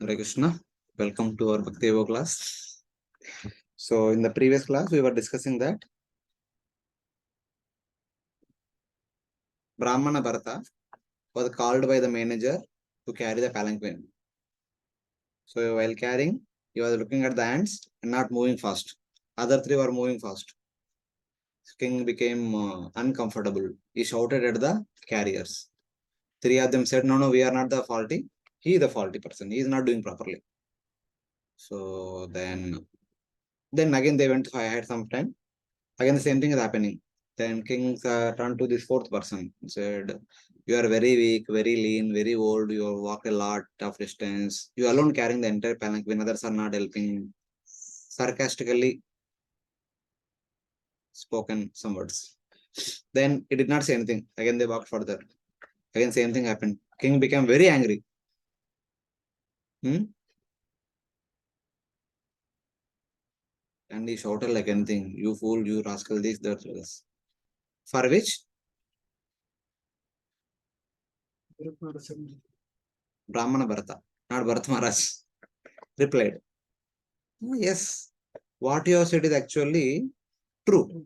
Hare Krishna. Welcome to our Bhakti Yoga class. So, in the previous class, we were discussing that Brahmana Bharata was called by the manager to carry the palanquin. So, while carrying, he was looking at the ants and not moving fast. Other three were moving fast. King became uncomfortable. He shouted at the carriers. Three of them said, no, we are not the faulty. He is the faulty person. He is not doing properly. So, then again they went ahead some time. Again, the same thing is happening. Then King turned to this fourth person and said, you are very weak, very lean, very old. You have walked a lot of distance. You alone carrying the entire palanquin. Others are not helping. Sarcastically spoken some words. Then he did not say anything. Again, they walked further. Again, same thing happened. King became very angry. And he shouted like anything. You fool, you rascal, this, that, this. For which Brahmana Bharata, not Bharat Maharaj, replied, yes, what you have said is actually true.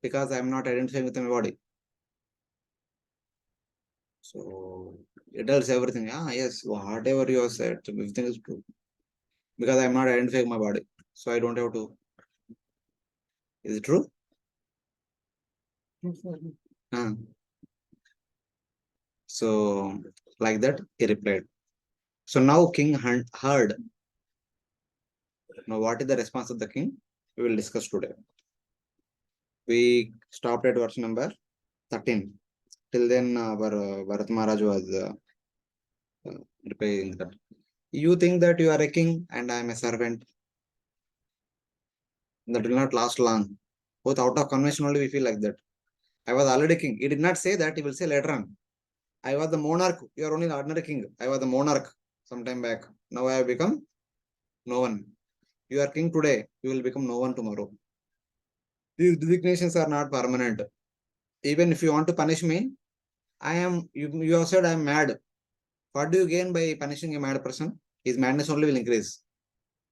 Because I am not identifying with my body. So it tells everything. Yes, whatever you have said, everything is true. Because I am not identifying my body. So I don't have to. Is it true? So like that, he replied. So now King heard. Now what is the response of the king? We will discuss today. We stopped at verse number 13. Till then, our Bharat Maharaj was replying that. You think that you are a king and I am a servant. That will not last long. Both out of convention only we feel like that. I was already king. He did not say that. He will say later on. I was the monarch. You are only the ordinary king. I was the monarch some time back. Now I have become no one. You are king today. You will become no one tomorrow. These designations are not permanent. Even if you want to punish me, you have said I am mad. What do you gain by punishing a mad person? His madness only will increase.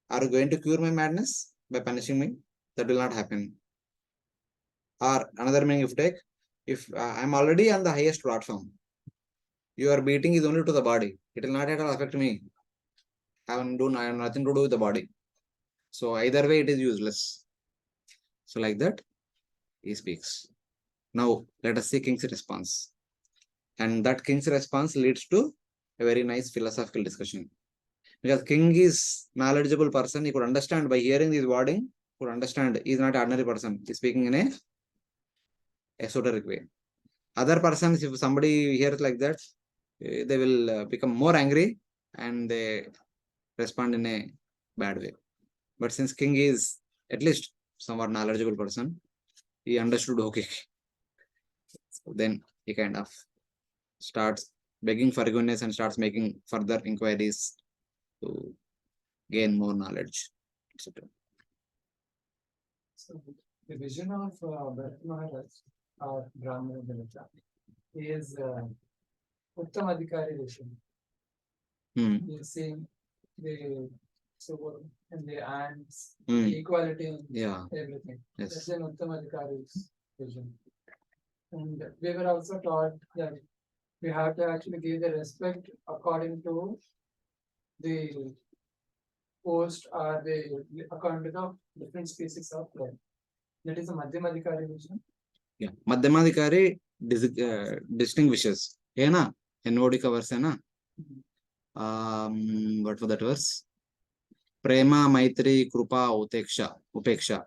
Are you going to cure my madness by punishing me? That will not happen. Or another meaning if take, if I'm already on the highest platform, your beating is only to the body. It will not at all affect me. I have nothing to do with the body. So either way, it is useless. So like that, he speaks. Now let us see King's response. And that King's response leads to a very nice philosophical discussion. Because King is knowledgeable person, he could understand by hearing this wording, could understand he is not an ordinary person. He is speaking in a esoteric way. Other persons, if somebody hears like that, they will become more angry and they respond in a bad way. But since King is at least somewhat knowledgeable person, he understood okay. So then he kind of starts begging forgiveness and starts making further inquiries to gain more knowledge, etc. So the vision of Bharat Maharaj or Brahmana Bharata is Uttam Adhikari vision. You see the so and the ants, the equality and everything. Yes. That's an Uttam Adhikari's vision. And we were also taught that we have to actually give the respect according to the post or the according to the different species of plant. That is a Madhyamadhikari vision. Yeah, Madhyamadhikari distinguishes. Yeah, na? NOD covers, na? What for that verse? Prema, Maitri, Krupa, Upeksha.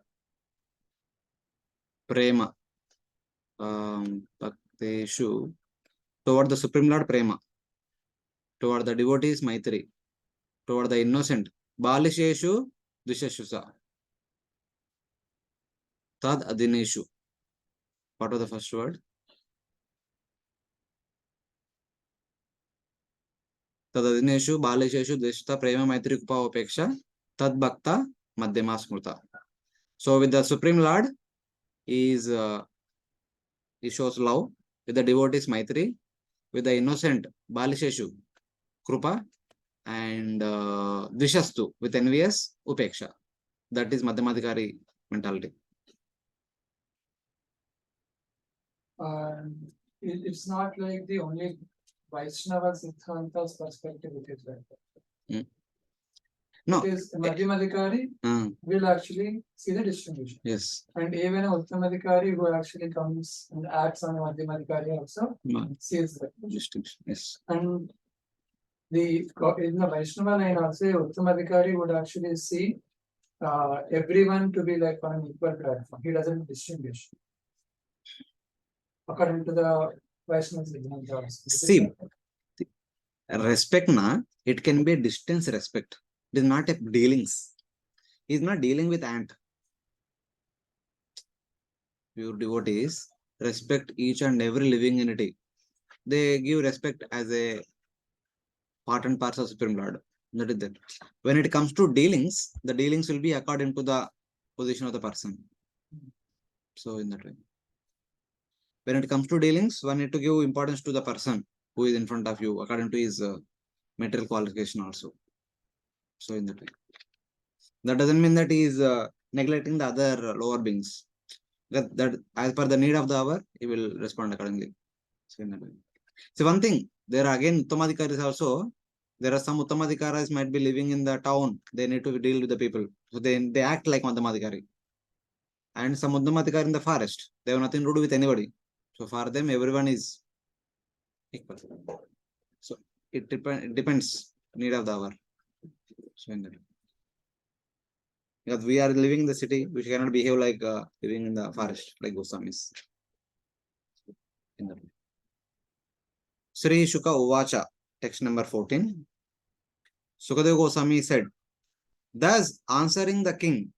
Prema. Bhakteshu. Toward the Supreme Lord, Prema. Toward the devotees, Maitri. Toward the innocent, Balisheshu, Dishashusa. Tad Adineshu. What was the first word? Tad Adineshu, Balisheshu, Dishta, Prema, Maitri, Kupa, Upeksha. Tad Bhakta, Madhyama Smruta. So with the Supreme Lord, he shows love. With the devotees, Maitri. With the innocent, Balisheshu, Krupa. and Dvishastu with envious Upeksha. That is Madhyamadhikari mentality. It's not like the only Vaishnava Siddhanta's perspective it is like that. No. It is Madhyamadhikari will actually see the distribution. Yes. And even a Uttamadhikari who actually comes and acts on a Madhyamadhikari also sees that Distinction. Yes. And in the Vaishnava line also, Uttamadhikari would actually see everyone to be like on an equal platform. He doesn't distinguish. According to the Vaishnava Siddhanta. See, respect it can be a distance respect. It is not a dealings. He is not dealing with ant. Pure devotees respect each and every living entity. They give respect as a part and parcel of Supreme Lord. That is that. When it comes to dealings, the dealings will be according to the position of the person. So in that way. When it comes to dealings, one need to give importance to the person who is in front of you according to his material qualification also. So in that way. That doesn't mean that he is neglecting the other lower beings. That as per the need of the hour, he will respond accordingly. So in that way. So one thing, there are again Uttamadhikaris also. There are some Uttamadhikaris might be living in the town. They need to deal with the people. So they act like Madhyamadhikari. And some Uttamadhikari in the forest. They have nothing to do with anybody. So for them, everyone is equal. So it depends need of the hour. So in that. Because we are living in the city, we cannot behave like living in the forest, like Goswamis. In that. Sri Shuka Uvacha, text number 14. Sukadeva Goswami said, thus answering the king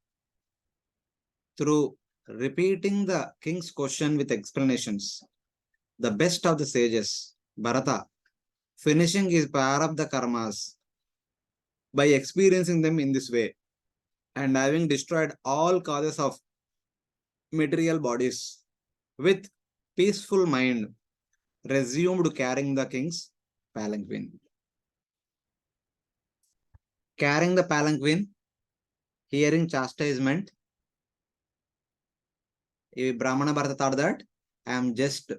through repeating the king's question with explanations, the best of the sages, Bharata, finishing his prarabdha karmas by experiencing them in this way and having destroyed all causes of material bodies with peaceful mind, resumed carrying the king's palanquin. Carrying the palanquin, hearing chastisement, Brahmana Bharata thought that I am just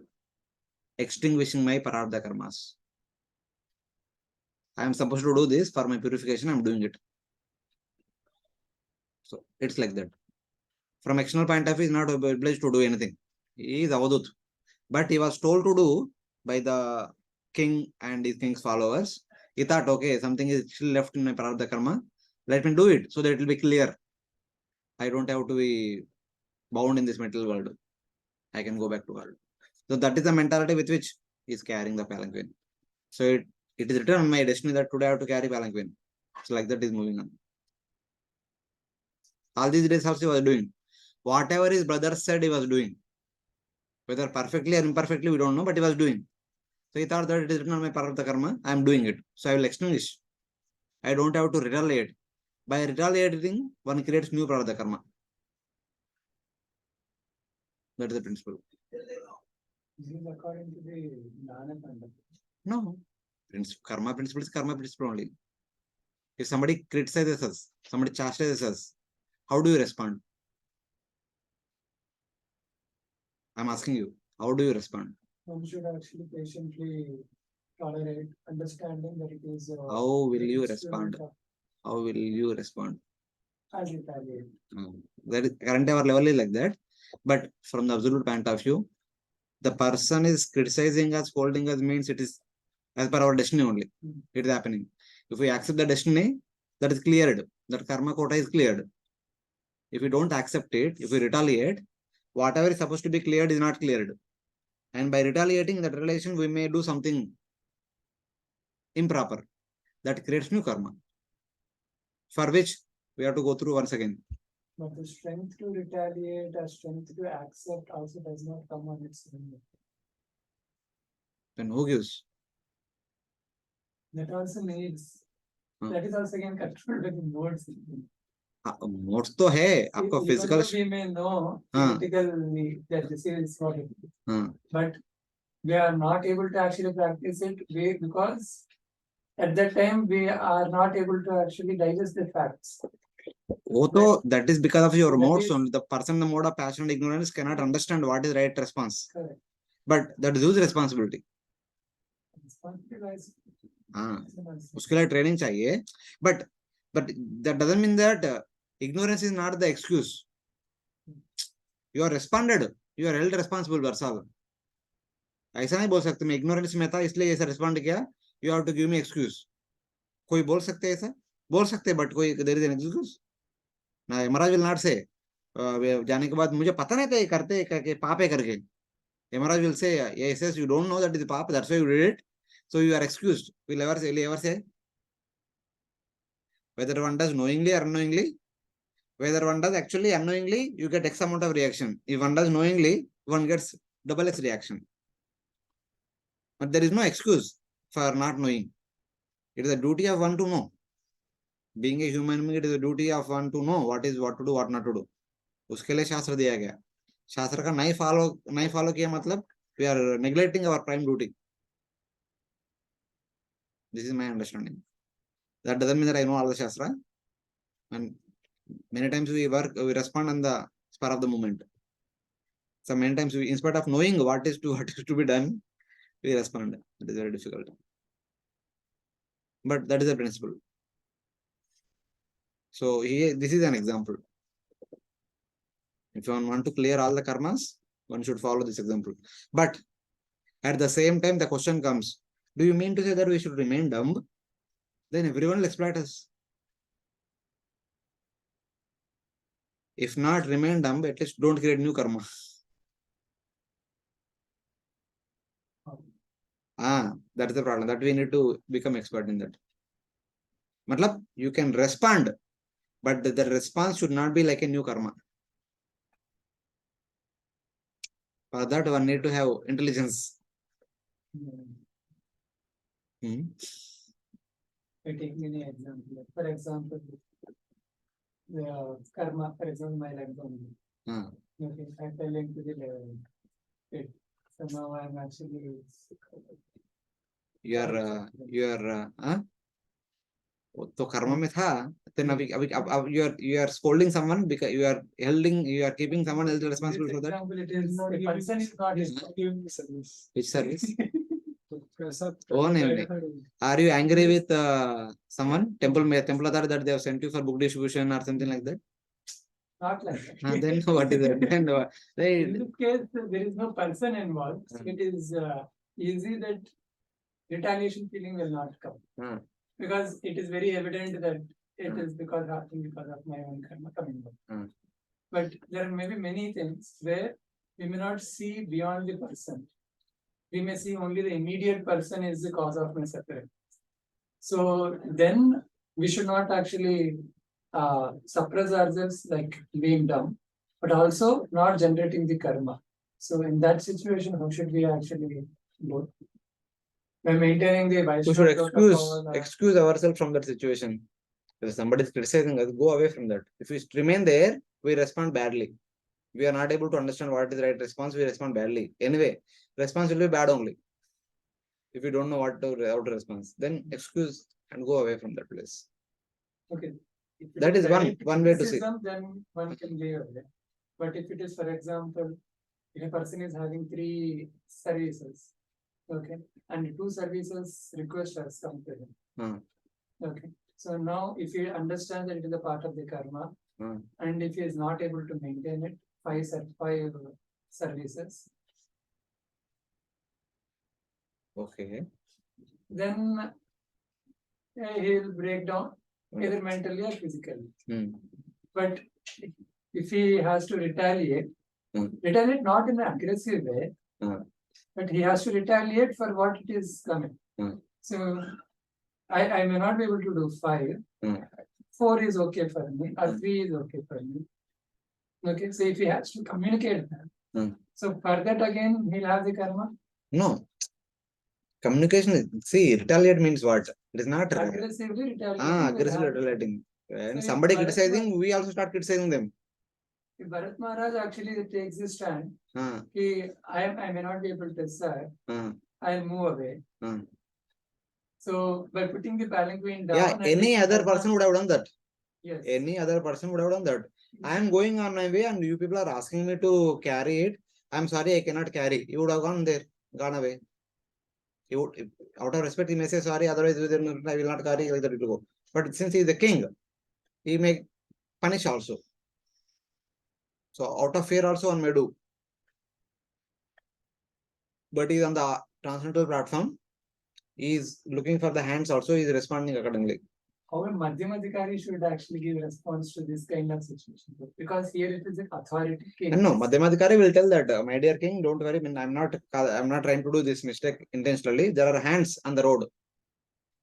extinguishing my prarabdha karmas. I am supposed to do this for my purification, I am doing it. So it's like that. From external point of view, he is not obliged to do anything. He is Avadut. But he was told to do by the king and his king's followers. He thought, okay, something is still left in my prarabdha karma. Let me do it so that it will be clear. I don't have to be bound in this material world. I can go back to world. So that is the mentality with which he is carrying the palanquin. So it is written on my destiny that today I have to carry palanquin. So like that is moving on. All these days also he was doing. Whatever his brother said he was doing. Whether perfectly or imperfectly, we don't know, but he was doing. So he thought that it is written on my prarabdha karma, I am doing it. So I will extinguish. I don't have to retaliate. By retaliating, one creates new prarabdha karma. That is the principle. This is according to the Jnana Kanda. No. Karma principle is karma principle only. If somebody criticizes us, somebody chastises us, how do you respond? I'm asking you, how do you respond? One should actually patiently tolerate, understanding that it is. How will you respond? How will you respond? I'll retaliate. That is current our level is like that. But from the absolute point of view, the person is criticizing us, scolding us means it is as per our destiny only. It is happening. If we accept the destiny, that is cleared. That karma quota is cleared. If we don't accept it, if we retaliate, whatever is supposed to be cleared is not cleared. And by retaliating that relation, we may do something improper. That creates new karma. For which we have to go through once again. But the strength to retaliate or strength to accept also does not come on its own. Then who gives? That also needs. That is also again controlled by the modes. Modes तो है आपका physical we may know theoretically that this is what it is. But we are not able to actually practice it because at that time we are not able to actually digest the facts. Although that is because of your That modes is- only. The person in the mode of passion and ignorance cannot understand what is right response. Correct. But that is whose responsibility? Responsibility हाँ, lies- उसके लिए training चाहिए. But that doesn't mean that ignorance is not the excuse. You are responded. You are held responsible, Varsal. ऐसा नहीं बोल सकते मैं ignorance में था इसलिए ऐसा respond किया. You have to give me excuse. कोई बोल सकते ऐसा? बोल सकते but कोई there is an excuse. ना यमराज will not say. जाने के बाद मुझे पता नहीं था ये करते करके पाप है करके. Yamraj will say, yes, yes, you don't know that is the pap, that's why you did it. So you are excused. Will ever say? Whether one does knowingly or unknowingly, whether one does actually unknowingly, you get X amount of reaction. If one does knowingly, one gets double X reaction. But there is no excuse for not knowing. It is the duty of one to know. Being a human being, it is the duty of one to know what to do, what not to do. उसके लिए शास्त्र दिया गया. शास्त्र का नहीं follow किया मतलब we are neglecting our prime duty. This is my understanding. That doesn't mean that I know all the Shastra. And many times we respond on the spur of the moment. So many times we, in spite of knowing what is to be done, we respond. It is very difficult. But that is the principle. So here, this is an example. If one want to clear all the karmas, one should follow this example. But at the same time, the question comes, do you mean to say that we should remain dumb? Then everyone will exploit us. If not remain dumb, at least don't create new karma. That is the problem. That we need to become expert in that. Matlab, you can respond, but the response should not be like a new karma. For that, one need to have intelligence. I take many examples. For example, the karma, for example, my life only. Okay, I fell into the level. Okay. So now I'm actually. You are तो कर्म में था then अभी you are scolding someone because you are keeping someone else responsible for that. Example, it is the person is not giving service. Which service? Oh, no. Are you angry with someone? Temple authority that they have sent you for book distribution or something like that? Not like that. Then what is that? Then in this case, there is no person involved. It is easy that retaliation feeling will not come. Because it is very evident that it is because of my own karma coming back. But there may be many things where we may not see beyond the person. We may see only the immediate person is the cause of my suffering. So then we should not actually suppress ourselves like being dumb, but also not generating the karma. So in that situation, how should we actually do? By maintaining the we should excuse ourselves from that situation. If somebody is criticizing us, go away from that. If we remain there, we respond badly. We are not able to understand what is the right response, we respond badly. Anyway, response will be bad only. If you don't know how to respond, then excuse and go away from that place. Okay. That is one way to see. Then one can leave away. But if it is, for example, if a person is having 3 services, okay, and 2 services request has come to him. Okay. So now if you understand that it is a part of the karma, and if he is not able to maintain it, 5 services. Okay. Then he will break down either mentally or physically. But if he has to retaliate not in an aggressive way, but he has to retaliate for what it is coming. So I may not be able to do 5. 4 is okay for me, or 3 is okay for me. Okay, so if he has to communicate that, so for that again he'll have the karma. No. Communication, see, retaliate means what? It is not aggressively retaliating. Aggressively retaliating. And so somebody criticizing, we also start criticizing them. If Bharat Maharaj actually takes this stand, I may not be able to serve, I'll move away. So by putting the palanquin down, Yeah, and any if he other does person would have done that. Yes. Any other person would have done that. I am going on my way and you people are asking me to carry it. I'm sorry, I cannot carry. You would have gone there, gone away. He would, out of respect, he may say sorry, otherwise I will not carry, like that it will go. But since he is the king, he may punish also. So out of fear also one may do. But he is on the transcendental platform. He is looking for the hands also, he is responding accordingly. How a Madhyamadhikari should actually give response to this kind of situation? Because here it is an authority king. And no, Madhyamadhikari will tell that, my dear king, don't worry, I'm not trying to do this mistake intentionally. There are hands on the road.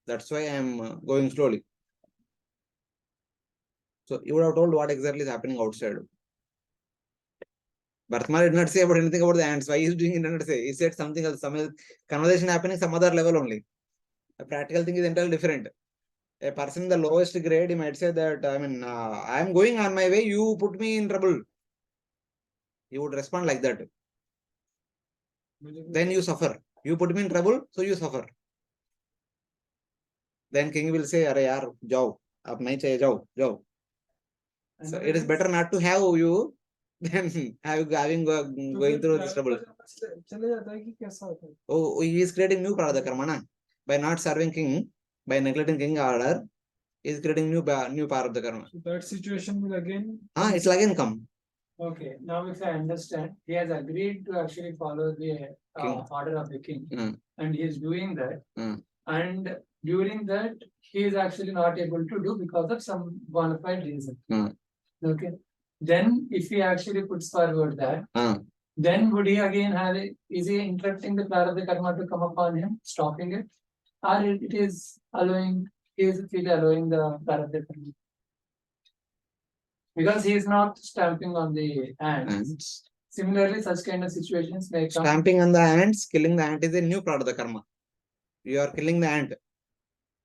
That's why I am going slowly. So you would have told what exactly is happening outside. Bhartmar did not say about anything about the ants. Why he is doing it? Did not say. He said something else. Some conversation happening some other level only. A practical thing is entirely different. A person in the lowest grade, he might say that, I am going on my way. You put me in trouble. He would respond like that. Then you suffer. You put me in trouble, so you suffer. Then king will say, "Arey yaar, jao. Ab nahi chahiye, jao, jao." So it is better not to have you than having going through this trouble. Oh, he is creating new Prarabdha karma, na? By not serving king, by neglecting king order, he is creating new Prarabdha karma. So that situation will again. It will again come. Okay, now if I understand, he has agreed to actually follow the order of the king, and he is doing that. And during that, he is actually not able to do because of some bona fide reason. Okay. Then, if he actually puts forward that, then would he again have it? Is he interrupting the Prarabdha karma to come upon him, stopping it, or it is allowing? He is really allowing the Prarabdha karma because he is not stamping on the ants. Similarly, such kind of situations may come. Stamping on the ants, killing the ant is a new Prarabdha karma. You are killing the ant.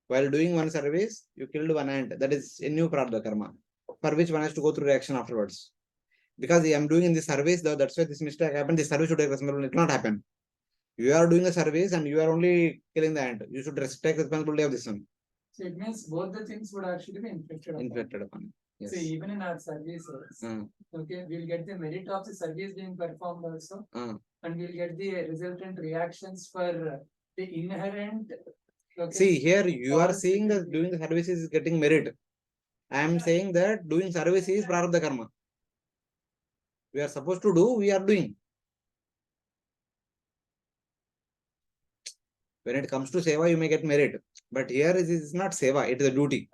While doing one service, you killed one ant. That is a new Prarabdha karma, for which one has to go through reaction afterwards. Because I am doing in this service, though, that's why this mistake happened. This service should take responsibility. It will not happen. You are doing a service and you are only killing the ant. You should take responsibility of this one. So it means both the things would actually be inflicted upon. Yes. See, even in our services, okay, we'll get the merit of the service being performed also, and we'll get the resultant reactions for the inherent. Okay, see, here you are seeing that doing the service is getting merit. I am saying that doing service is Prarabdha karma. We are supposed to do, we are doing. When it comes to seva, you may get merit. But here it is not seva, it is a duty.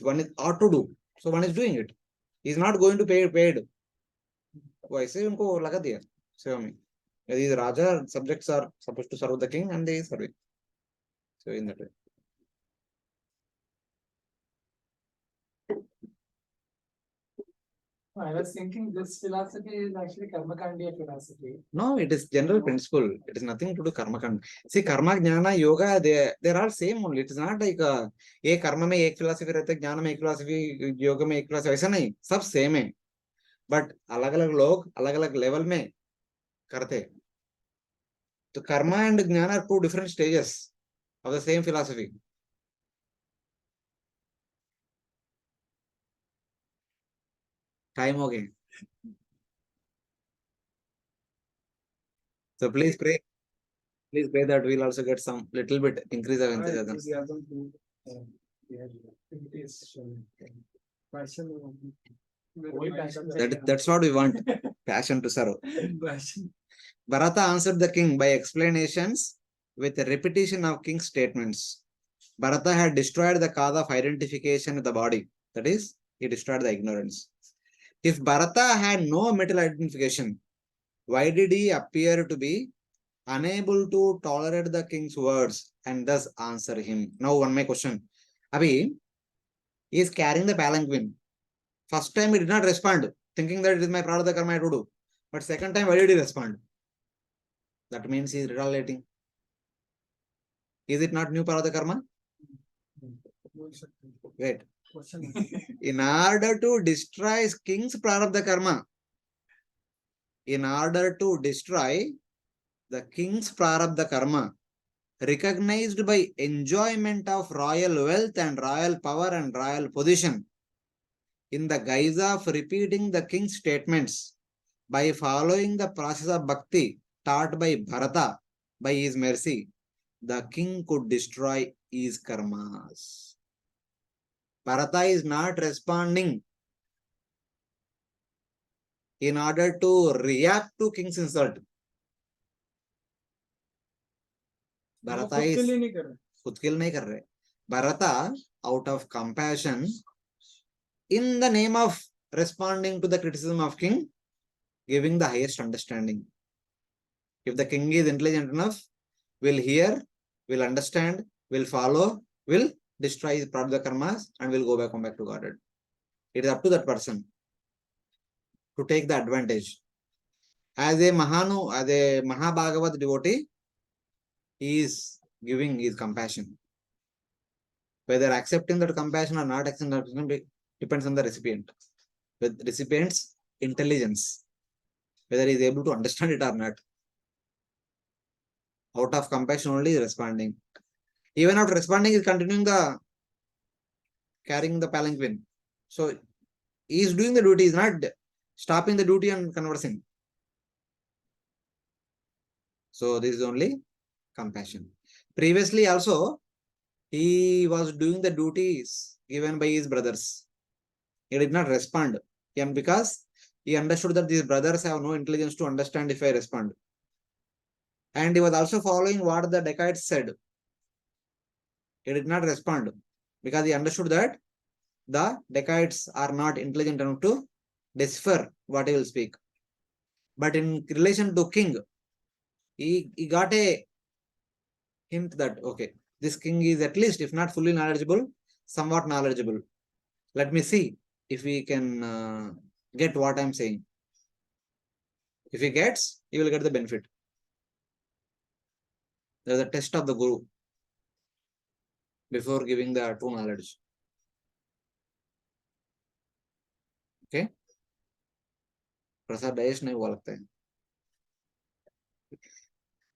One is ought to do. So one is doing it. He is not going to pay paid. वैसे उनको लगा दिया सेवा में. These Raja subjects are supposed to serve the king and they serve it. So in that way. I was thinking this philosophy is actually Karmakandiya philosophy. No, it is general principle. It is nothing to do karma kand. See, karma, jnana, yoga, they are all same only. It is not like ये कर्म में एक philosophy रहता है, ज्ञान में एक philosophy, yoga में एक philosophy, ऐसा नहीं, सब same है. But अलग अलग लोग अलग अलग level में करते. तो karma and jnana are two different stages of the same philosophy. Time हो गए. So please pray. Please pray that we'll also get some little bit increase of enthusiasm. That's what we want. Passion to serve. Bharata answered the king by explanations with a repetition of king's statements. Bharata had destroyed the cause of identification with the body. That is, he destroyed the ignorance. If Bharata had no mental identification, why did he appear to be unable to tolerate the king's words and thus answer him? Now, one more question. Abhi, he is carrying the palanquin. First time he did not respond, thinking that it is my Prarabdha karma I have to do. But second time, why did he respond? That means he is retaliating. Is it not new Prarabdha karma? Wait. In order to destroy king's Prarabdha karma, in order to destroy the king's Prarabdha karma, recognized by enjoyment of royal wealth and royal power and royal position, in the guise of repeating the king's statements, by following the process of bhakti taught by Bharata, by his mercy, the king could destroy his karmas. Bharata is not responding in order to react to king's insult. Bharata is खुद के लिए नहीं कर रहे. Bharata, out of compassion, in the name of responding to the criticism of king, giving the highest understanding. If the king is intelligent enough, will hear, will understand, will follow, will destroy his pradha karmas, and will go back to Godhead. It is up to that person to take the advantage. As a Mahabhagavat devotee, he is giving his compassion. Whether accepting that compassion or not accepting that compassion depends on the recipient. With recipient's intelligence, whether he is able to understand it or not. Out of compassion only, he is responding. Even after responding, he is continuing carrying the palanquin. So he is doing the duty, he is not stopping the duty and conversing. So this is only compassion. Previously also, he was doing the duties given by his brothers. He did not respond. And because he understood that these brothers have no intelligence to understand if I respond. And he was also following what the dacoits said. He did not respond because he understood that the dacoits are not intelligent enough to decipher what he will speak. But in relation to king, he got a hint that, okay, this king is at least, if not fully knowledgeable, somewhat knowledgeable. Let me see if we can get what I'm saying. If he gets, he will get the benefit. There is a test of the guru before giving the true knowledge. Okay? Prasad Dayesh nahi hua lagta hai.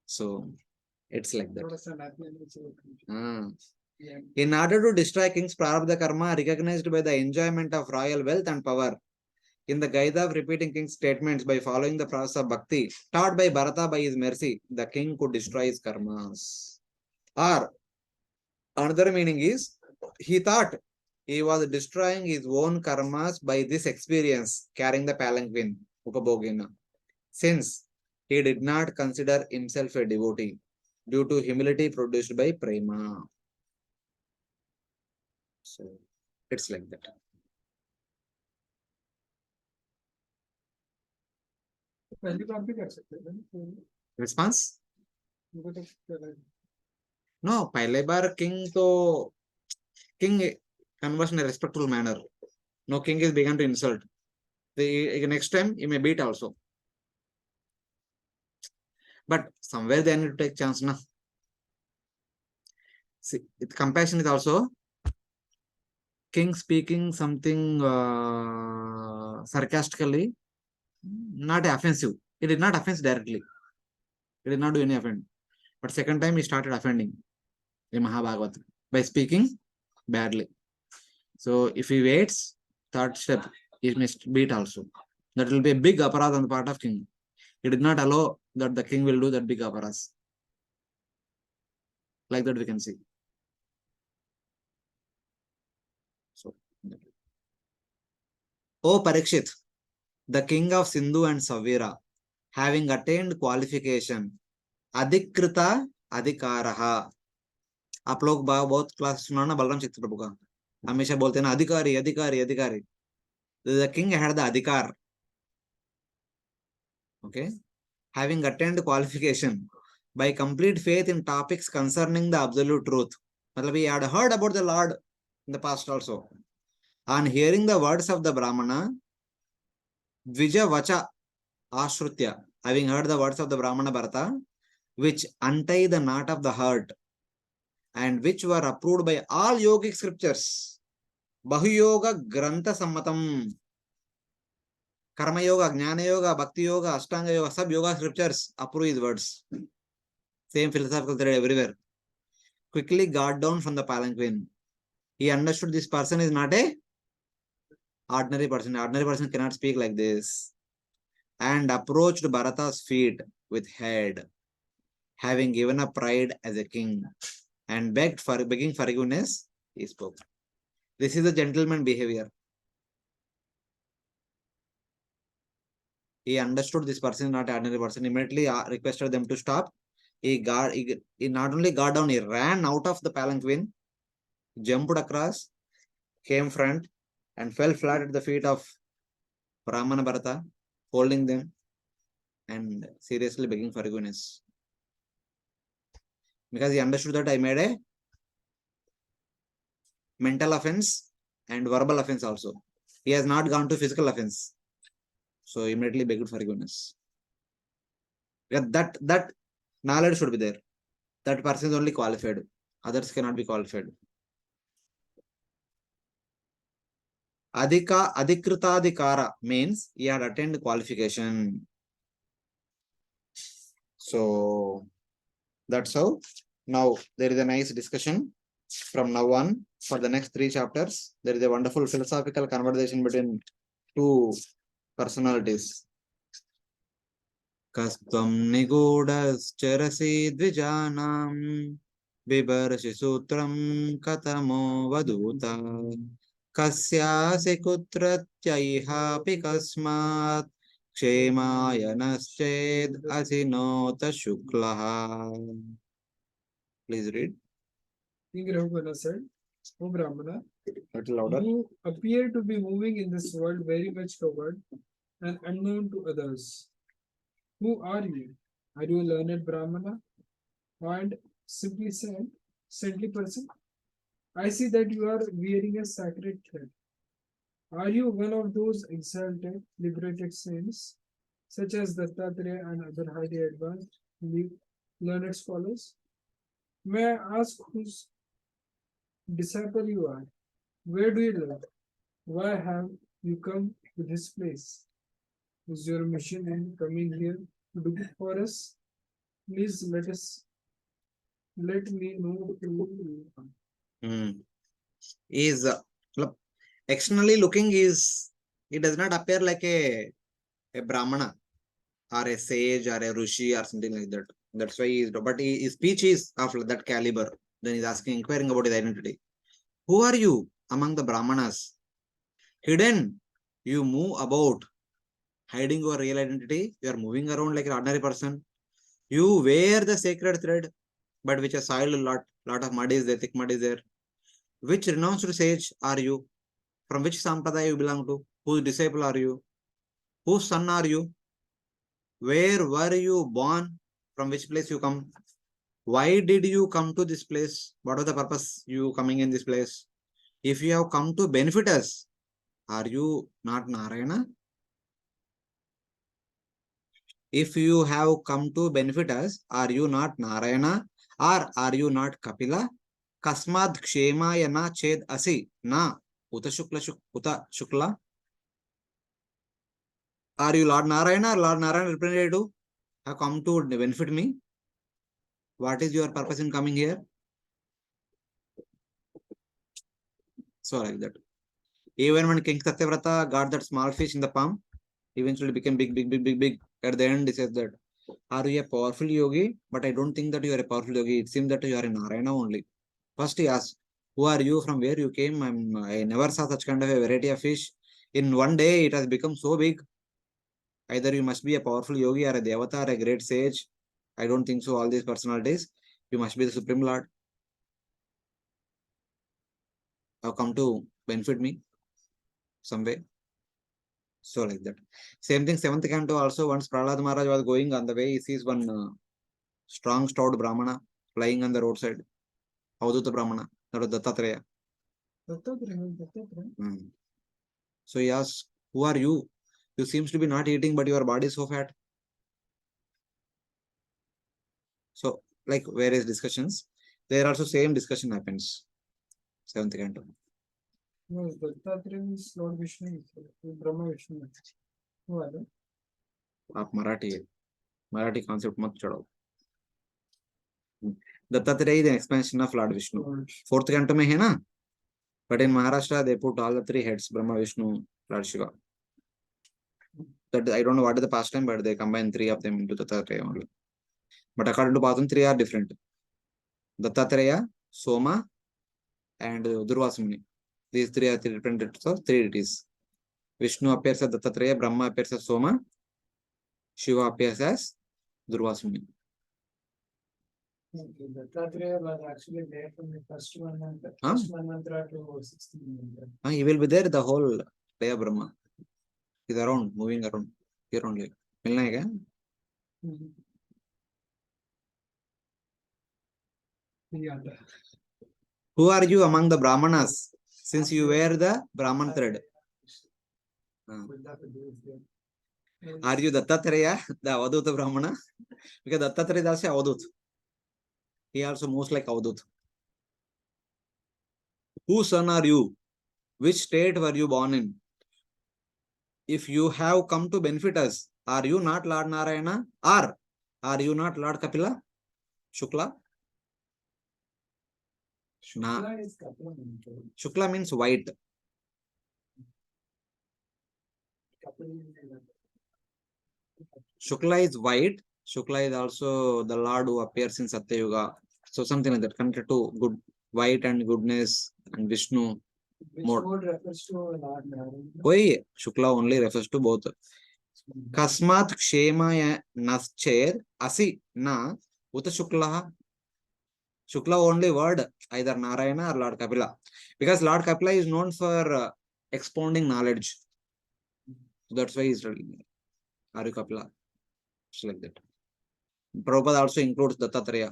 So it's like that. In order to destroy king's prarabdha karma recognized by the enjoyment of royal wealth and power, in the guise of repeating king's statements by following the process of bhakti taught by Bharata by his mercy, the king could destroy his karmas. Or another meaning is, he thought he was destroying his own karmas by this experience, carrying the palanquin, Upabhogina, since he did not consider himself a devotee due to humility produced by prema. So it's like that. Response? No, पहले बार king तो king converse in a respectful manner. No king is begun to insult. The next time he may beat also. But somewhere they need to take chance, na. See, compassion is also king speaking something sarcastically, not offensive. He did not offense directly. He did not do any offense. But second time he started offending the Mahabhagavat by speaking badly. So if he waits, third step, he must beat also. That will be a big aparadh on the part of king. He did not allow that the king will do that big aparadh. Like that we can see. So, O Parikshit, the king of Sindhu and Savira, having attained qualification, Adikrita Adikaraha. आप लोग बहुत class सुना ना बलराम चित्र प्रभु का, हमेशा बोलते हैं ना अधिकारी अधिकारी अधिकारी. The king had the adhikar. Okay, having attained qualification by complete faith in topics concerning the absolute truth. Matlab, he had heard about the Lord in the past also. On hearing the words of the Brahmana, Dvija Vacha Ashrutya, having heard the words of the Brahmana Bharata, which untie the knot of the heart and which were approved by all yogic scriptures. Bahuyoga Grantha Sammatam. Karma Yoga, Jnana Yoga, Bhakti Yoga, Ashtanga Yoga, sub yoga scriptures approve his words. Same philosophical thread everywhere. quickly got down from the palanquin. He understood this person is not a ordinary person. Ordinary person cannot speak like this. And approached Bharata's feet with head, having given up pride as a king, and begging forgiveness, he spoke. This is the gentleman behavior. He understood this person is not an ordinary person. Immediately requested them to stop. He not only got down, he ran out of the palanquin, jumped across, came front, and fell flat at the feet of Brahmana Bharata, holding them and seriously begging forgiveness. Because he understood that I made a mental offense and verbal offense also. He has not gone to physical offense. So immediately begged forgiveness. Because that knowledge should be there. That person is only qualified. Others cannot be qualified. Adikritadikara means he had attained qualification. So that's how. Now there is a nice discussion from now on for the next 3 chapters. There is a wonderful philosophical conversation between two personalities. Kastvam nigudascherasi dvijanam bibarshi sutram katamo vaduta kasyasi kutratyaihapi kasmat kshemayanasched asinota shuklaha. Please read. King Rahugana said, O Brahmana, Little louder. you appear to be moving in this world very much covered and unknown to others. Who are you? Are you a learned Brahmana? And simply saintly person? I see that you are wearing a sacred thread. Are you one of those exalted, liberated saints, such as Dattatreya and other highly advanced, learned scholars? May I ask whose disciple you are? Where do you live? Why have you come to this place? Is your mission in coming here to do it for us? Please let me know who you are. Is externally looking is it does not appear like a brahmana or a sage or a rishi or something like that. That's why his speech is of that caliber. Then he's inquiring about his identity. Who are you among the brahmanas? Hidden, you move about, hiding your real identity. You are moving around like an ordinary person. You wear the sacred thread, but which has soiled a lot of mud is there, thick mud is there. Which renounced sage are you? From which sampradaya you belong to? Whose disciple are you? Whose son are you? Where were you born? From which place you come? Why did you come to this place? What was the purpose you coming in this place? If you have come to benefit us, are you not Narayana? If you have come to benefit us, are you not Narayana? Or are you not Kapila? Kasmad Kshemayana na ched asi na uta shukla. Are you Lord Narayana or Lord Narayana representative? Have come to benefit me? What is your purpose in coming here? So like that. Even when King Satyavrata got that small fish in the palm, eventually became big. At the end, he says that, are you a powerful yogi? But I don't think that you are a powerful yogi. It seems that you are in Narayana only. First he asked, who are you? From where you came? I never saw such kind of a variety of fish. In one day, it has become so big. Either you must be a powerful yogi or a devata or a great sage. I don't think so. All these personalities, you must be the Supreme Lord. Have come to benefit me some way. So like that. Same thing, seventh canto also. Once Prahlad Maharaj was going on the way, he sees one strong stout Brahmana lying on the roadside. Avadhuta Brahmana, that was Dattatreya. So he asks, who are you? You seems to be not eating, but your body is so fat. So, like various discussions. There also same discussion happens. Seventh canto. No, Dattatreya is Lord Vishnu, Brahma Vishnu. Who are they? आप मराठी है, Marathi concept मत चढ़ाओ. Dattatreya is an expansion of Lord Vishnu. Fourth canto mein hai na? But in Maharashtra, they put all the three heads, Brahma, Vishnu, Lord Shiva. That I don't know what is the pastime, but they combine three of them into Dattatreya only. But according to Bhagavatam, three are different. Dattatreya, Soma, and Durvasumuni. These three are different three deities. Vishnu appears as Dattatreya, Brahma appears as Soma, Shiva appears as Durvasumuni. Dattatreya was actually there from the first mantra to 16th mantra. He will be there the whole day of Brahma. He's around, moving around. Here only. मिलना है क्या? Yeah. Who are you among the Brahmanas? Since you wear the Brahman thread. Are you Dattatreya, the Avadhuta Brahmana? Because Dattatreya is also Avadhut. He also moves like Avadhut. Whose son are you? Which state were you born in? If you have come to benefit us, are you not Lord Narayana? Or are you not Lord Kapila? Shukla? Shukla is Kapila. Shukla means white. Shukla is white. Shukla is also the Lord who appears in Satya Yuga. So something like that, connected to good, white and goodness and Vishnu. Which word refers to Lord Narayana? Why Shukla only refers to both. Kasmat Kshemaya Nascher Asi Na Uta Shukla. Shukla only word, either Narayana or Lord Kapila. Because Lord Kapila is known for expounding knowledge. That's why he's telling Are you Kapila? It's like that. Prabhupada also includes Dattatreya.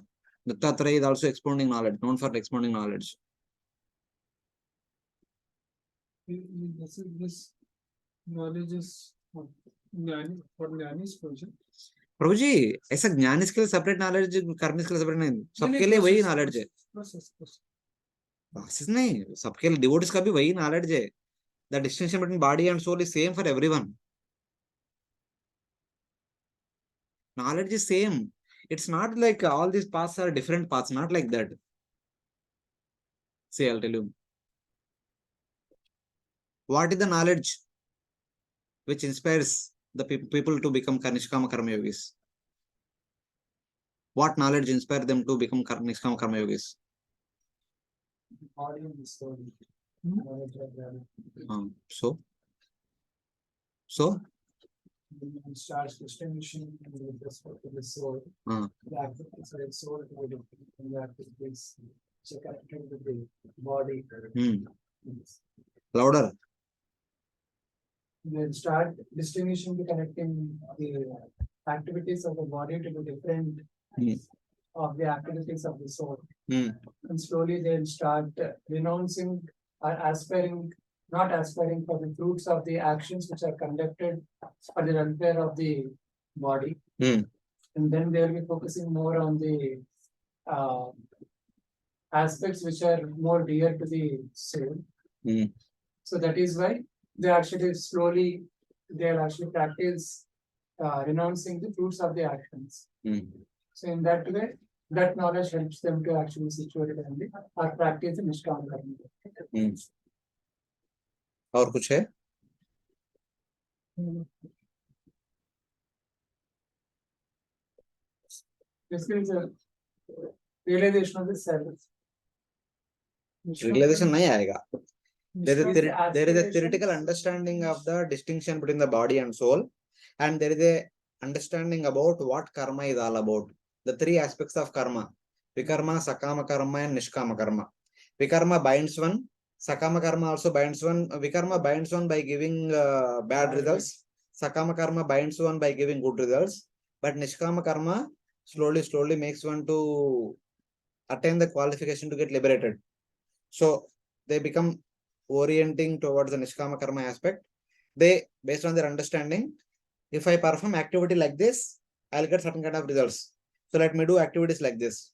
Dattatreya is also expounding knowledge, known for expounding knowledge. This knowledge is for Jnani's project. Prabhuji, ऐसा ज्ञान skill separate knowledge, कर्म skill separate नहीं, सबके लिए वही knowledge है. Process नहीं, सबके लिए डिवोटिस का भी वही नॉलेज है. The distinction between body and soul is same for everyone. Knowledge is same. It's not like all these paths are different paths, not like that. See, I'll tell you. What is the knowledge which inspires the people to become Nishkama Karma Yogis? What knowledge inspires them to become Nishkama Karma Yogis? Body and soul. So? Starts distinguishing with respect to the soul. The activities of the soul and the activities connected with the body. Louder. Then start distinguishing the connecting the activities of the body to the different of the activities of the soul. And slowly they'll start renouncing or not aspiring for the fruits of the actions which are conducted for the welfare of the body. And then they'll be focusing more on the aspects which are more dear to the soul. So that is why they actually slowly, they'll actually practice renouncing the fruits of the actions. So in that way, that knowledge helps them to actually situate it or practice the Nishkama Karma. और कुछ है? This is a realization of the self. Realization नहीं आएगा. There is a theoretical understanding of the distinction between the body and soul, and there is a understanding about what karma is all about. The three aspects of karma: vikarma, sakama karma, and nishkama karma. Vikarma binds one. Sakama karma also binds one. Vikarma binds one by giving bad results. Sakama karma binds one by giving good results. But nishkama karma slowly makes one to attain the qualification to get liberated. So they become orienting towards the nishkama karma aspect. They, based on their understanding, if I perform activity like this, I'll get certain kind of results. So let me do activities like this.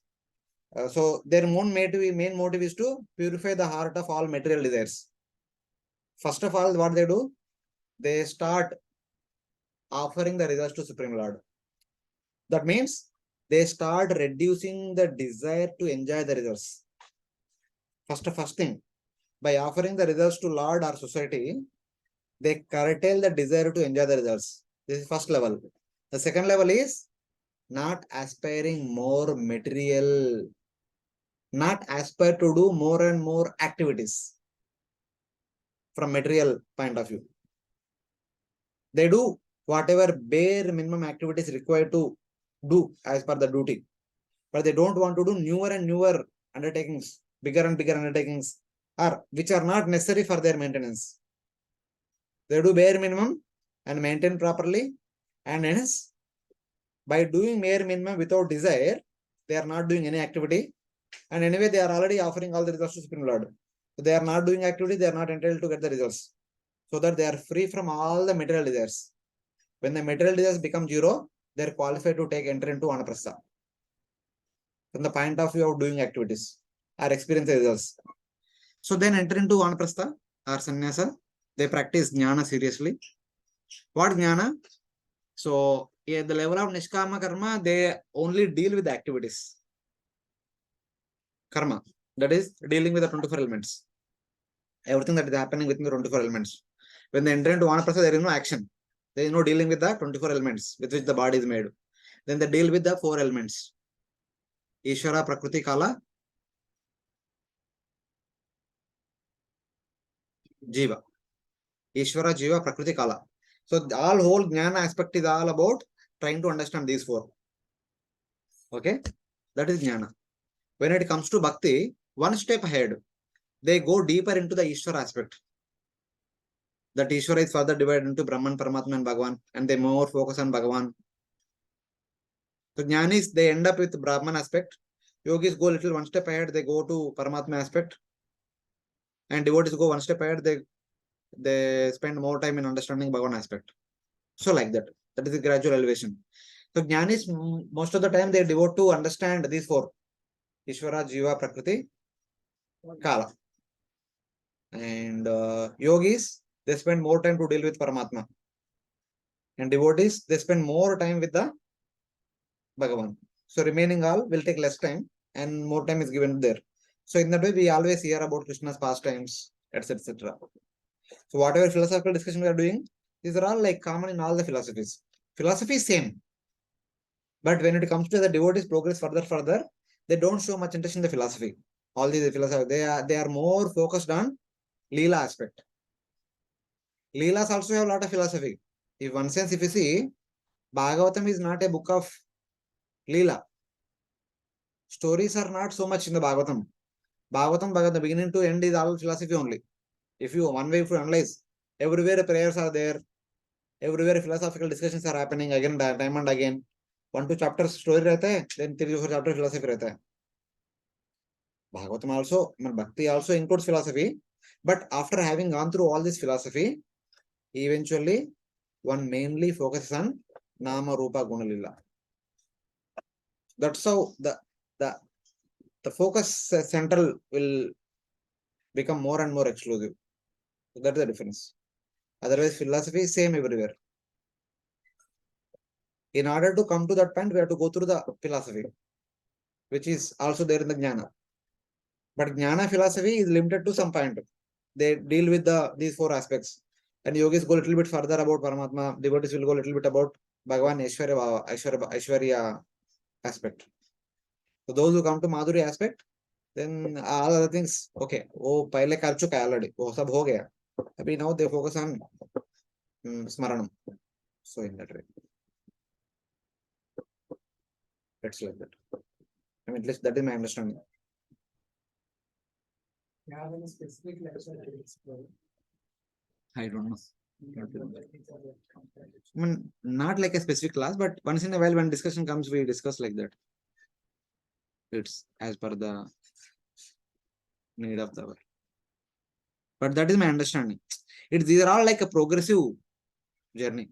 So their main motive is to purify the heart of all material desires. First of all, what they do, they start offering the results to Supreme Lord. That means they start reducing the desire to enjoy the results. First thing, by offering the results to Lord or society, they curtail the desire to enjoy the results. This is first level. The second level is not aspiring more material, not aspire to do more and more activities from material point of view. They do whatever bare minimum activities required to do as per the duty, but they don't want to do newer and newer undertakings, bigger and bigger undertakings, or which are not necessary for their maintenance. They do bare minimum and maintain properly, and hence by doing bare minimum without desire, they are not doing any activity, and anyway they are already offering all the results to Supreme Lord. So they are not doing activity, they are not entitled to get the results, so that they are free from all the material desires. When the material desires become zero, they are qualified to take enter into Vanaprastha from the point of view of doing activities or experience the results. So then enter into Vanaprastha or Sannyasa. They practice Jnana seriously. What Jnana? So at the level of Nishkama Karma, they only deal with the activities. Karma, that is dealing with the 24 elements. Everything that is happening within the 24 elements. When they enter into Vanaprastha, there is no action. There is no dealing with the 24 elements with which the body is made. Then they deal with the 4 elements. Ishvara, Prakriti, Kala, Jiva. Ishvara, Jiva, Prakriti, Kala. So all whole Jnana aspect is all about trying to understand these 4. Okay, that is Jnana. When it comes to Bhakti, one step ahead, they go deeper into the Ishvara aspect. That Ishvara is further divided into Brahman, Paramatma and Bhagavan, and they more focus on Bhagavan. So Jnanis, they end up with Brahman aspect. Yogis go little one step ahead, they go to Paramatma aspect. And devotees go one step ahead, they spend more time in understanding Bhagavan aspect. So like that. That is the gradual elevation. So Jnanis, most of the time they devote to understand these 4. Ishvara, Jiva, Prakriti, Kala. And yogis, they spend more time to deal with Paramatma. And devotees, they spend more time with the Bhagavan. So remaining all will take less time and more time is given there. So in that way, we always hear about Krishna's pastimes, etc. etc. So whatever philosophical discussion we are doing, these are all like common in all the philosophies. Philosophy is same. But when it comes to the devotees progress further, they don't show much interest in the philosophy. All these philosophy, they are more focused on Leela aspect. Leelas also have a lot of philosophy. In one sense, if you see, Bhagavatam is not a book of Leela. Stories are not so much in the Bhagavatam. Bhagavatam, the beginning to end is all philosophy only. If you one way to analyze, everywhere prayers are there, everywhere philosophical discussions are happening again, time and again. 1-2 chapters story रहता है, then 3-4 chapters philosophy रहता है. Bhagavatam also, Bhakti also includes philosophy, but after having gone through all this philosophy, eventually one mainly focuses on Nama Rupa Guna Lila. That's how the focus central will become more and more exclusive. So that's the difference. Otherwise, philosophy is same everywhere. In order to come to that point, we have to go through the philosophy, which is also there in the Jnana. But Jnana philosophy is limited to some point. They deal with these 4 aspects. And yogis go a little bit further about Paramatma. Devotees will go a little bit about Bhagavan Aishwarya aspect. So those who come to Madhuri aspect, then all other things, okay, वो पहले कर चुका है already, वो सब हो गया. अभी now they focus on Smaranam. So in that way, it's like that. I mean, at least that is my understanding. You have any specific lecture to explore? I don't know. I mean, not like a specific class, but once in a while when discussion comes, we discuss like that. It's as per the need of the hour. But that is my understanding. These are all like a progressive journey.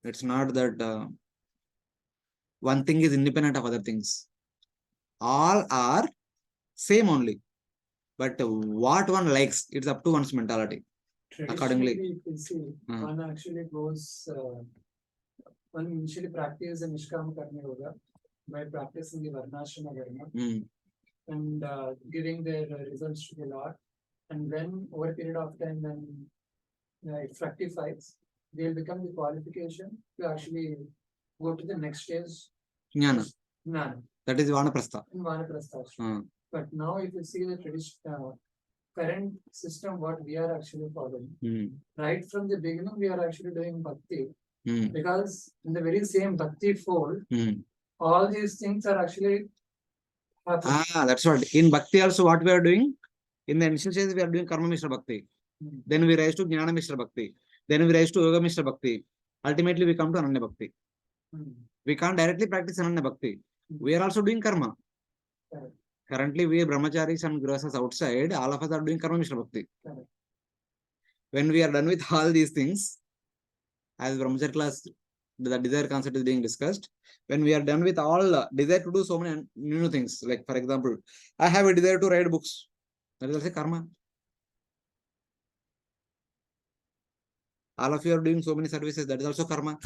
It's not that one thing is independent of other things. All are same only. But what one likes, it's up to one's mentality. Accordingly. Traditionally, if you see, one actually goes, one initially practice the Nishkama Karma Yoga, by practicing the Varnashrama Dharma Hmm. and giving their results to the Lord. And when over a period of time, when it fructifies, they'll become the qualification to actually go to the next stage. Jnana. Jnana. That is Vanaprastha. In Vanaprastha. Hmm. But now, if you see the traditional current system, what we are actually following, right from the beginning, we are actually doing bhakti. Because in the very same bhakti fold, all these things are actually happening. That's what. In bhakti also, what we are doing? In the initial stage, we are doing karma mishra bhakti. Then we rise to jnana mishra bhakti. Then we rise to yoga mishra bhakti. Ultimately, we come to ananya bhakti. We can't directly practice ananya bhakti. We are also doing karma. Correct. Currently, we are brahmacharis and grihasthas outside. All of us are doing karma mishra bhakti. Correct. When we are done with all these things, as brahmachari class, the desire concept is being discussed. When we are done with all desire to do so many new things, like for example, I have a desire to write books. That is also karma. All of you are doing so many services. That is also karma.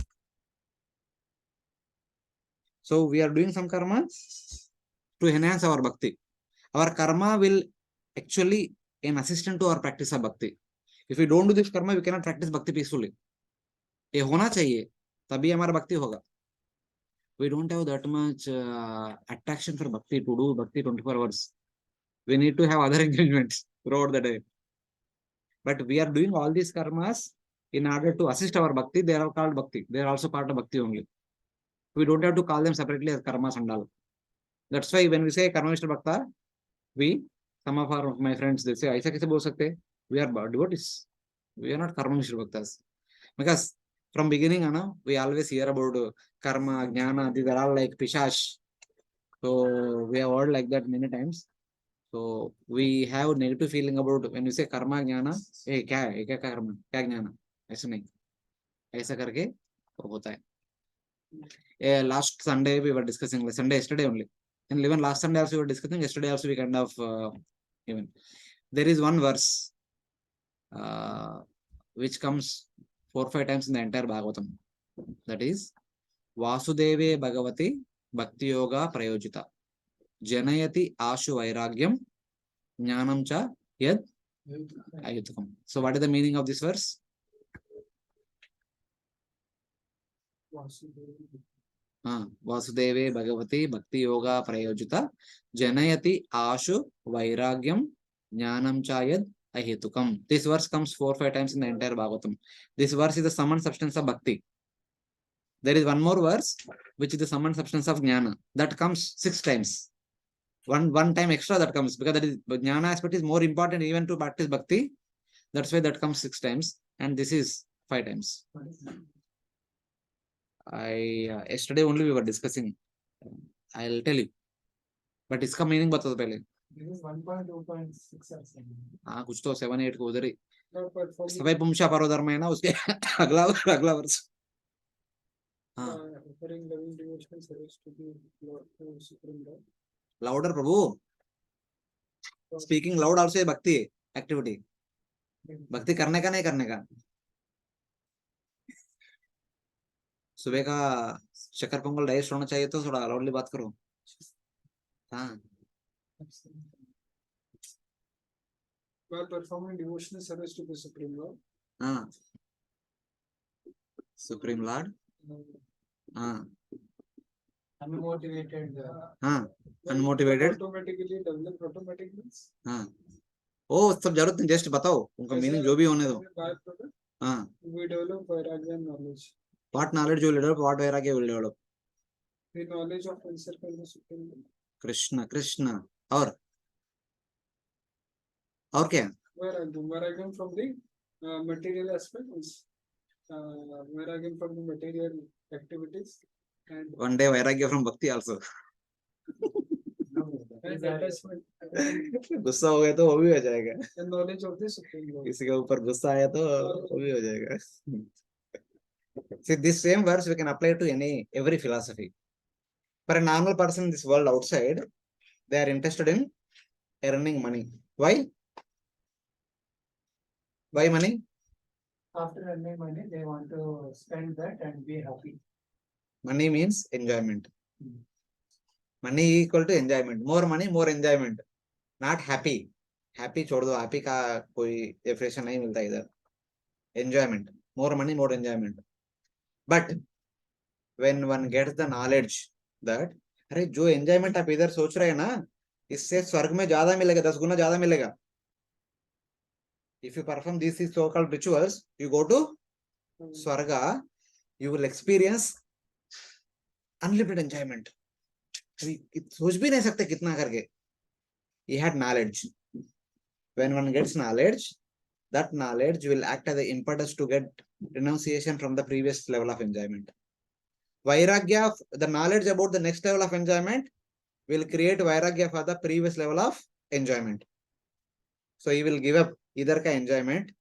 So we are doing some karma to enhance our bhakti. Our karma will actually an assistant to our practice of bhakti. If we don't do this karma, we cannot practice bhakti peacefully. ये होना चाहिए, तभी हमारा भक्ति होगा. We don't have that much attraction for bhakti to do bhakti 24 hours. We need to have other engagements throughout the day. But we are doing all these karmas in order to assist our bhakti. They are called bhakti. They are also part of bhakti only. We don't have to call them separately as karmas and all. That's why when we say karma mishra bhakta, some of my friends, they say, ऐसा कैसे बोल सकते? We are devotees. We are not karma mishra bhaktas. Because from beginning, we always hear about karma, jnana, these are all like pishash. So we have heard like that many times. So we have negative feeling about when we say karma, jnana, क्या है? क्या karma? क्या ज्ञाना? ऐसा नहीं. ऐसा करके होता है. Last Sunday we were discussing, Sunday yesterday only. And even last Sunday also we were discussing, yesterday also we kind of even. There is one verse which comes 4-5 times in the entire Bhagavatam. That is, Vasudeve Bhagavati Bhakti Yoga Prayojita Janayati Ashu Vairagyam Jnanam Cha Yad Ayutakam. So what is the meaning of this verse? Vasudeve Bhagavati Bhakti Yoga Prayojita Janayati Ashu Vairagyam Jnanam Cha Yad Ahetukam. This verse comes 4-5 times in the entire Bhagavatam. This verse is the sum and substance of bhakti. There is one more verse which is the sum and substance of jnana. That comes 6 times. One time extra that comes, because that is jnana aspect is more important even to practice bhakti. That's why that comes 6 times, and this is 5 times. Yesterday only we were discussing. I'll tell you. But इसका meaning बता दो पहले. This is 1.2.6 or something. कुछ तो 7-8 को उधर ही. सवै पुंसा परोधर्म है ना, उसके अगला वर्ष. Offering loving devotional service to the Lord, Supreme Lord. Louder, Prabhu. Speaking loud also है भक्ति activity. भक्ति करने का नहीं करने का. सुबह का शक्कर पोंगल डाइजेस्ट होना चाहिए, तो थोड़ा लाउडली बात करो. हाँ. While performing devotional service to the Supreme Lord. हाँ. Supreme Lord. हाँ. Unmotivated. हाँ. Unmotivated. Automatically develop automatically. हाँ. ओ सब जरूरत नहीं, जस्ट बताओ उनका मीनिंग जो भी होने दो. हाँ. We develop vairagya knowledge. What knowledge you will develop? What vairagya will develop? The knowledge of oneself and the Supreme Lord. Krishna. और क्या? Vairagya from the material aspects. Vairagya from the material activities. And one day vairagya from bhakti also. गुस्सा हो गया तो वो भी हो जाएगा. Knowledge of the Supreme Lord. किसी के ऊपर गुस्सा आया तो वो भी हो जाएगा. See, this same verse we can apply to every philosophy. For a normal person in this world outside, they are interested in earning money. Why? Why money? After earning money, they want to spend that and be happy. Money means enjoyment. Money equal to enjoyment. More money, more enjoyment. Not happy. Happy छोड़ दो, happy का कोई definition नहीं मिलता इधर. Enjoyment. More money, more enjoyment. But when one gets the knowledge that अरे जो enjoyment आप इधर सोच रहे हैं ना, इससे स्वर्ग में ज्यादा मिलेगा, 10 गुना ज्यादा मिलेगा. If you perform these so-called rituals, you go to Swarga, you will experience unlimited enjoyment. सोच भी नहीं सकते कितना करके. He had knowledge. When one gets knowledge, that knowledge will act as the impetus to get renunciation from the previous level of enjoyment. Vairagya, the knowledge about the next level of enjoyment will create vairagya for the previous level of enjoyment. So he will give up either ka enjoyment,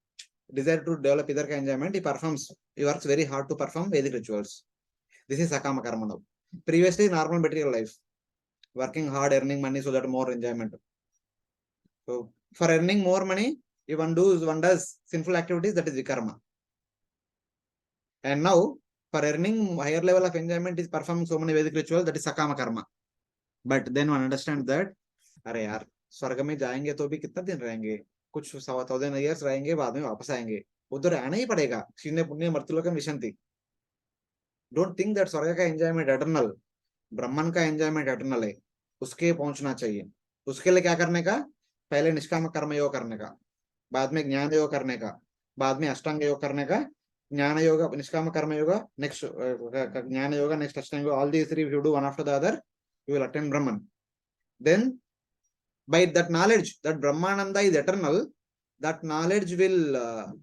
desire to develop either ka enjoyment. He works very hard to perform Vedic rituals. This is Sakama Karma now. Previously, normal material life, working hard, earning money so that more enjoyment. So for earning more money, if one does sinful activities, that is Vikarma. And now, for earning higher level of enjoyment is performing so many Vedic rituals, that is Sakama Karma. But then one understands that, अरे यार स्वर्ग में जाएंगे तो भी कितना दिन रहेंगे, कुछ 1000 years रहेंगे, बाद में वापस आएंगे, उधर आना ही पड़ेगा. क्षीण पुण्य मर्तुलोकम विशन्ति. डोंट थिंक दैट स्वर्ग का एंजॉयमेंट एटर्नल, ब्रह्मन का एंजॉयमेंट एटर्नल है, उसके पहुंचना चाहिए. उसके लिए क्या करने का, पहले निष्काम कर्म योग करने का, बाद में ज्ञान योग करने का, बाद में अष्टांग योग करने का. ज्ञान योग, निष्काम कर्म योग, नेक्स्ट ज्ञान योग, नेक्स्ट अष्टांग योग. All these three, if you do one after the other, you will attain Brahman. Then by that knowledge that Brahmananda is eternal, that knowledge will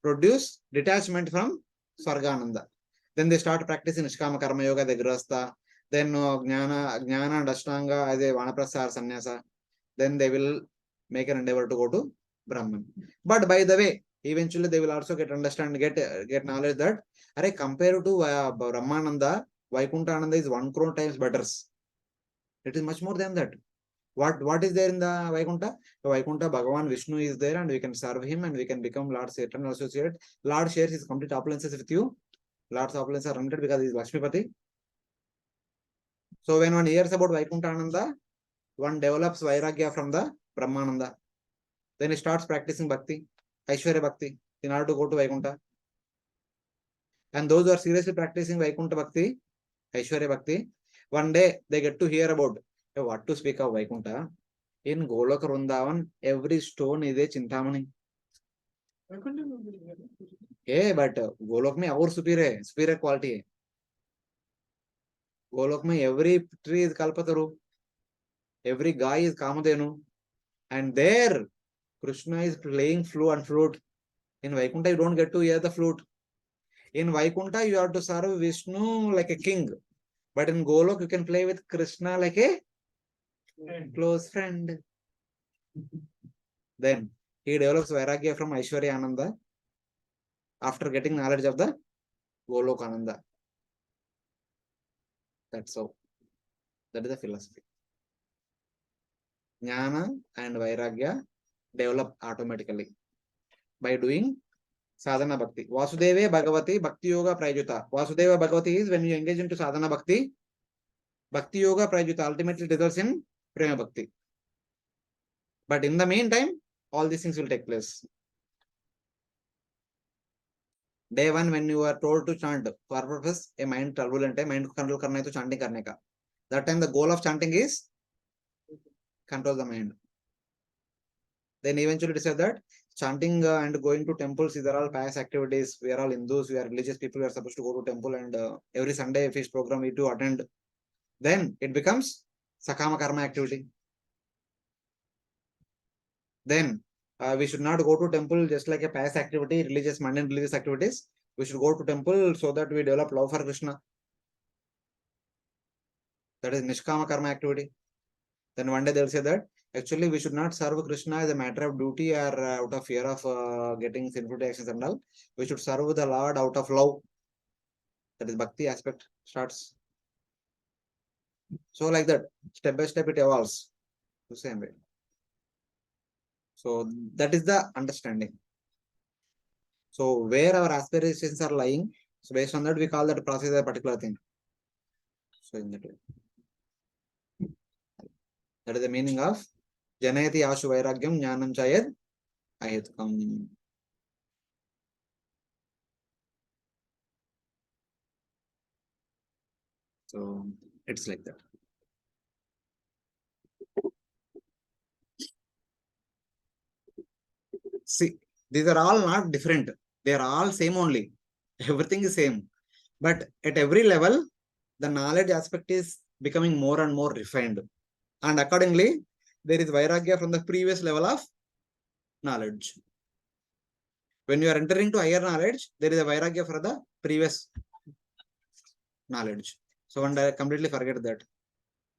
produce detachment from Swargananda. Then they start practicing Nishkama Karma Yoga, the Grihastha. Then Jnana and Ashtanga as a Vanaprastha or Sannyasa. Then they will make an endeavor to go to Brahman. But by the way, eventually they will also get knowledge that compared to Brahmananda, Vaikuntananda is 1 crore times better. It is much more than that. What is there in the Vaikuntha? The Vaikuntha, Bhagavan Vishnu is there, and we can serve him, and we can become Lord's eternal associate. Lord shares his complete opulences with you. Lord's opulences are limited because he is Lakshmipati. So when one hears about Vaikuntha Ananda, one develops Vairagya from the Brahmananda. Then he starts practicing Bhakti, Aishwarya Bhakti, in order to go to Vaikuntha. And those who are seriously practicing Vaikuntha Bhakti, Aishwarya Bhakti, one day they get to hear about what to speak of Vaikuntha. In Golok Vrindavan, every stone is a Chintamani. Hey, but Golok में और superior quality है. Golok में every tree is Kalpataru, every guy is Kamadhenu, and there Krishna is playing flute. In Vaikuntha, you don't get to hear the flute. In Vaikuntha, you have to serve Vishnu like a king. But in Golok, you can play with Krishna like a close friend. Then he develops Vairagya from Aishwarya Ananda after getting knowledge of the Golok Ananda. That's so. That is the philosophy. Jnana and Vairagya develop automatically by doing sadhana bhakti. Vasudeva Bhagavati Bhakti Yoga Prajuta. Vasudeva Bhagavati is when you engage into sadhana bhakti. Bhakti Yoga Prajuta ultimately results in Prema Bhakti. But in the meantime, all these things will take place. Day 1, when you are told to chant, for purpose, a mind turbulent है, mind को control करना है तो chanting करने का. That time the goal of chanting is control the mind. Then eventually decide that chanting and going to temples, these are all pious activities. We are all Hindus, we are religious people, we are supposed to go to temple, and every Sunday feast program we do attend. Then it becomes Sakama Karma activity. Then we should not go to temple just like a pious activity, mundane religious activities. We should go to temple so that we develop love for Krishna. That is Nishkama Karma activity. Then one day they will say that actually we should not serve Krishna as a matter of duty or out of fear of getting sinful actions and all. We should serve the Lord out of love. That is Bhakti aspect starts. So like that, step by step it evolves the same way. So that is the understanding. So where our aspirations are lying, so based on that we call that process a particular thing. So in that way. That is the meaning of Janayati Ashu Vairagyam Jnanam Chayad Ahetukam. So it's like that. See, these are all not different. They are all same only. Everything is same. But at every level, the knowledge aspect is becoming more and more refined. And accordingly, there is Vairagya from the previous level of knowledge. When you are entering to higher knowledge, there is a Vairagya for the previous knowledge. So one I completely forget that.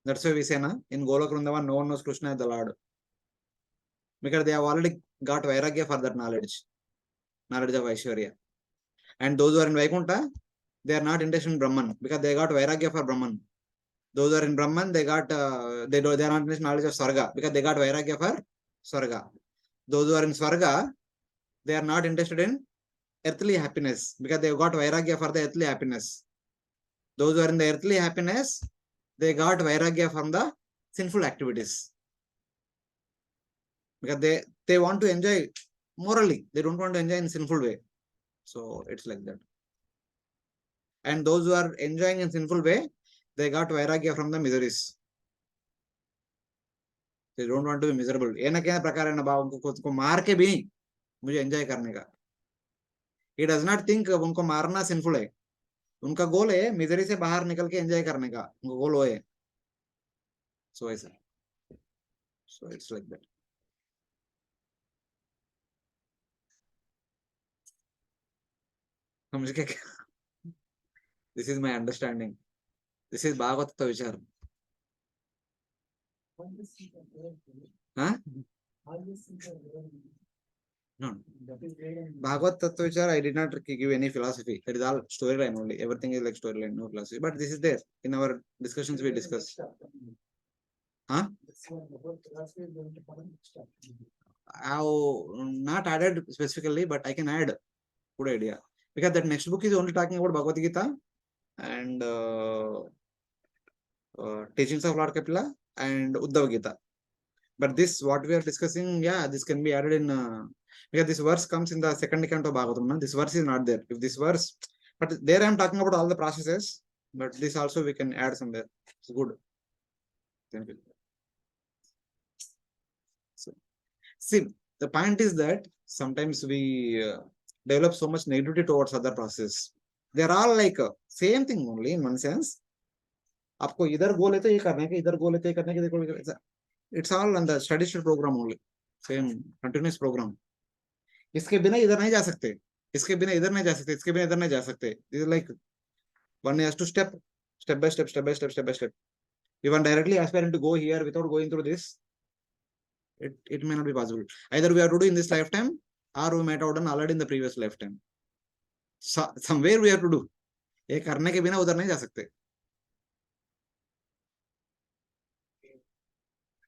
That's why we say na, in Golok Vrindavan, no one knows Krishna as the Lord. Because they have already got Vairagya for that knowledge of Aishwarya. And those who are in Vaikuntha, they are not interested in Brahman because they got Vairagya for Brahman. Those who are in Brahman, they got they are not interested in knowledge of Swarga because they got Vairagya for Swarga. Those who are in Swarga, they are not interested in earthly happiness because they got Vairagya for the earthly happiness. Those who are in the earthly happiness, they got Vairagya from the sinful activities because they want to enjoy morally. They don't want to enjoy in sinful way. So it's like that. And those who are enjoying in sinful way, they got Vairagya from the miseries. They don't want to be miserable. एना क्या प्रकार है ना बाबू उनको खुद को मार के भी मुझे एंजॉय करने का. He does not think उनको मारना sinful है. उनका गोल है मिजरी से बाहर निकल के एंजॉय करने का. उनका गोल वो है. So ऐसा. So it's like that. समझ के This is my understanding. This is Bhagavat तत्व विचार. Huh? No. Bhagavad Tattva Vichar, I did not give any philosophy. That is all storyline only. Everything is like storyline, no philosophy. But this is there. In our discussions, we discuss. Huh? I have not added specifically, but I can add. Good idea. Because that next book is only talking about Bhagavad Gita and teachings of Lord Kapila and Uddhava Gita. But this, what we are discussing, yeah, this can be added in because this verse comes in the second account of Bhagavatam. No? This verse is not there. If this verse, but there I am talking about all the processes, but this also we can add somewhere. It's good. Thank you. So, see, the point is that sometimes we develop so much negativity towards other processes. They are all like same thing only in one sense. आपको इधर गोल है तो ये करने के, इधर गोल है तो ये करने के, it's all on the study sheet program only. Same continuous program. इसके बिना इधर नहीं जा सकते, इसके बिना इधर नहीं जा सकते, इसके बिना इधर नहीं जा सकते. This is like one has to step by step. If one directly aspiring to go here without going through this, it may not be possible. Either we have to do in this lifetime or we might have done already in the previous lifetime. So, somewhere we have to do. ये करने के बिना उधर नहीं जा सकते.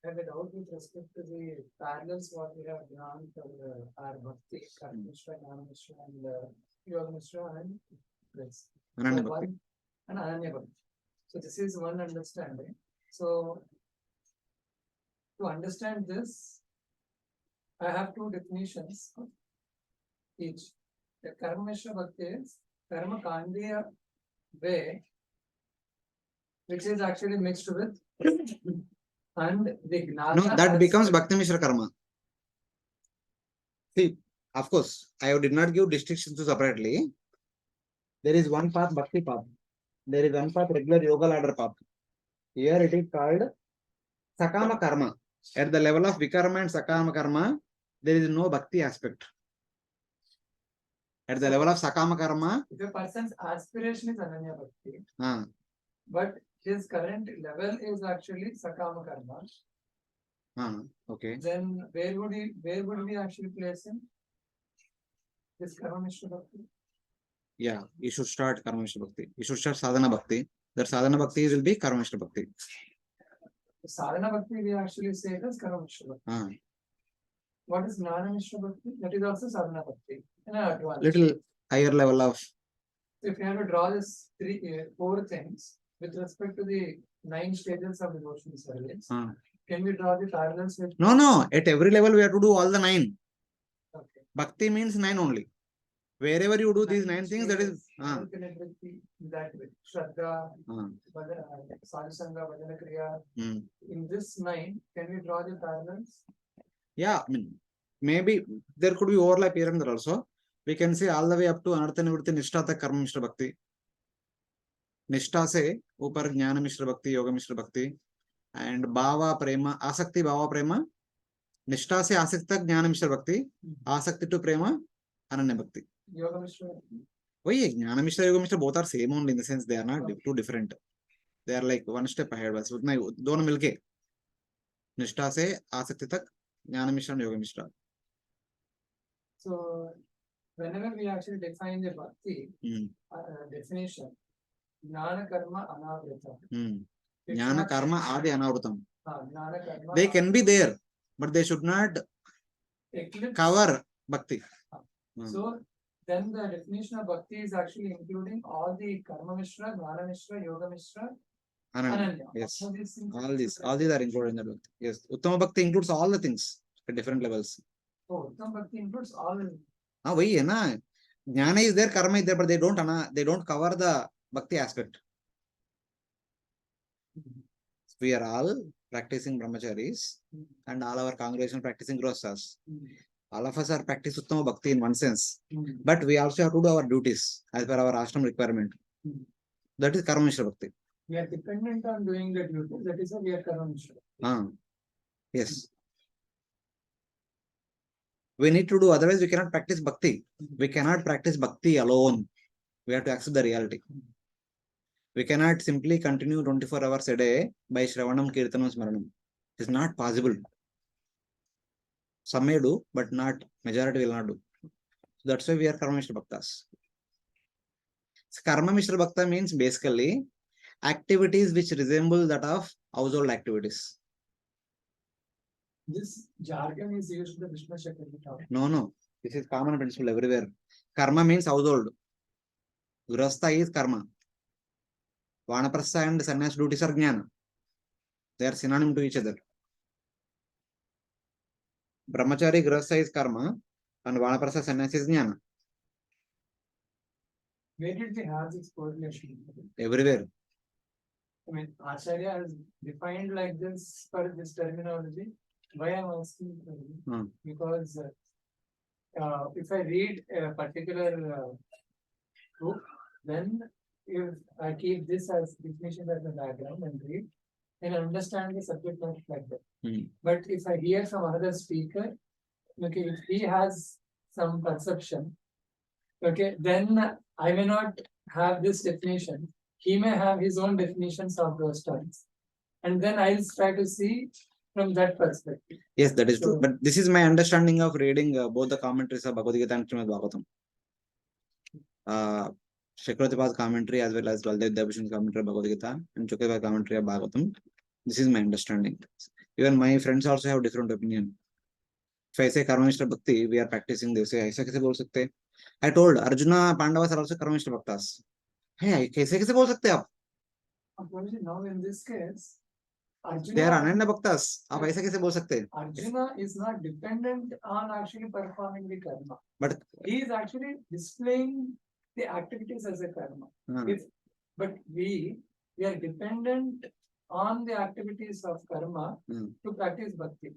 I have a doubt with respect to the parallels what we have drawn for our Bhakti, Karmishra, Jnanamishra, and Yogamishra, and this. Ananya So Bhakti. one and Ananya Bhakti. So this is one understanding. So to understand this, I have two definitions of each. The Karmishra Bhakti is Karma Kandiya way, which is actually mixed with and the Gnata. No, that becomes Bhakti Mishra Karma. See, of course, I did not give distinctions separately. There is one path, Bhakti path. There is one path, regular yoga ladder path. Here it is called Sakama Karma. At the level of Vikarma and Sakama Karma, there is no Bhakti aspect. At the level of Sakama Karma, if a person's aspiration is Ananya Bhakti, but his current level is actually Sakama Karma, okay. then where would we actually place him? This Karma Mishra Bhakti? Yeah, you should start Karma Mishra Bhakti. You should start Sadhana Bhakti. That Sadhana Bhakti will be Karma Mishra Bhakti. Sadhana Bhakti we actually say it as Karma Mishra Bhakti. What is Jnana Mishra Bhakti? That is also Sadhana Bhakti. Little higher level of. If you have to draw this four things with respect to the 9 stages of devotional service, can Can we draw the parallels with? No. At every level, we have to do all the 9. Okay. Bhakti means 9 only. Wherever you do these 9 things, that is. Connect with that way. Shraddha, Sadhusanga, Bhajana Kriya. In this 9, can we draw the parallels? Yeah, I mean, maybe there could be overlap here and there also. We can say all the way up to Anartha Nivritti Nishtha tak Karma Mishra Bhakti. Nishtha se upar Jnana Mishra Bhakti, Yoga Mishra Bhakti. And Bhava Prema, Asakti Bhava Prema. Nishtha se Asakti tak Jnana Mishra Bhakti. Asakti to Prema, Ananya Bhakti. Yoga Mishra. Why Jnana Mishra, Yoga Mishra both are same only in the sense they are not too different. They are like one step ahead. बस उतना ही दोनों मिलके निष्ठा से आसक्ति तक ज्ञान मिश्रण योग मिश्रण. So whenever we actually define the bhakti definition, jnana karma anavrita. Jnana karma adi anavrutam. Jnana karma. They can be there, but they should not cover bhakti. So then the definition of bhakti is actually including all the karma mishra, jnana mishra, yoga mishra, ananya. Yes, all these are included in the bhakti. Yes, uttama bhakti includes all the things at different levels. Oh, uttama bhakti includes all. वही है ना, jnana is there, karma is there, but they don't cover the bhakti aspect. We are all practicing brahmacharis and all our congregation practicing grostas. All of us are practicing uttama bhakti in one sense, but we also have to do our duties as per our ashram requirement. That is karma mishra bhakti. We are dependent on doing the duty. That is why we are karma mishra. Yes. We need to do, otherwise we cannot practice bhakti. We cannot practice bhakti alone. We have to accept the reality. We cannot simply continue 24 hours a day by Shravanam, Kirtanam, Smaranam. It is not possible. Some may do, but not majority will not do. So that's why we are Karma Mishra Bhaktas. So Karma Mishra Bhakta means basically activities which resemble that of household activities. This jargon is used in the Vishnu Shakti. No. This is common principle everywhere. Karma means household. Grahastha is karma. Vanaprastha and sannyas duties are jnana. They are synonym to each other. Brahmachari grahastha is karma and vanaprastha sannyas is jnana. Where did we have this correlation? Everywhere. I mean, Acharya has defined like this for this terminology. Why I'm asking? Because if I read a particular book, then if I keep this as definition as a diagram and read, and understand the subject matter like that. But if I hear from another speaker, okay, if he has some perception, okay, then I may not have this definition. He may have his own definitions of those terms. And then I'll try to see from that perspective. Yes, that is true. But this is my understanding of reading both the commentaries of Bhagavad Gita and Srimad Bhagavatam. Shakratipa's commentary as well as Baldev Devbhushan's commentary of Bhagavad Gita and Chukdeva's commentary of Bhagavatam. This is my understanding. Even my friends also have different opinion. If I say Karma Mishra Bhakti, we are practicing this. ऐसा कैसे बोल सकते? I told Arjuna, Pandavas are also Karma Mishra Bhaktas. Hey, कैसे कैसे बोल सकते आप? Now in this case, Arjuna, they are Ananya Bhaktas. आप ऐसे कैसे बोल सकते? Arjuna is not dependent on actually performing the karma. But he is actually displaying the activities as a karma. But we are dependent on the activities of karma to practice bhakti.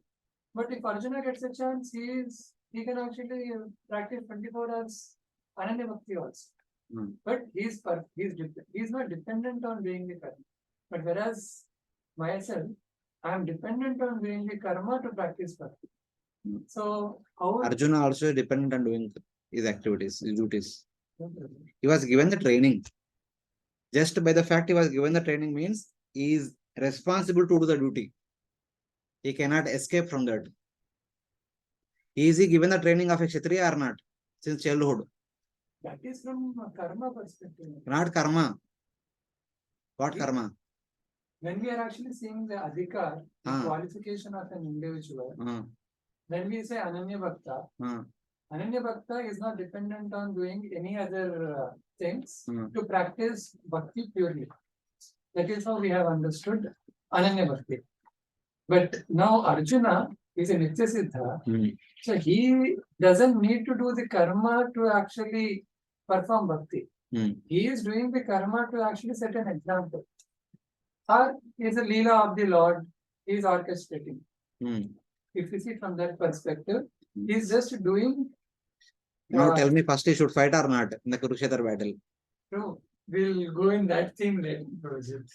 But if Arjuna gets a chance, he can actually practice 24 hours Ananya Bhakti also. But he's not dependent on doing the karma. But whereas myself, I am dependent on doing the karma to practice bhakti. So how Arjuna also dependent on doing his activities, his duties. He was given the training. Just by the fact he was given the training means he is responsible to do the duty. He cannot escape from that. Is he given the training of a Kshatriya or not? Since childhood. That is from karma perspective. Not karma. What karma? When we are actually seeing the adhikar, the qualification of an individual, when we say Ananya Bhakta, Ananya Bhakta is not dependent on doing any other things to practice bhakti purely. That is how we have understood Ananya Bhakti. But now Arjuna is a Nitya Siddha, so he doesn't need to do the karma to actually perform bhakti. He is doing the karma to actually set an example. Or is a Leela of the Lord, he is orchestrating. If you see from that perspective, he is just doing. Now tell me first he should fight or not in the Kurukshetra battle. True. We'll go in that theme later.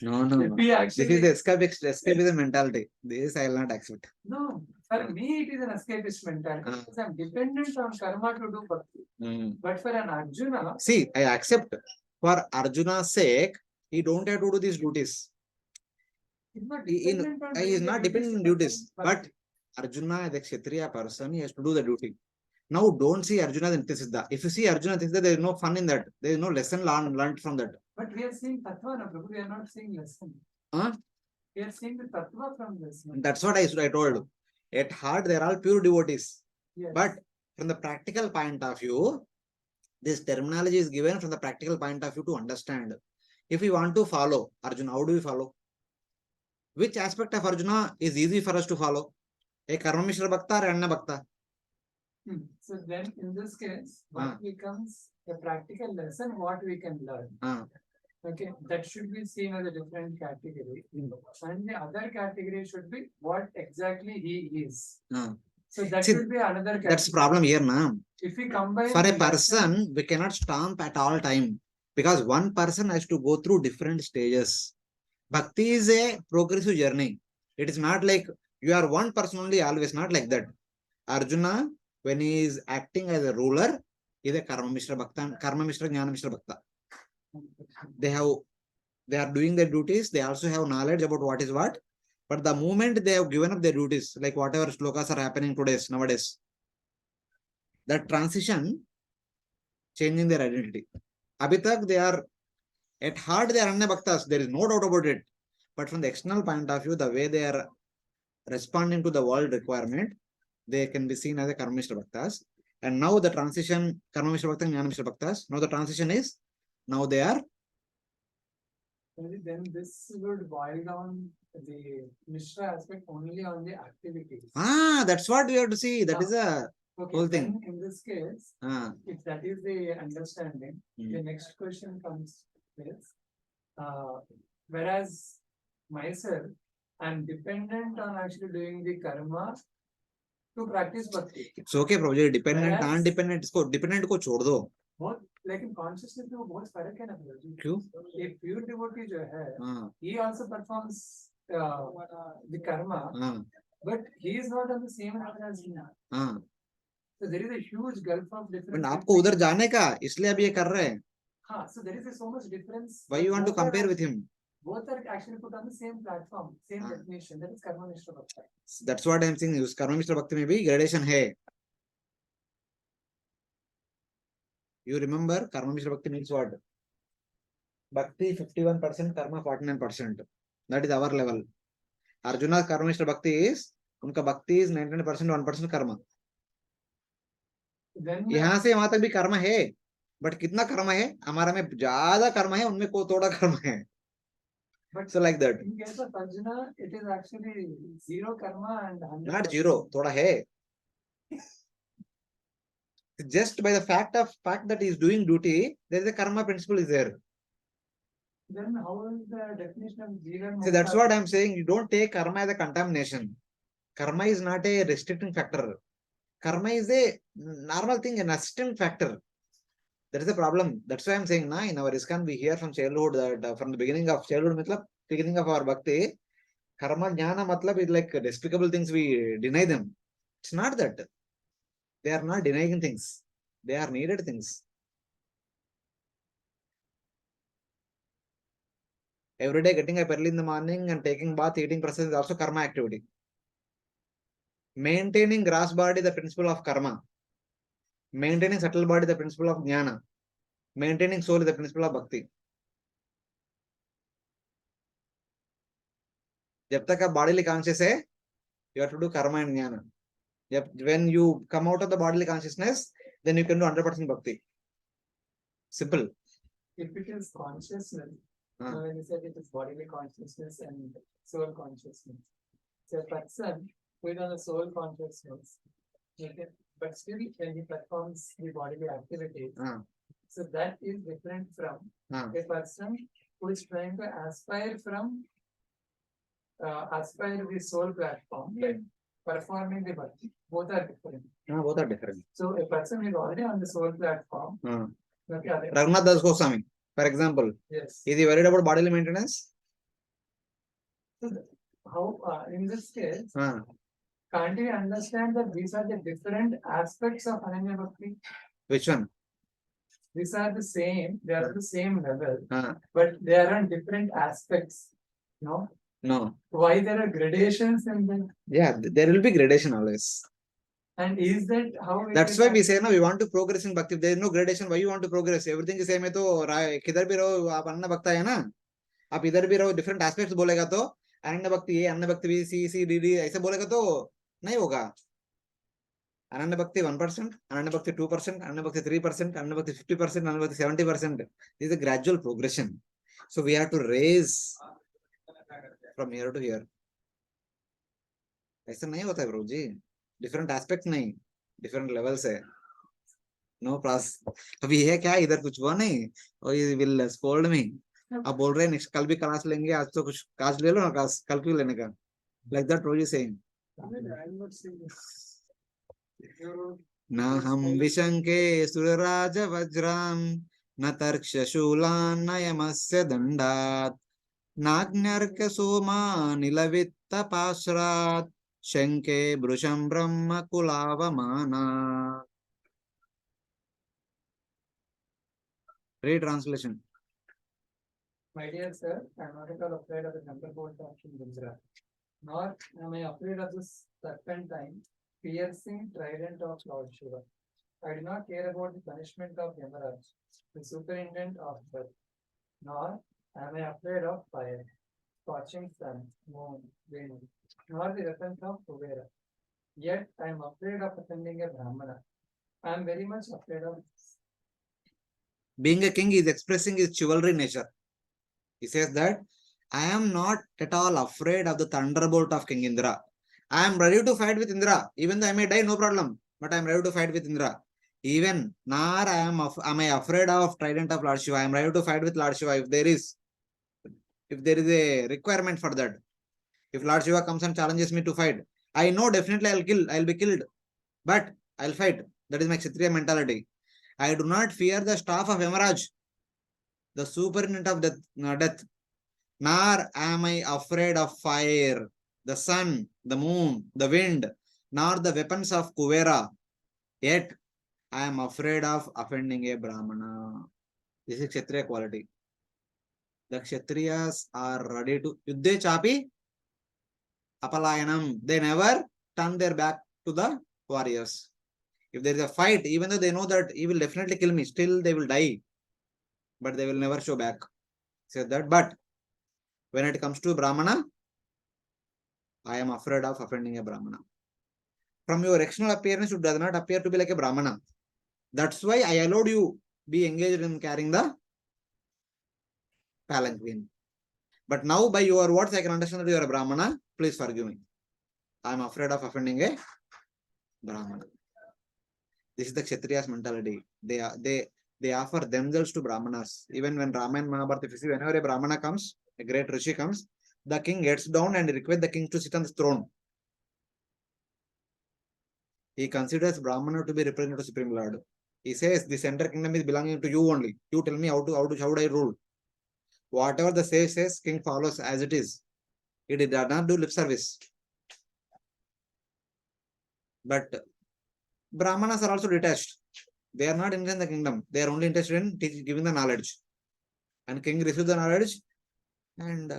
No. If we actually, This is the escapism mentality. This I will not accept. no, for me it is an escapist mentality. Because I'm dependent on karma to do bhakti. But for an Arjuna, see, I accept. For Arjuna's sake, he don't have to do these duties. He is not dependent on duties. But Arjuna, the Kshatriya person, he has to do the duty. Now, don't see Arjuna as Nitya Siddha. If you see Arjuna Nitya Siddha, there is no fun in that. There is no lesson learned from that. But we are seeing Tattva, no, Prabhu. We are not seeing lesson. We are seeing the Tattva from this. That's what I told. At heart, they are all pure devotees. Yes. But from the practical point of view, this terminology is given from the practical point of view to understand. If we want to follow Arjuna, how do we follow? Which aspect of Arjuna is easy for us to follow? A Karma Mishra Bhakta or Anna Bhakta? So then in this case, what becomes a practical lesson, what we can learn. Okay, that should be seen as a different category. And the other category should be what exactly he is. So that should be another category. That's the problem here, na. If we combine for a person, we cannot stamp at all time because one person has to go through different stages. Bhakti is a progressive journey. It is not like you are one person only, always not like that. Arjuna, when he is acting as a ruler, is a Karma Mishra Bhakta, Karma Mishra, Jnana Mishra Bhakta. They are doing their duties. They also have knowledge about what is what. But the moment they have given up their duties, like whatever shlokas are happening nowadays, that transition, changing their identity. Abhitak, they are at heart, they are Anna Bhaktas. There is no doubt about it. But from the external point of view, the way they are responding to the world requirement, they can be seen as a Karma Mishra Bhaktas. And now the transition, Karma Mishra Bhakta, Jnana Mishra Bhaktas. Now the transition is, now they are. Then this would boil down the Mishra aspect only on the activities. That's what we have to see. That is a whole thing. In this case, if that is the understanding, the next question comes with, whereas myself, I'm dependent on actually doing the karma to practice bhakti. It's okay, Prabhuji. Dependent, non-dependent, dependent को छोड़ दो. बहुत लेकिन consciousness में वो बहुत फर्क है ना प्रभु. क्यों? एक pure devotee जो है, he also performs the karma, but he is not on the same level as me. So there is a huge gulf of difference. आपको उधर जाने का, इसलिए अब ये कर रहे हैं. So there is so much difference. Why you want to compare with him? Both are actually put on the same platform, same definition. That is Karma Mishra Bhakti. That's what I'm saying. Karma Mishra Bhakti में भी gradation है. You remember Karma Mishra Bhakti means what? Bhakti 51%, Karma 49%. That is our level. Arjuna's Karma Mishra Bhakti is, उनका Bhakti is 99%, 1% Karma. यहाँ से वहां तक भी कर्म है, बट कितना कर्म है? हमारा में ज्यादा कर्म है, उनमें को थोड़ा कर्म है. But so like that. In case of Arjuna, it is actually zero karma and 100%. Not zero, thoda hai. Just by the fact that he is doing duty, there is a karma principle is there. Then how is the definition of zero? See, that's what I'm saying. You don't take karma as a contamination. Karma is not a restricting factor. Karma is a normal thing, an assistant factor. That is the problem. That's why I'm saying, in our ISKCON, we hear from childhood that from the beginning of childhood, beginning of our bhakti, karma, jnana, matlab is like despicable things, we deny them. It's not that. They are not denying things. They are needed things. Every day getting up early in the morning and taking bath, eating prasad is also karma activity. Maintaining gross body, the principle of karma. Maintaining subtle body, the principle of jnana. Maintaining soul is the principle of bhakti. जब तक आप bodily conscious है, you have to do karma and jnana. When you come out of the bodily consciousness, then you can do 100% bhakti. Simple. If it is consciousness, when you said it is bodily consciousness and soul consciousness, So a person who is on the soul consciousness, okay, but still when he performs the bodily activities, so that is different from a person who is trying to aspire from aspire the soul platform, like performing the bhakti. Both are different. Both are different. So a person is already on the soul platform. Okay, Raghunath Das Goswami, for example, yes. is he worried about bodily maintenance? So how in this case, can't we understand that these are the different aspects of Ananya Bhakti? Which one? These are the same, they are the same level, but they are on different aspects. No? No. Why there are gradations in them? Yeah, there will be gradation always. And is that how it That's is why we say, no, we want to progress in bhakti. If there is no gradation, why you want to progress? Everything is same है तो किधर भी रहो आप अनन्य भक्त है ना, आप इधर भी रहो different aspects बोलेगा तो अनन्य भक्ति ये अनन्य भक्ति भी सी डी डी ऐसे बोलेगा तो नहीं होगा. अनन्य भक्ति 1%, अनन्य भक्ति 2%, अनन्य भक्ति 3%, अनन्य भक्ति 50%, अनन्य भक्ति 70%. This is a gradual progression. So we have to raise from here to here. ऐसा नहीं होता है प्रभु जी. Different aspects नहीं, different levels है. नो प्रास अभी है क्या इधर कुछ हुआ नहीं और ये विल स्कोल्ड मी. आप बोल रहे हैं नेक्स्ट कल भी क्लास लेंगे, आज तो कुछ क्लास ले लो ना, क्लास कल क्यों लेने का, like that what you saying. न हम विशंके सुरराज वज्राम न तर्क्षशूलान् न यमस्य दंडात् नाग्न्यर्क सोमा निलवित्त पाश्रात् शंके वृषं ब्रह्म कुलावमाना. Retranslation. My dear sir, I am not at all afraid of the thunderbolt of King Rahugana, nor am I afraid of the serpentine, piercing trident of Lord Shiva. I do not care about the punishment of Yamaraj, the superintendent of death, nor am I afraid of fire, scorching sun, moon, wind, nor the weapons of Kuvera. Yet I am afraid of offending a Brahmana. I am very much afraid of being a king is expressing his chivalry nature. He says that I am not at all afraid of the thunderbolt of King Indra. I am ready to fight with Indra. Even though I may die, no problem. But I am ready to fight with Indra. Even nor am I afraid of trident of Lord Shiva. I am ready to fight with Lord Shiva if there is a requirement for that. If Lord Shiva comes and challenges me to fight, I know definitely I'll be killed. But I'll fight. That is my Kshatriya mentality. I do not fear the staff of Yamaraj, the superintendent of death, nor am I afraid of fire, the sun, the moon, the wind, nor the weapons of Kuvera. Yet I am afraid of offending a Brahmana. This is Kshatriya quality. The Kshatriyas are ready to Yuddhe Chapi Apalayanam. They never turn their back to the warriors. If there is a fight, even though they know that he will definitely kill me, still they will die. But they will never show back. Say that. But when it comes to Brahmana, I am afraid of offending a Brahmana. From your external appearance, you does not appear to be like a Brahmana. That's why I allowed you be engaged in carrying the palanquin. But now by your words, I can understand that you are a Brahmana. Please forgive me. I am afraid of offending a Brahmana. This is the Kshatriya's mentality. They offer themselves to Brahmanas. Even when Ramayana and Mahabharata, if you see, whenever a Brahmana comes, a great Rishi comes, the king gets down and requests the king to sit on the throne. He considers Brahmana to be representative of Supreme Lord. He says, this entire kingdom is belonging to you only. You tell me how would I rule. Whatever the sage says, king follows as it is. He did not do lip service. But Brahmanas are also detached. They are not interested in the kingdom. They are only interested in giving the knowledge. And king receives the knowledge, and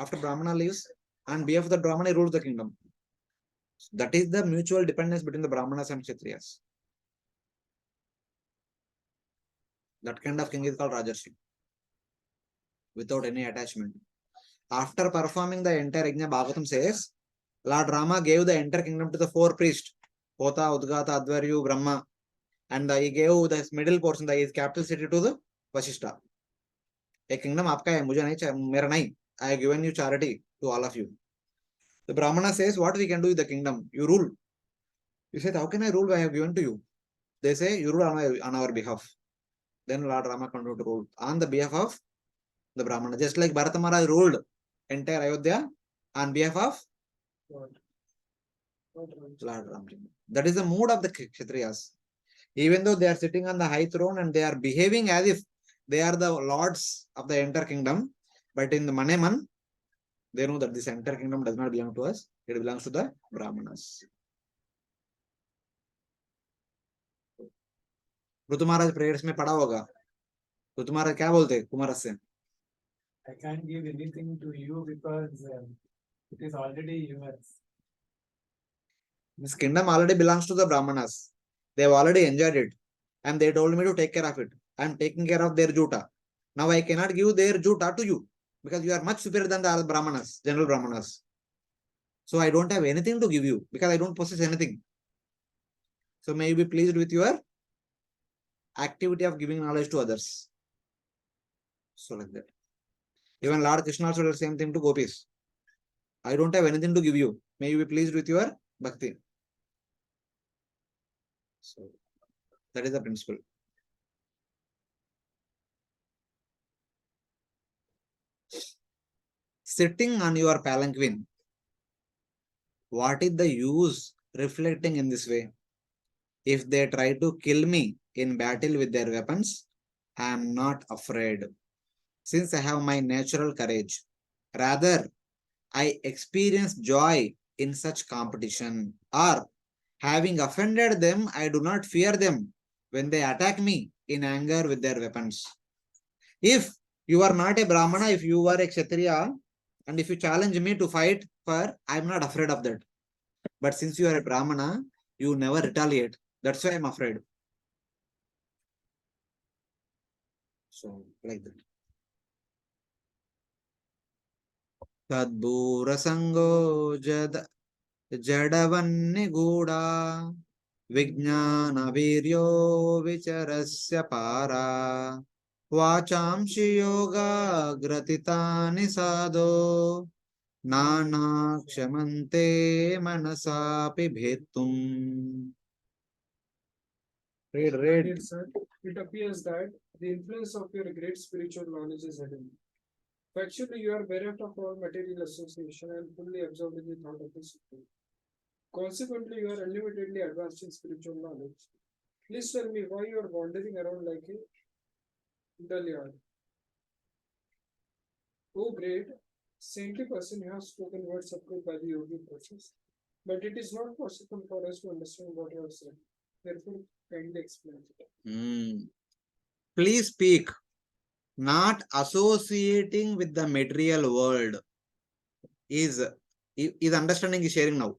after Brahmana leaves, on behalf of the Brahmana, he rules the kingdom. That is the mutual dependence between the Brahmanas and Kshatriyas. That kind of king is called Rajarshi, without any attachment. After performing the entire Yajna, Bhagavatam says, Lord Rama gave the entire kingdom to the 4 priests, Hota, Udgata, Advaryu, Brahma, and he gave the middle portion, the capital city, to the Vasishta. A kingdom आपका है, मुझे नहीं चाहिए, मेरा नहीं. I have given you charity to all of you. The Brahmana says, what we can do with the kingdom? You rule. You said, how can I rule? I have given to you. They say, you rule on our behalf. Then Lord Rama continued to rule on the behalf of the Brahmana. Just like Bharata Maharaj ruled entire Ayodhya on behalf of Lord. Lord Rama. That is the mood of the Kshatriyas. Even though they are sitting on the high throne and they are behaving as if they are the lords of the entire kingdom, but in the Maneman, they know that this entire kingdom does not belong to us, it belongs to the Brahmanas. Ritu Maharaj prayers में पढ़ा होगा. ऋतु महाराज क्या बोलते कुमार से? I can't give anything to you because it is already yours. This kingdom already belongs to the Brahmanas. They have already enjoyed it. And they told me to take care of it. I am taking care of their juta. Now I cannot give their juta to you because you are much superior than the other Brahmanas, general Brahmanas. So I don't have anything to give you because I don't possess anything. So may you be pleased with your activity of giving knowledge to others. So like that. Even Lord Krishna also did the same thing to gopis. I don't have anything to give you. May you be pleased with your bhakti. So that is the principle. Sitting on your palanquin, what is the use reflecting in this way? If they try to kill me in battle with their weapons, I am not afraid, since I have my natural courage. Rather, I experience joy in such competition. Or, having offended them, I do not fear them when they attack me in anger with their weapons. If you are not a Brahmana, if you are a Kshatriya, and if you challenge me to fight for, I am not afraid of that. But since you are a Brahmana, you never retaliate. That's why I'm afraid. So, like that. Tadbhurasango jadavanigooda Vijnana vicharasya para Vachamshi yoga gratitani sadho Nana kshamante manasapi bhetum. Read. Dear sir, it appears that the influence of your great spiritual knowledge is hidden. Factually, you are bereft of all material association and fully absorbed in the thought of the Supreme. Consequently, you are unlimitedly advanced in spiritual knowledge. Please tell me why you are wandering around like a dullard. Oh, great, saintly person, you have spoken words approved by the yogi process, but it is not possible for us to understand what you have said. Therefore, kindly explain it. Please speak. Not associating with the material world is understanding is sharing now.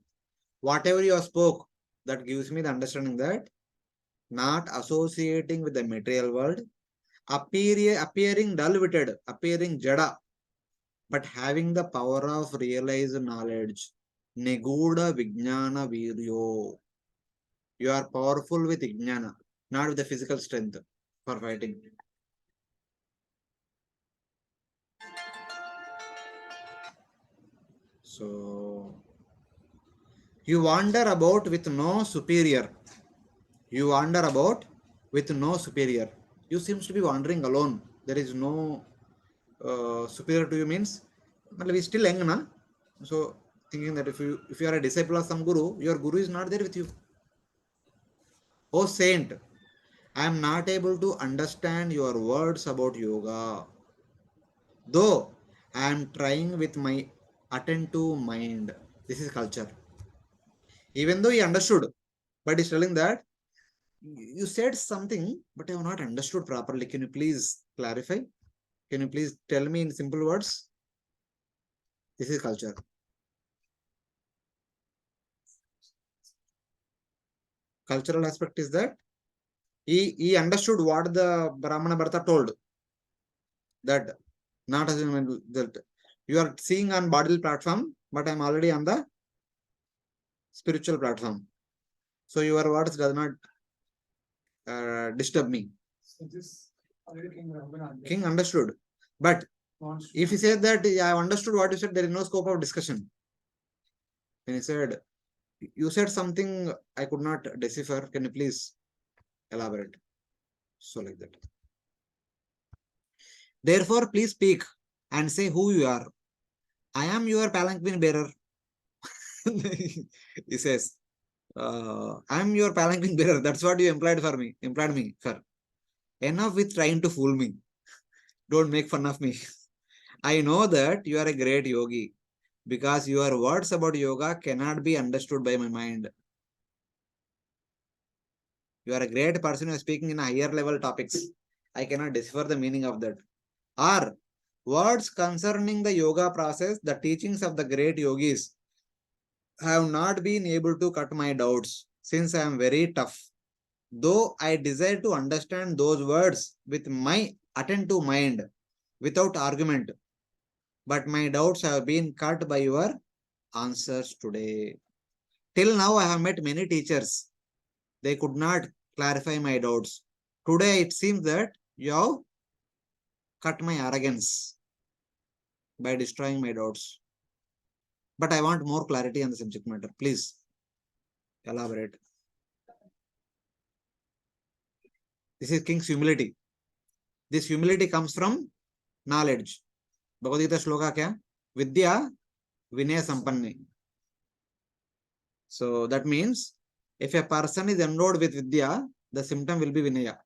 Whatever you have spoke, that gives me the understanding that not associating with the material world, appearing dull-witted, appearing jada, but having the power of realized knowledge. Neguda Vijnana Viryo. You are powerful with Vijnana, not with the physical strength for fighting. So, you wander about with no superior. You wander about with no superior. You seems to be wandering alone. There is no superior to you means, well, we still young, na? So thinking that if you are a disciple of some guru, your guru is not there with you. Oh saint, I am not able to understand your words about yoga. Though I am trying with my attentive mind. This is culture. Even though he understood, but he's telling that you said something, but I have not understood properly. Can you please clarify? Can you please tell me in simple words? This is culture. Cultural aspect is that he understood what the Brahmana Bharata told. That not as in that you are seeing on bodily platform, but I'm already on the spiritual platform. So your words does not disturb me. So this already King Rahugana King understood. But if he says that I have understood what you said, there is no scope of discussion. And he said, you said something I could not decipher. Can you please elaborate? So like that. Therefore, please speak and say who you are. I am your palanquin bearer. He says, I am your palanquin bearer. That's what you implied me for. Enough with trying to fool me. Don't make fun of me. I know that you are a great yogi because your words about yoga cannot be understood by my mind. You are a great person who is speaking in higher level topics. I cannot decipher the meaning of that. Or words concerning the yoga process, the teachings of the great yogis have not been able to cut my doubts since I am very tough. Though I desire to understand those words with my attentive mind without argument, but my doubts have been cut by your answers today. Till now, I have met many teachers. They could not clarify my doubts. Today, it seems that you have cut my arrogance by destroying my doubts. But I want more clarity on the subject matter. Please elaborate. This is King's humility. This humility comes from knowledge. Bhagavad Gita shloka kya? Vidya Vinaya Sampanni. So that means if a person is endowed with Vidya, the symptom will be Vinaya.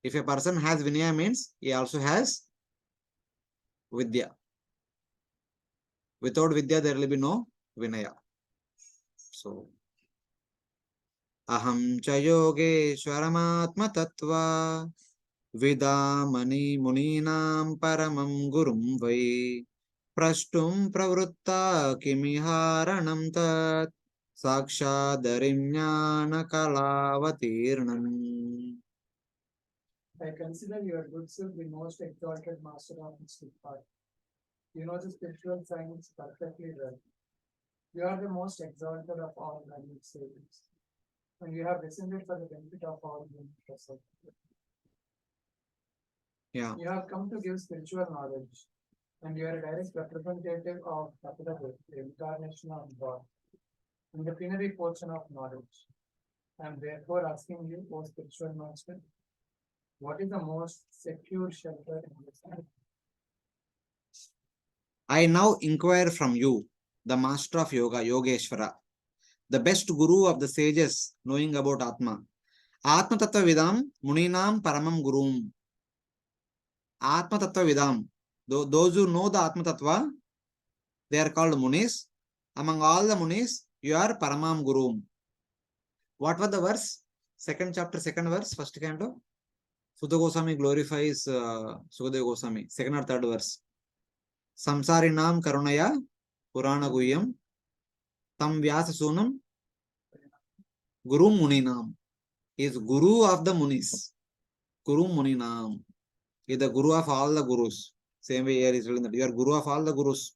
If a person has Vinaya means he also has Vidya. Without Vidya, there will be no Vinaya. So, Aham cha yogeshwaramatma tattva vidamani muninam paramam gurum vai prashtum pravritta kimiharanam tat sakshadarinyana kalavatirnam. I consider your good self the most exalted master of mystic art. You know the spiritual science perfectly well. You are the most exalted of all learned sages, and you have descended for the benefit of all human persons. Yeah. You have come to give spiritual knowledge, and you are a direct representative of Kapila, the incarnation of God, in the plenary portion of knowledge. I am therefore asking you, O spiritual master, what is the most secure shelter in this life? I now inquire from you, the master of yoga, Yogeshwara, the best guru of the sages knowing about Atma. Atma Tattva Vidam Muninam Paramam Gurum. Atma Tattva Vidam. Those who know the Atma Tattva, they are called Munis. Among all the Munis, you are Paramam Gurum. What was the verse? Second chapter, second verse, first canto. Sudha Goswami glorifies Sukadeva Goswami. Second or third verse. Samsarinam Karunaya Purana Guyam Tam Vyasa Sunam Guru Muninam. He is Guru of the Munis. Guru Muninam. He is the Guru of all the Gurus. Same way here is written that you are Guru of all the Gurus.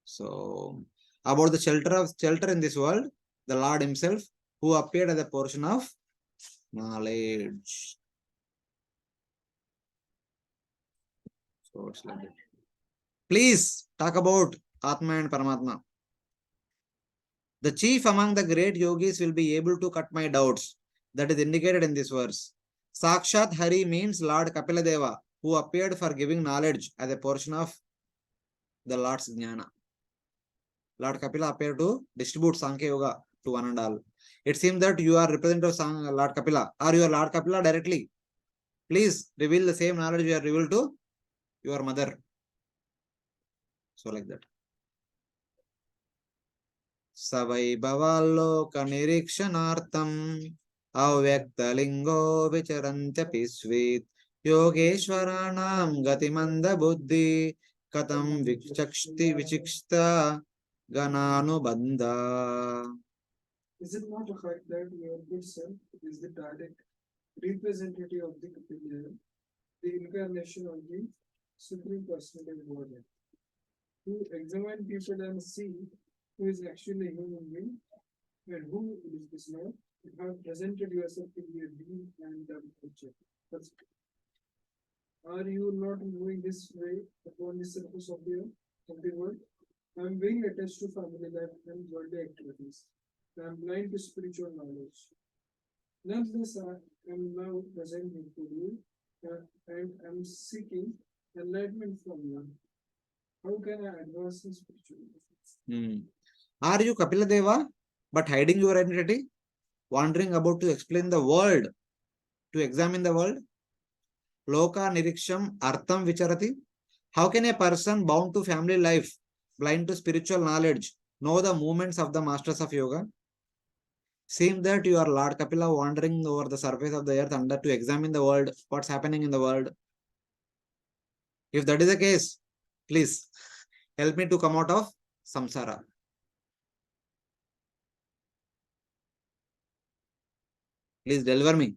So, about the shelter in this world, the Lord Himself, who appeared as a portion of knowledge. So it's like that. Please talk about Atma and Paramatma. The chief among the great yogis will be able to cut my doubts. That is indicated in this verse. Sakshat Hari means Lord Kapila Deva, who appeared for giving knowledge as a portion of the Lord's Jnana. Lord Kapila appeared to distribute Sankhya Yoga to one and all. It seems that you are representative of Lord Kapila, or you are Lord Kapila directly. Please reveal the same knowledge you are revealed to your mother. So like that. Savai Bhavalloka Nirikshanaartam Avyaktalingo Vicharantyapi Svit Yogeshwaranam Gatimanda Buddhi Katam Vichakshti Vichikshta Gananubandha. Is it not a fact that your good self is the direct representative of the Kapila, the incarnation of the Supreme Personality of Godhead? To examine people and see who is actually a human being and who is not, you have presented yourself to be a being and a object. Are you not moving this way upon the surface of the earth? of the world. I'm being attached to family life and worldly activities. I'm blind to spiritual knowledge. Nonetheless, I am now present before you and am seeking enlightenment from you. How can I advance in spirituality? Are you Kapila Deva, but hiding your identity, wandering about to explain the world, to examine the world? Loka niriksham artham vicharati. How can a person bound to family life, blind to spiritual knowledge, know the movements of the masters of yoga? Seems that you are Lord Kapila wandering over the surface of the earth under to examine the world, what's happening in the world. If that is the case, please help me to come out of samsara. Please deliver me.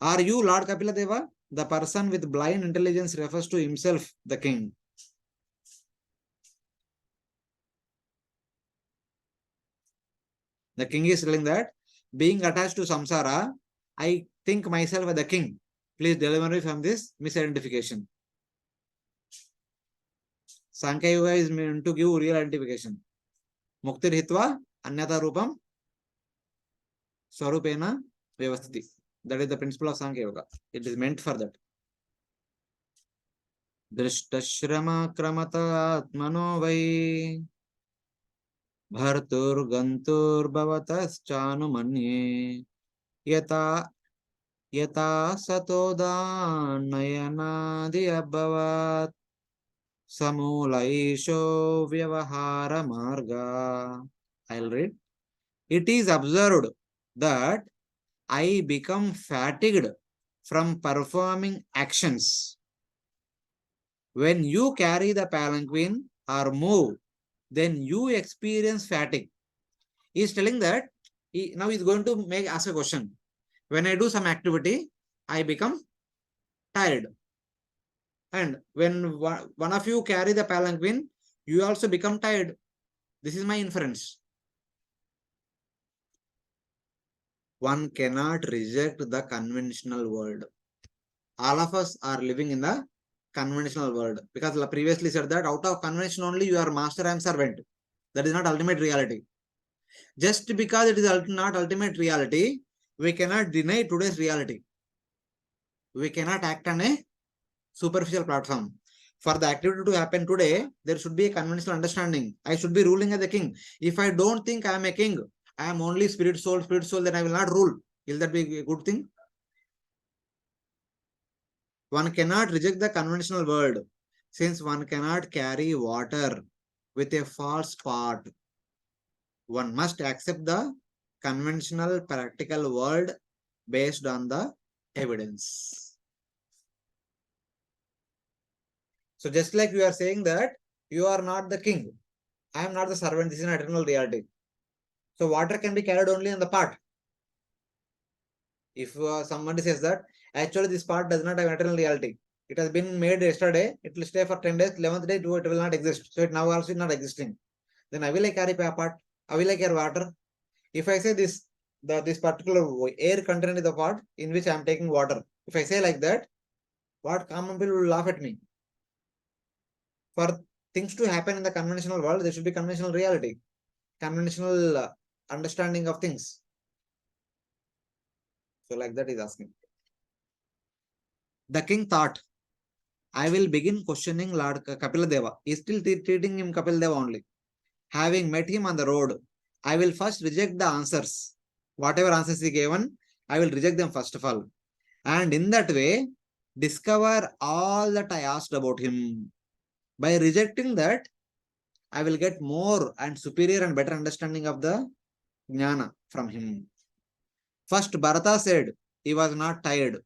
Are you Lord Kapila Deva? The person with blind intelligence refers to himself, the king. The king is telling that being attached to samsara, I think myself as the king. Please deliver me from this misidentification. Sankhya Yoga is meant to give real identification. Muktir hitva anyata rupam swarupena vyavasthiti. That is the principle of Sankhya Yoga. It is meant for that. Drishtashram kramata atmano vai भर्तुर्गन्तुर्भवतश्चानुमन्ये यथा यथा सतोदानयनादि अभवत् समूलैषो व्यवहारमार्गा. I'll read. It is observed that I become fatigued from performing actions. When you carry the palanquin or move, then you experience fatigue. He is telling that now he's going to ask a question. When I do some activity, I become tired. And when one of you carry the palanquin, you also become tired. This is my inference. One cannot reject the conventional world. All of us are living in the conventional world because I previously said that out of convention only you are master and servant. That is not ultimate reality. Just because it is not ultimate reality, we cannot deny today's reality. We cannot act on a superficial platform. For the activity to happen today, there should be a conventional understanding. I should be ruling as a king. If I don't think I am a king, I am only spirit soul, then I will not rule. Will that be a good thing? One cannot reject the conventional world since one cannot carry water with a false pot. One must accept the conventional practical world based on the evidence. So just like you are saying that you are not the king, I am not the servant, this is an eternal reality. So water can be carried only in the pot. If somebody says that actually this pot does not have eternal reality, it has been made yesterday, it will stay for 10 days, 11th day it will not exist. So it now also is not existing. Then I will carry a pot, I will carry water. If I say this particular air contained in the pot in which I am taking water, if I say like that, what common people will laugh at me. For things to happen in the conventional world, there should be conventional reality, conventional understanding of things. So like that is asking. The king thought, I will begin questioning Lord Kapila Deva. He is still treating him Kapila Deva only. Having met him on the road, I will first reject the answers. Whatever answers he given, I will reject them first of all. And in that way, discover all that I asked about him. By rejecting that, I will get more and superior and better understanding of the jnana from him. First, Bharata said he was not tired.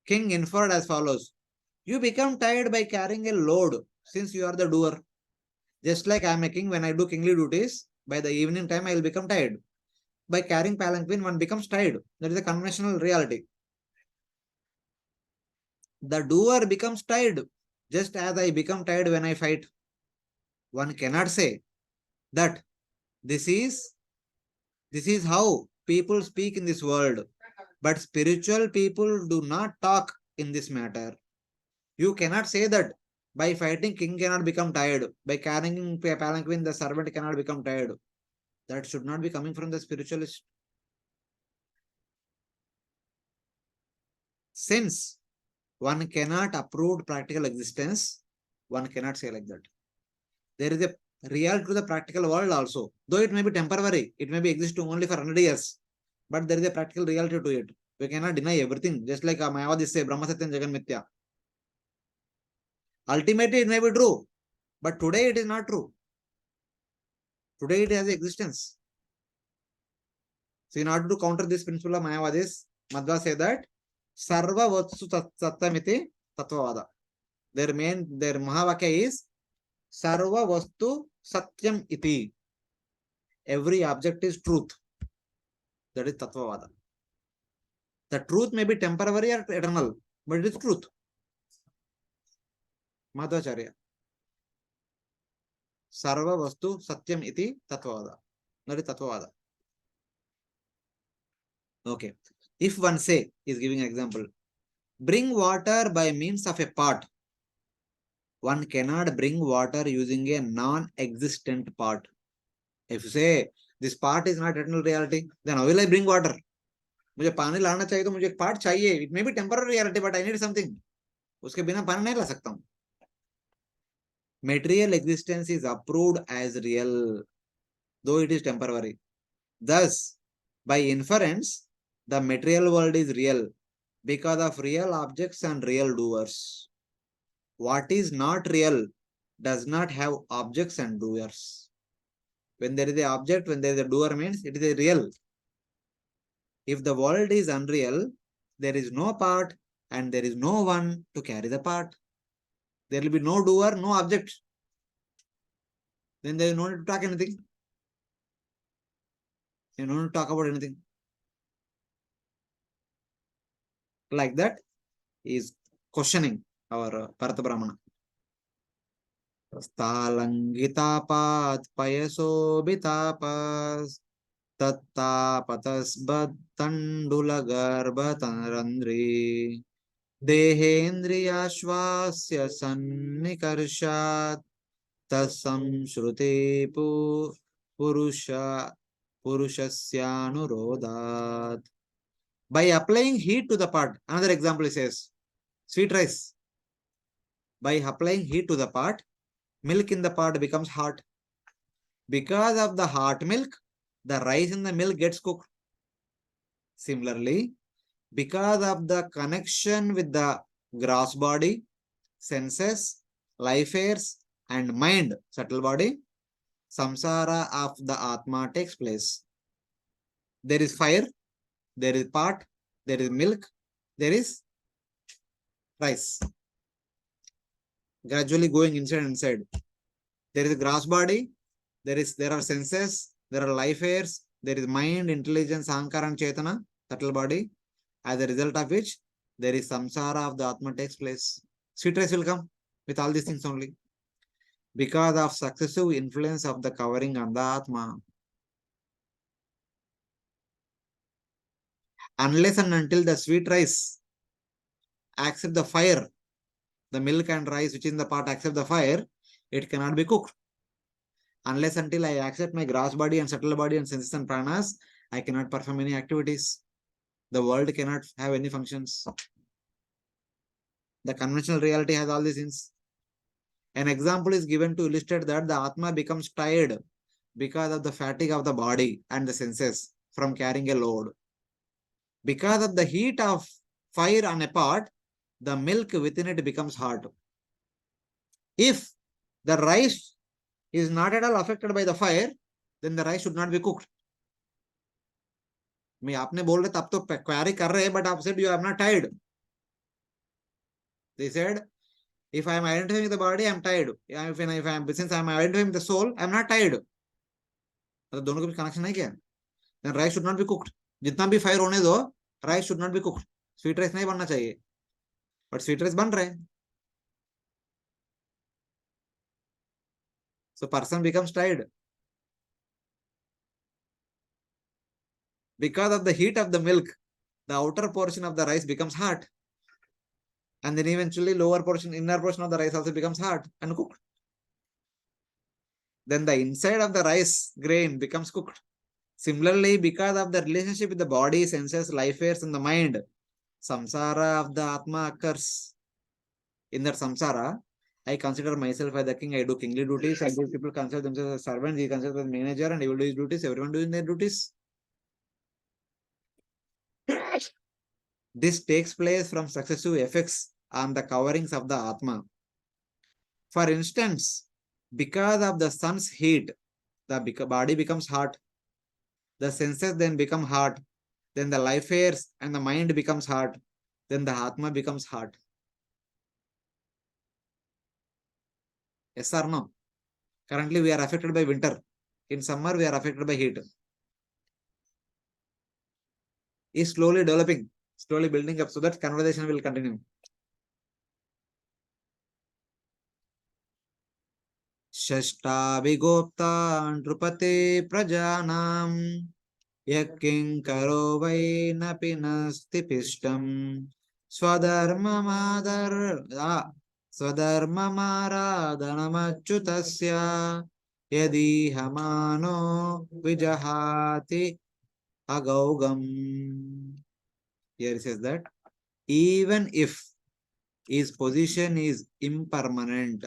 King inferred as follows. You become tired by carrying a load since you are the doer. Just like I am a king, when I do kingly duties, by the evening time I will become tired. By carrying palanquin, one becomes tired. That is a conventional reality. The doer becomes tired, just as I become tired when I fight. One cannot say that this is how people speak in this world. But spiritual people do not talk in this matter. You cannot say that By fighting, king cannot become tired. By carrying palanquin, the servant cannot become tired. That should not be coming from the spiritualist. Since one cannot approve practical existence, one cannot say like that. There is a real to the practical world also. Though it may be temporary, it may be existing only for 100 years, but there is a practical reality to it. We cannot deny everything. Just like Mayavadis say, Brahma Satyam Jagan Mithya. Ultimately, it may be true, but today it is not true. Today it has existence. So in order to counter this principle of Mayavadis, Madhva say that Sarva Vatsu Sattamiti Tatvavada. Their Mahavakya is Sarva Vastu Satyam Iti. Every object is truth. That is Tatvavada. The truth may be temporary or eternal, but it is truth. Madhvacharya. Sarva Vastu Satyam Iti Tatvavada. That is Tatvavada. Okay. If one say, is giving an example, bring water by means of a pot. One cannot bring water using a non-existent pot. If you say this pot is not eternal reality, then how will I bring water? मुझे पानी लाना चाहिए तो मुझे एक part चाहिए. It may be temporary reality, but I need something. उसके बिना पानी नहीं ला सकता हूँ. Material existence is approved as real, though it is temporary. Thus, by inference, the material world is real because of real objects and real doers. What is not real does not have objects and doers. When there is an object, when there is a doer means it is a real. If the world is unreal, there is no part and there is no one to carry the part. There will be no doer, no object. Then there is no need to talk anything. You don't need to talk about anything. Like that is questioning our Bharata Brahmana. Stalangitapat payasobitapas tattapatasbadtandulagarbhatanrandri dehendriyashvasya sannikarshat tasam shruti purushasyanurodat. By applying heat to the pot, another example says, sweet rice. By applying heat to the pot, milk in the pot becomes hot. Because of the hot milk, the rice in the milk gets cooked. Similarly, because of the connection with the gross body, senses, life airs, and mind, subtle body, samsara of the Atma takes place. There is fire, there is pot, there is milk, there is rice. Gradually going inside and inside. There is a gross body, there are senses, there are life airs, there is mind, intelligence, ahankara and chetana, subtle body. As a result of which, there is samsara of the Atma takes place. Sweet rice will come with all these things only. Because of successive influence of the covering on the Atma. Unless and until the sweet rice accept the fire, the milk and rice which is in the pot accept the fire, it cannot be cooked. Unless until I accept my gross body and subtle body and senses and pranas, I cannot perform any activities. The world cannot have any functions. The conventional reality has all these things. An example is given to illustrate that the Atma becomes tired because of the fatigue of the body and the senses from carrying a load. Because of the heat of fire on a pot, the milk within it becomes hot. If the rice is not at all affected by the fire, then the rice should not be cooked. मैं आपने बोल रहे तब तो query कर रहे हैं, but आप said you are not tired. They said, if I am identifying with the body, I am tired. Since I am identifying with the soul, I am not tired. तो दोनों के बीच कनेक्शन नहीं किया. Then rice should not be cooked. जितना भी fire होने दो, rice should not be cooked. Sweet rice नहीं बनना चाहिए. But sweet rice बन रहे. So person becomes tired. Because of the heat of the milk, the outer portion of the rice becomes hot. And then eventually lower portion, inner portion of the rice also becomes hard and cooked. Then the inside of the rice grain becomes cooked. Similarly, because of the relationship with the body, senses, life force, and the mind, samsara of the Atma occurs. In that samsara, I consider myself as the king, I do kingly duties, and these people consider themselves as servants, he considers as manager, and he will do his duties, everyone doing their duties. This takes place from successive effects on the coverings of the Atma. For instance, because of the sun's heat, the body becomes hot, the senses then become hot, then the life force and the mind becomes hot, then the Atma becomes hot. Yes or no? Currently, we are affected by winter. In summer, we are affected by heat. Is slowly developing, slowly building up. So that conversation will continue. षष्टाभिगोप्ता नृपते प्रजानां यत्किङ्करो वै नपि नस्ति पिष्टम् स्वधर्ममाराधनमच्युतस्य यदीह मानो विजहाति agaugam. Here it says that even if his position is impermanent,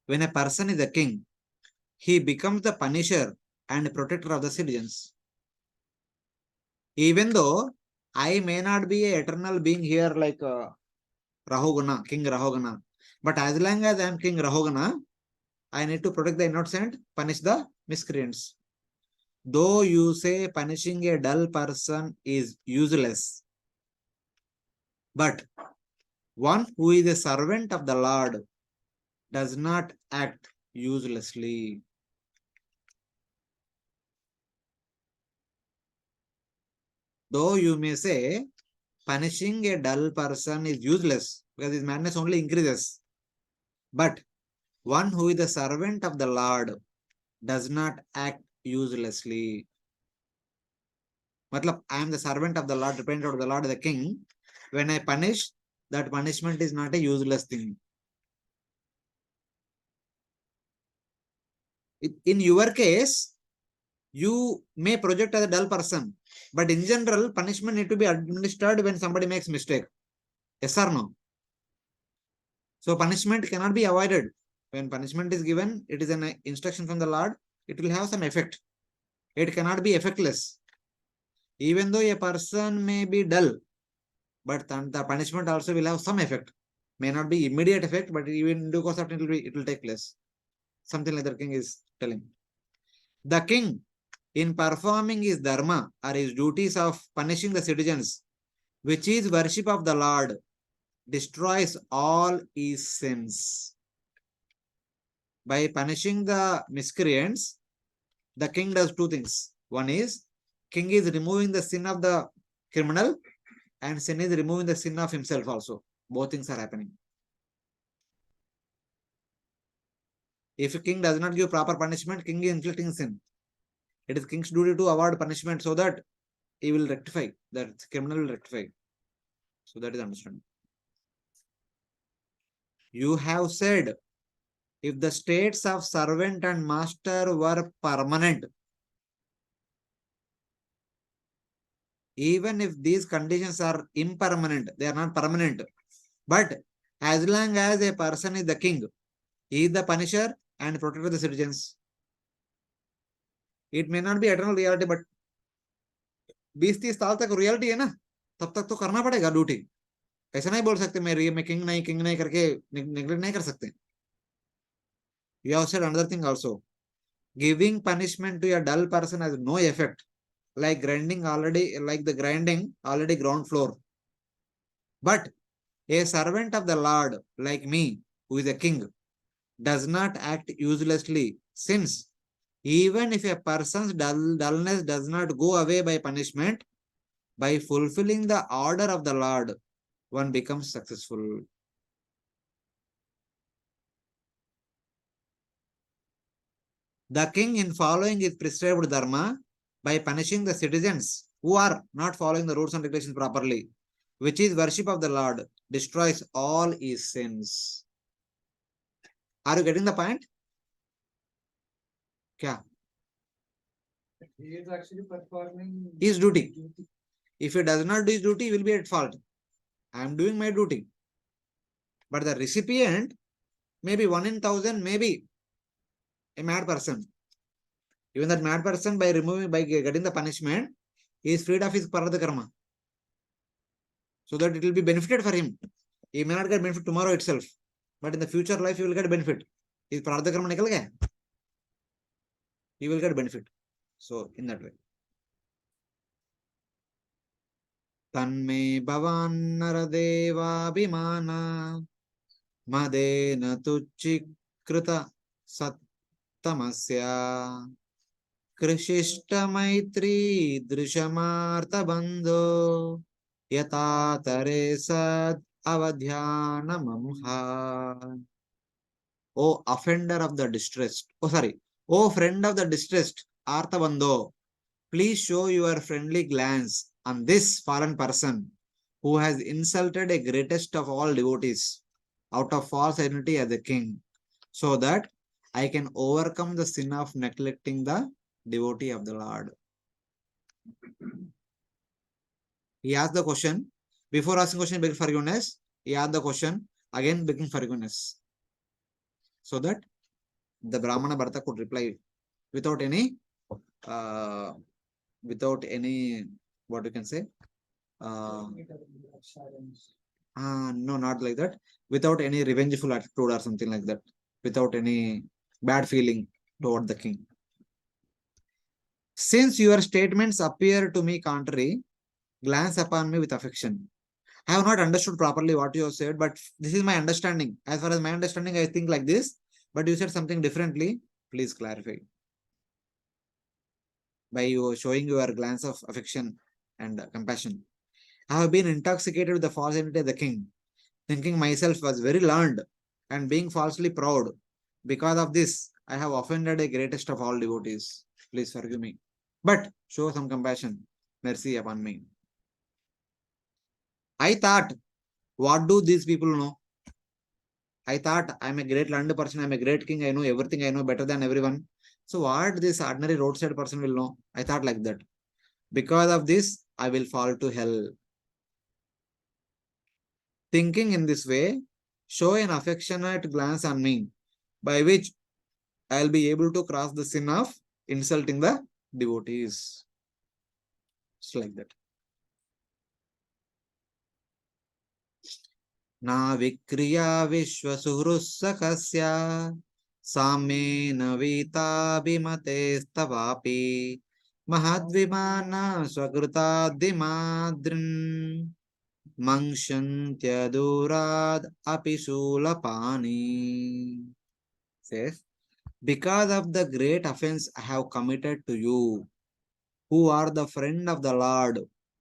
when a person is a king, he becomes the punisher and protector of the citizens. Even though I may not be an eternal being here like Rahugana, King Rahugana, but as long as I am King Rahugana, I need to protect the innocent, punish the miscreants. Though you say punishing a dull person is useless, but one who is a servant of the Lord does not act uselessly. Though you may say punishing a dull person is useless because his madness only increases, but one who is the servant of the Lord does not act uselessly. Matlab, I am the servant of the Lord, dependent of the Lord, the king. When I punish, that punishment is not a useless thing. In your case, you may project as a dull person, but in general, punishment need to be administered when somebody makes mistake. Yes or no? So punishment cannot be avoided. When punishment is given, it is an instruction from the Lord. It will have some effect. It cannot be effectless. Even though a person may be dull, but the punishment also will have some effect. May not be immediate effect, but even in due course of time, it will take place. Something like the king is telling. The king, in performing his dharma or his duties of punishing the citizens, which is worship of the Lord, destroys all his sins. By punishing the miscreants, the king does two things. One is, king is removing the sin of the criminal, and sin is removing the sin of himself also. Both things are happening. If a king does not give proper punishment, king is inflicting sin. It is king's duty to award punishment so that he will rectify, that criminal will rectify. So that is understanding. You have said, if the states of servant and master were permanent, even if these conditions are impermanent, they are not permanent. But as long as a person is the king, he is the punisher and protector of the citizens. It may not be eternal reality, but 20-30 साल तक reality है ना, तब तक तो करना पड़ेगा duty. ऐसा नहीं बोल सकते मैं किंग नहीं करके नेग्लेक्ट नहीं कर सकते. You have said another thing also. Giving punishment to a dull person has no effect, like the grinding already ground floor. But a servant of the Lord, like me, who is a king, does not act uselessly, since even if a person's dullness does not go away by punishment, by fulfilling the order of the Lord, one becomes successful. The king, in following his prescribed dharma, by punishing the citizens who are not following the rules and regulations properly, which is worship of the Lord, destroys all his sins. Are you getting the point? Kya? He is actually performing His duty. If he does not do his duty, he will be at fault. I am doing my duty. But the recipient, maybe 1 in 1,000, maybe a mad person. Even that mad person, by getting the punishment, he is freed of his parada karma. So that it will be benefited for him. He may not get benefit tomorrow itself, but in the future life, he will get benefit. His parada karma nikal gaya, he will get benefit. So in that way. Tanme bhavan naradevabhimana madena tuchikrita sattamasya कृशिष्ट मैत्री दृशमार्थ बंधो यथा तरे सद अवध्यानमहा. O offender of the distressed, O friend of the distressed, Arthabandho, please show your friendly glance on this fallen person who has insulted a greatest of all devotees out of false identity as a king, so that I can overcome the sin of neglecting the devotee of the Lord. He asked the question. Before asking question, begging forgiveness. He asked the question again, begging forgiveness, so that the Brahmana Bharata could reply without any, uh, without any, what you can say, no, not like that. Without any revengeful attitude or something like that. Without any bad feeling toward the king. Since your statements appear to me contrary, glance upon me with affection. I have not understood properly what you have said, but this is my understanding. As far as my understanding, I think like this, but you said something differently. Please clarify. By you showing your glance of affection and compassion. I have been intoxicated with the false identity of the king, thinking myself was very learned and being falsely proud. Because of this, I have offended a greatest of all devotees. Please forgive me. But show some compassion, mercy upon me. I thought, what do these people know? I thought I'm a great learned person, I'm a great king, I know everything, I know better than everyone. So what this ordinary roadside person will know? I thought like that. Because of this, I will fall to hell. Thinking in this way, show an affectionate glance on me, by which I'll be able to cross the sin of insulting the devotees. It's like that. Na vikriya vishwasuhrusakasya samena vita bhimate stavapi mahadvimana swakrutadimadrin mangshantyadurad apisulapani. Says, because of the great offense I have committed to you, who are the friend of the Lord,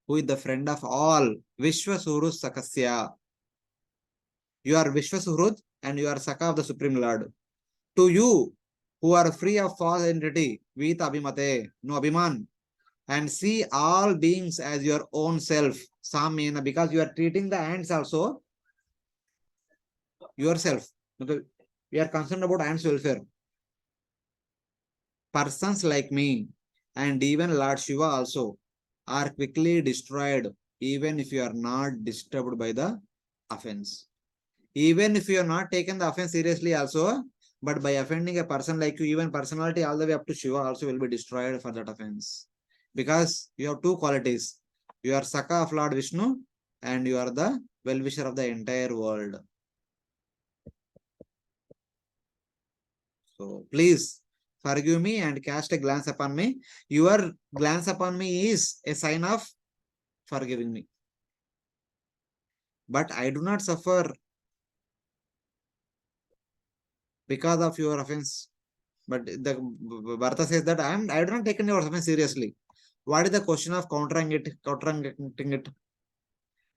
who is the friend of all, Vishwasurus Sakasya. You are Vishwasurud and you are Saka of the Supreme Lord. To you, who are free of false identity, Vita Abhimate, no Abhiman, and see all beings as your own self, Samena, because you are treating the ants also yourself. We are concerned about ants' welfare. Persons like me and even Lord Shiva also are quickly destroyed even if you are not disturbed by the offense. Even if you have not taken the offense seriously also, but by offending a person like you, even personality all the way up to Shiva also will be destroyed for that offense. Because you have two qualities. You are Saka of Lord Vishnu and you are the well-wisher of the entire world. So please forgive me and cast a glance upon me. Your glance upon me is a sign of forgiving me. But I do not suffer because of your offense. But the Bharata says that I do not take your offense seriously. What is the question of counteracting it?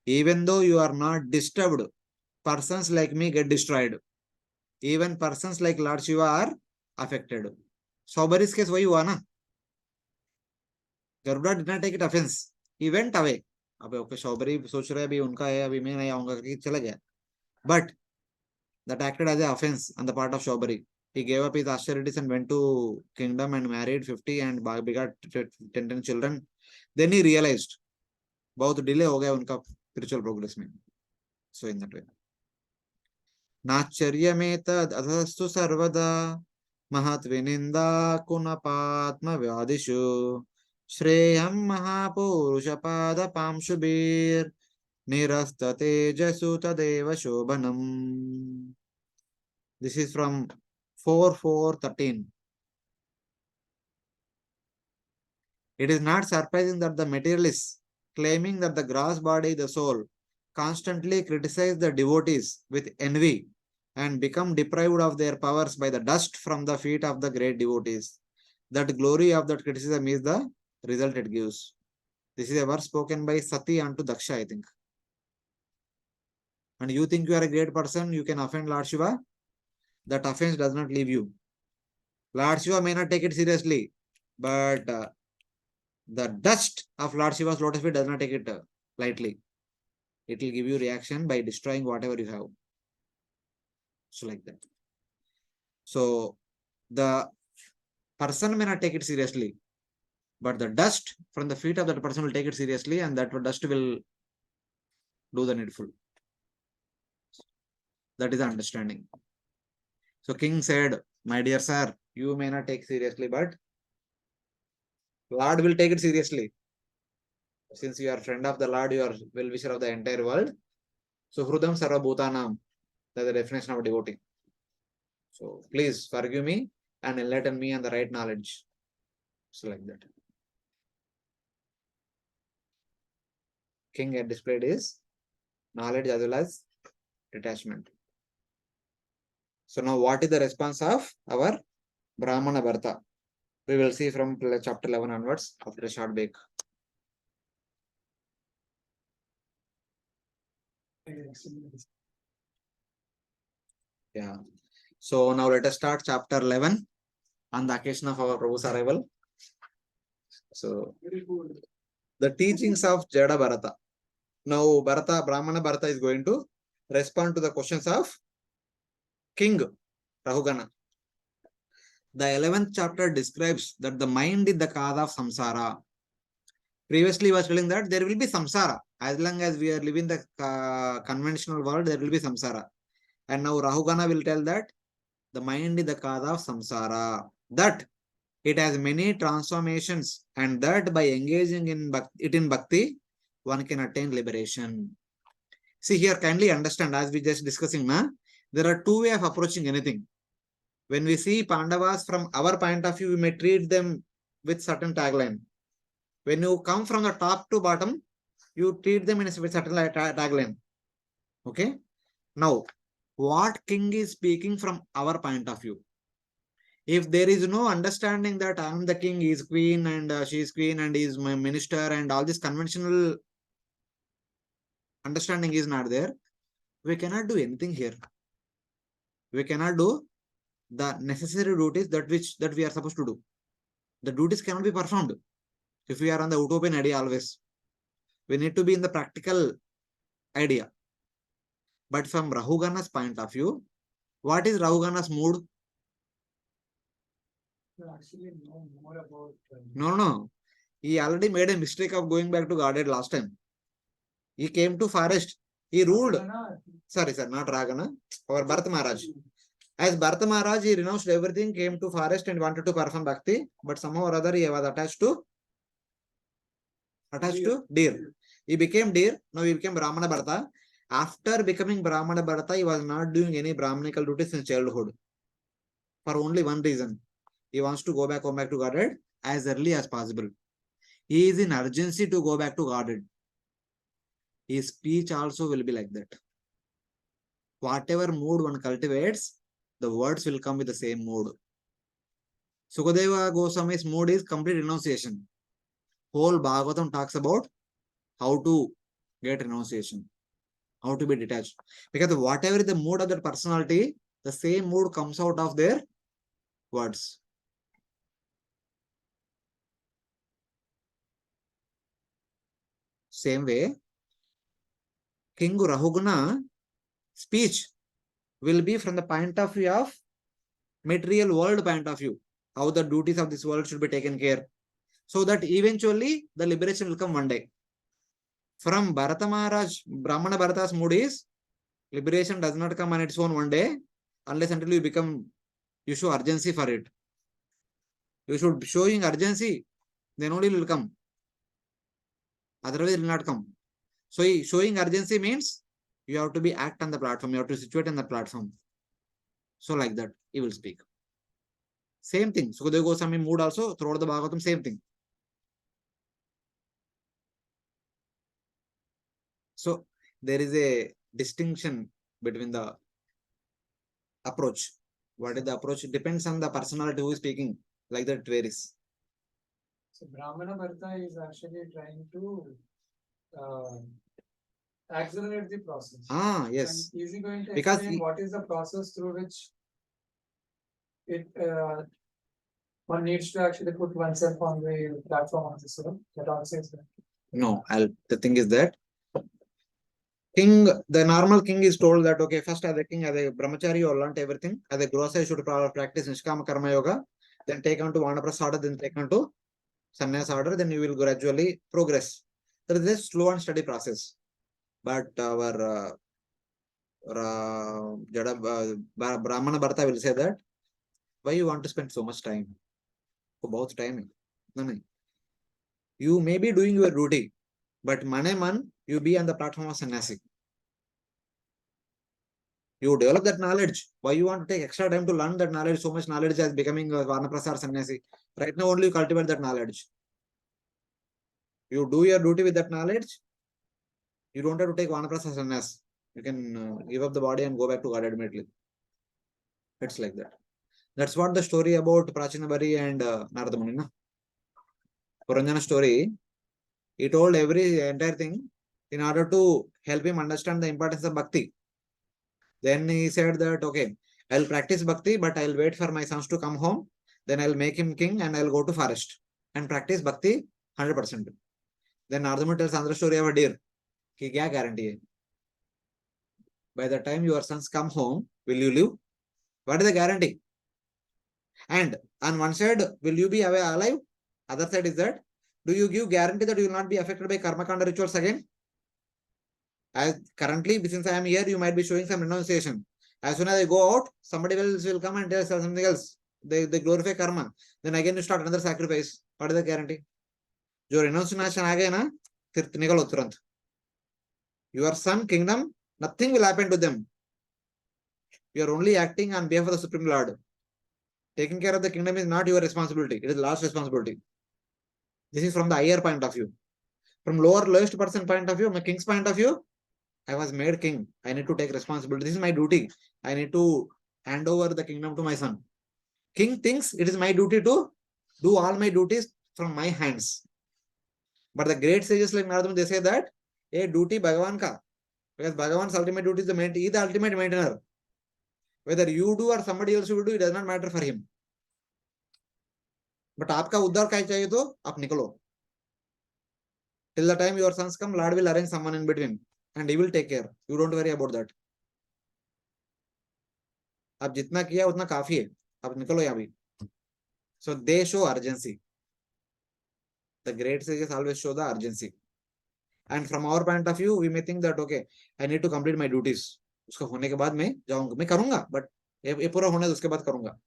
Even though you are not disturbed, persons like me get destroyed. Even persons like Lord Shiva are affected. Saubari's case, why you are na? Garuda did not take it offense. He went away. अबे okay शौबरी सोच रहे अभी उनका है, अभी मैं नहीं आऊंगा करके चला गया. But that acted as an offense on the part of Shobari. He gave up his austerities and went to kingdom and married 50 and begot 10 children. Then he realized बहुत डिले हो गया उनका स्पिरिचुअल प्रोग्रेस में. सो in that way नाचर्यमेतद् अधस्तु सर्वदा महत्विनिन्दा कुनपात्मव्यादिषु श्रेयं महापुरुषपादपांशुभिर् निरस्ततेजसु तदेव शोभनम्. This is from 4:4:13. It is not surprising that the materialists, claiming that the gross body, the soul, constantly criticize the devotees with envy and become deprived of their powers by the dust from the feet of the great devotees. That glory of that criticism is the result it gives. This is a verse spoken by Sati unto Daksha, I think. And you think you are a great person, you can offend Lord Shiva. That offense does not leave you. Lord Shiva may not take it seriously, but the dust of Lord Shiva's lotus feet does not take it lightly. It will give you reaction by destroying whatever you have. So like that. So the person may not take it seriously, but the dust from the feet of that person will take it seriously, and that dust will do the needful. That is the understanding. So King said, my dear sir, you may not take seriously, but Lord will take it seriously. Since you are friend of the Lord, you are well-wisher of the entire world. So Hrudam Sarva Bhutanam, that's the definition of a devotee. So please forgive me and enlighten me on the right knowledge. So like that. King had displayed his knowledge as well as detachment. So now what is the response of our Brahmana Bharata? We will see from chapter 11 onwards after a short break. Yeah. So now let us start chapter 11 on the occasion of our Prabhu's arrival. So the teachings of Jada Bharata. Now Brahmana Bharata is going to respond to the questions of King Rahugana. The 11th chapter describes that the mind is the cause of samsara. Previously, he was telling that there will be samsara. As long as we are living the conventional world, there will be samsara. And now Rahugana will tell that the mind is the cause of samsara. That it has many transformations, and that by engaging in it in bhakti, one can attain liberation. See here, kindly understand, as we just discussing, there are two ways of approaching anything. When we see Pandavas from our point of view, we may treat them with certain tagline. When you come from the top to bottom, you treat them in a certain tagline. Okay. Now, what King is speaking from our point of view? If there is no understanding that I am the king, he is queen, and she is queen, and he is my minister, and all this conventional understanding is not there, we cannot do anything here. We cannot do the necessary duties that we are supposed to do. The duties cannot be performed if we are on the utopian idea always. We need to be in the practical idea. But from Rahugana's point of view, what is Rahugana's mood? Actually know more about. No. He already made a mistake of going back to Guarded last time. He came to forest. He ruled. Sorry, sir, not Ragana. Our Bharat Maharaj. As Bharat Maharaj, he renounced everything, came to forest and wanted to perform bhakti, but somehow or other he was attached to deer. He became deer. Now he became Brahmana Bharata. After becoming Brahmana Bharata, he was not doing any Brahmanical duties in childhood. For only one reason. He wants to go back to Godhead as early as possible. He is in urgency to go back to Godhead. His speech also will be like that. Whatever mood one cultivates, the words will come with the same mood. Sukadeva Goswami's mood is complete renunciation. Whole Bhagavatam talks about how to get renunciation, how to be detached. Because whatever is the mood of that personality, the same mood comes out of their words. Same way, King Rahugana speech will be from the point of view of material world point of view, how the duties of this world should be taken care, so that eventually the liberation will come one day. From Bharata Maharaj, Brahmana Bharata's mood is liberation does not come on its own one day, unless until you show urgency for it. You should showing urgency, then only it will come. Otherwise, it will not come. So showing urgency means you have to be act on the platform, you have to situate on the platform. So like that, he will speak. Same thing. Sukadeva Goswami mood also throughout the Bhagavatam, same thing. So there is a distinction between the approach. What is the approach? It depends on the personality who is speaking. Like that, it varies. So Brahmana Bharata is actually trying to uh, accelerate the process. Yes. And is he going to Because explain what is the process through which it one needs to actually put oneself on the platform of the soul? That also is that. No, the thing is that king, the normal king is told that okay, first as a king, as a brahmachari, you learnt everything. As a grosa, you should practice Nishkama Karma Yoga, then take on to Vanaprastha order, then take on to sannyas order, then you will gradually progress. There is a slow and steady process. But our Brahmana Bharata will say that why you want to spend so much time? For both time. No. You may be doing your duty, but man, you be on the platform of sannyasi. You develop that knowledge. Why you want to take extra time to learn that knowledge? So much knowledge as becoming a Vanaprastha sannyasi. Right now, only you cultivate that knowledge. You do your duty with that knowledge. You don't have to take Vanaprastha sannyas. You can give up the body and go back to God immediately. It's like that. That's what the story about Prachina Bari and Narada Muni. Puranjana story. He told every entire thing in order to help him understand the importance of bhakti. Then he said that, okay, I'll practice bhakti, but I'll wait for my sons to come home. Then I'll make him king and I'll go to forest and practice bhakti 100%. Then Ardhama tells another story of a deer. Ki kya guarantee hai? By the time your sons come home, will you live? What is the guarantee? And on one side, will you be alive? Other side is that, do you give guarantee that you will not be affected by karma kanda rituals again? As currently, since I am here, you might be showing some renunciation. As soon as I go out, somebody else will come and tell something else. They glorify karma. Then again you start another sacrifice. What is the guarantee? जो renunciation आ गए ना, फिर निकलो तुरंत. Your son kingdom, nothing will happen to them. You are only acting on behalf of the Supreme Lord. Taking care of the kingdom is not your responsibility. It is the last responsibility. This is from the higher point of view. From lowest person point of view, my king's point of view, I was made king. I need to take responsibility. This is my duty. I need to hand over the kingdom to my son. King thinks it is my duty to do all my duties from my hands. But the great sages like Narada, they say that a duty Bhagavan ka. Because Bhagavan's ultimate duty is he is the ultimate maintainer. Whether you do or somebody else will do, it does not matter for him. But आपका उद्धार क्या चाहिए तो आप निकलो. Till the time your sons come, Lord will arrange someone in between and he will take care. You don't worry about that. आप जितना किया उतना काफी है. आप निकलो यहाँ भी. So they show urgency. The great sages always show the urgency. And from our point of view, we may think that okay, I need to complete my duties. उसको होने के बाद मैं जाऊंगा, मैं करूंगा, but ये पूरा होने दो उसके बाद करूंगा.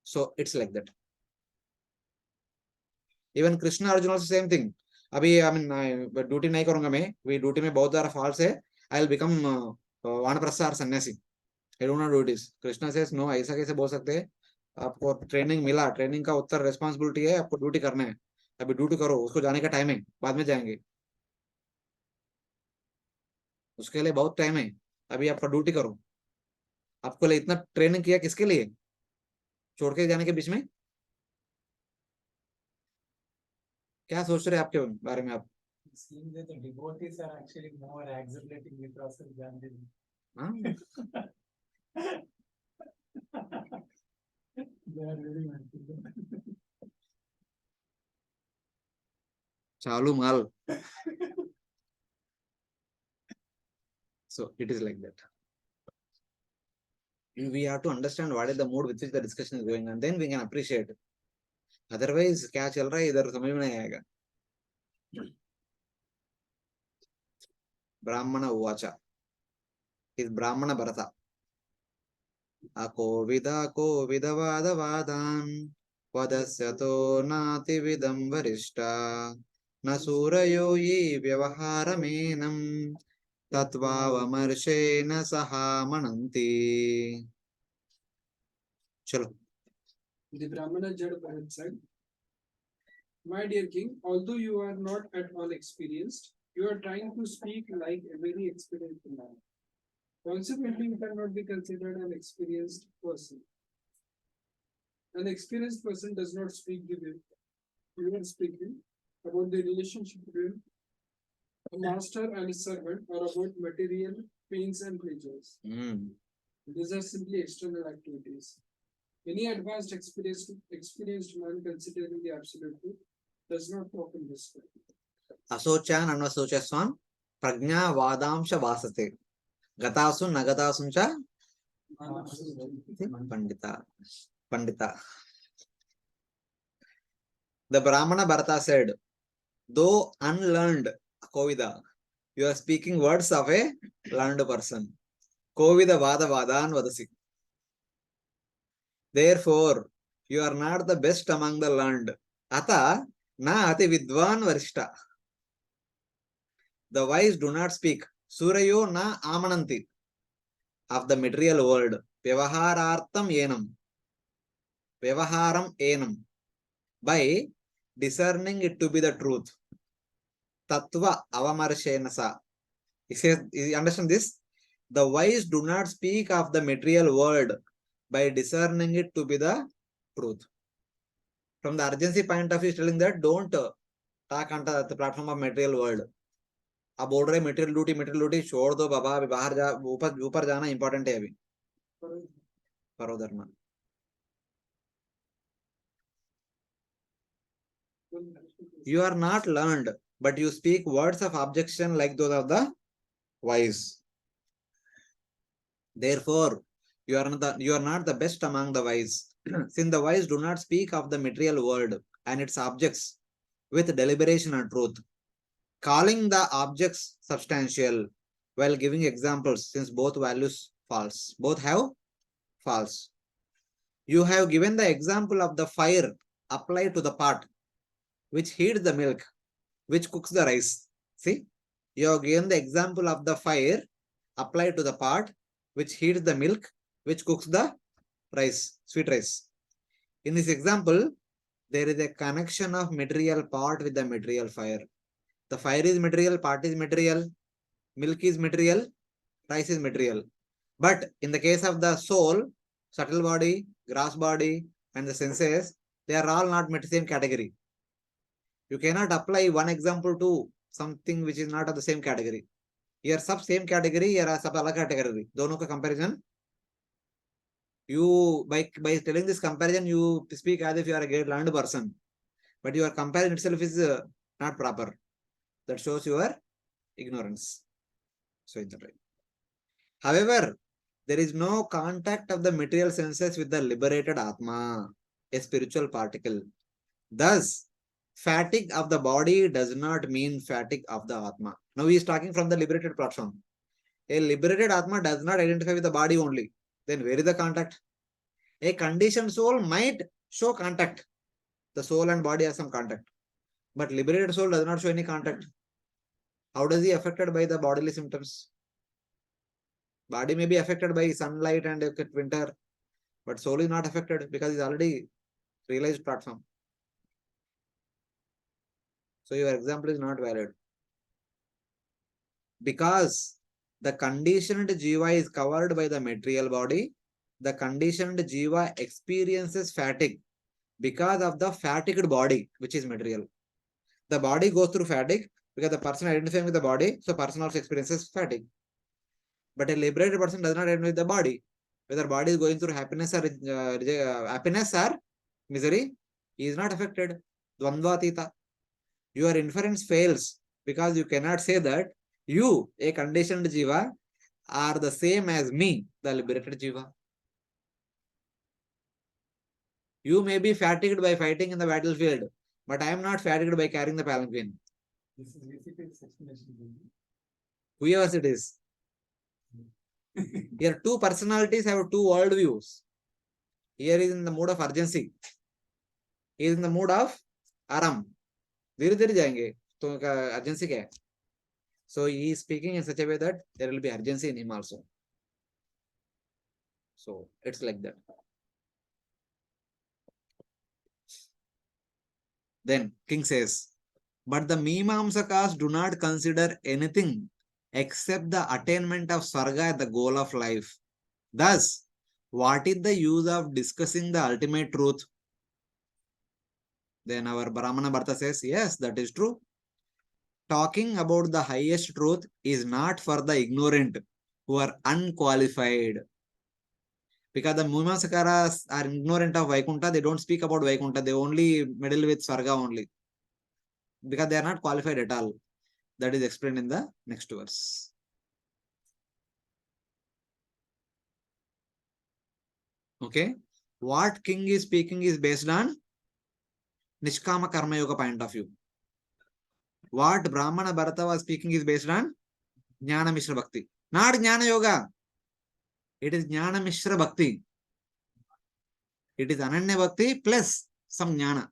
So it's like that. Even Krishna Arjuna also same thing. अभी I mean ड्यूटी नहीं करूंगा मैं. वी ड्यूटी में बहुत सारा फॉल्स है. I will become वानप्रस्थ और सन्यासी. I don't know duties. Krishna says no. ऐसा कैसे बोल सकते हैं? आपको ट्रेनिंग मिला, ट्रेनिंग का उत्तर रेस्पॉन्सिबिलिटी है, आपको ड्यूटी करना है. अभी ड्यूटी करो, उसको जाने का टाइम है, बाद में जाएंगे. उसके लिए बहुत टाइम है, अभी आपका ड्यूटी करो. आपको लिए इतना ट्रेनिंग किया किसके लिए? छोड़ के जाने के बीच में क्या सोच रहे हैं आपके बारे में आप? Seeing that the devotees are actually more accelerating the process than the they are really mindful. Chalu mal. So it is like that. We have to understand what is the mood with which the discussion is going on. Then we can appreciate. Otherwise, क्या चल रहा है इधर समझ में नहीं आएगा. Brahmana uvacha is Brahmana Bharata. Akovidavadavan vadasyato nati vidam varishta na surayo ye vyavaharamenam tatvavamarshena saha mananti. Chalo. The Brahmana Jad Bharat said, my dear king, although you are not at all experienced, you are trying to speak like a very experienced man. Consequently, you cannot be considered an experienced person. An experienced person does not speak the way you are speaking about the relationship between a master and a servant or about material pains and pleasures. These are simply external activities. Any advanced experienced man considering the absolute truth does not talk in this way. Asochan anvasocaswan prajna vadamsha vasate. Gatasun nagatasuncha Pandita. Pandita. The Brahmana Bharata said, though unlearned Kovida, you are speaking words of a learned person. Kovida vada vadan vadasi. Therefore, you are not the best among the learned. Ata na ati vidvan varishta. The wise do not speak. Surayo na amananti. Of the material world. Vyavaharartam enam. Vyavaharam enam. By discerning it to be the truth. Tattva avamarshena sa. You understand this? The wise do not speak of the material world by discerning it to be the truth. From the urgency point of view, is telling that don't talk on the platform of material world. अब बोल रहे material duty छोड़ दो बाबा, अभी बाहर जा, ऊपर जाना important है अभी. परोधर्मा. You are not learned, but you speak words of objection like those of the wise. Therefore, you are not the best among the wise. Since the wise do not speak of the material world and its objects with deliberation and truth, calling the objects substantial while giving examples, since both values false. Both have false. You have given the example of the fire applied to the pot, which heats the milk, which cooks the rice. See, you have given the example of the fire applied to the pot, which heats the milk, which cooks the rice, sweet rice. In this example, there is a connection of material pot with the material fire. The fire is material, pot is material, milk is material, rice is material. But in the case of the soul, subtle body, gross body, and the senses, they are all not the same category. You cannot apply one example to something which is not of the same category. Here sub same category, here sub अलग category. दोनों का comparison. You by telling this comparison, you speak as if you are a great learned person, but your comparison itself is not proper. That shows your ignorance. So it's right. However, there is no contact of the material senses with the liberated Atma, a spiritual particle. Thus, fatigue of the body does not mean fatigue of the Atma. Now he is talking from the liberated platform. A liberated Atma does not identify with the body only. Then where is the contact? A conditioned soul might show contact. The soul and body has some contact. But liberated soul does not show any contact. How does he affected by the bodily symptoms? Body may be affected by sunlight and winter, but soul is not affected because it's already realized platform. So your example is not valid. Because the conditioned jiva is covered by the material body, the conditioned jiva experiences fatigue because of the fatigued body, which is material. The body goes through fatigue because the person identifying with the body, so person also experiences fatigue. But a liberated person does not identify with the body. Whether body is going through happiness or misery, he is not affected. Dvandvatita. Your inference fails because you cannot say that you, a conditioned jiva, are the same as me, the liberated jiva. You may be fatigued by fighting in the battlefield, but I am not fatigued by carrying the palanquin. This is basically this explanation. Whoever it is. Here, two personalities have two worldviews. Here is in the mood of urgency. He is in the mood of aram. धीरे धीरे जाएंगे तो urgency क्या है? So he is speaking in such a way that there will be urgency in him also. So it's like that. Then King says, but the Mimamsakas do not consider anything except the attainment of Swarga as the goal of life. Thus, what is the use of discussing the ultimate truth? Then our Brahmana Bharata says, yes, that is true. Talking about the highest truth is not for the ignorant who are unqualified. Because the Mimamsakaras are ignorant of Vaikuntha, they don't speak about Vaikuntha, they only meddle with Swarga only. Because they are not qualified at all. That is explained in the next verse. Okay. What King is speaking is based on Nishkama Karma Yoga point of view. What Brahmana Bharata was speaking is based on Jnana Mishra Bhakti. Not Jnana Yoga. It is Jnana Mishra Bhakti. It is Ananya Bhakti plus some Jnana.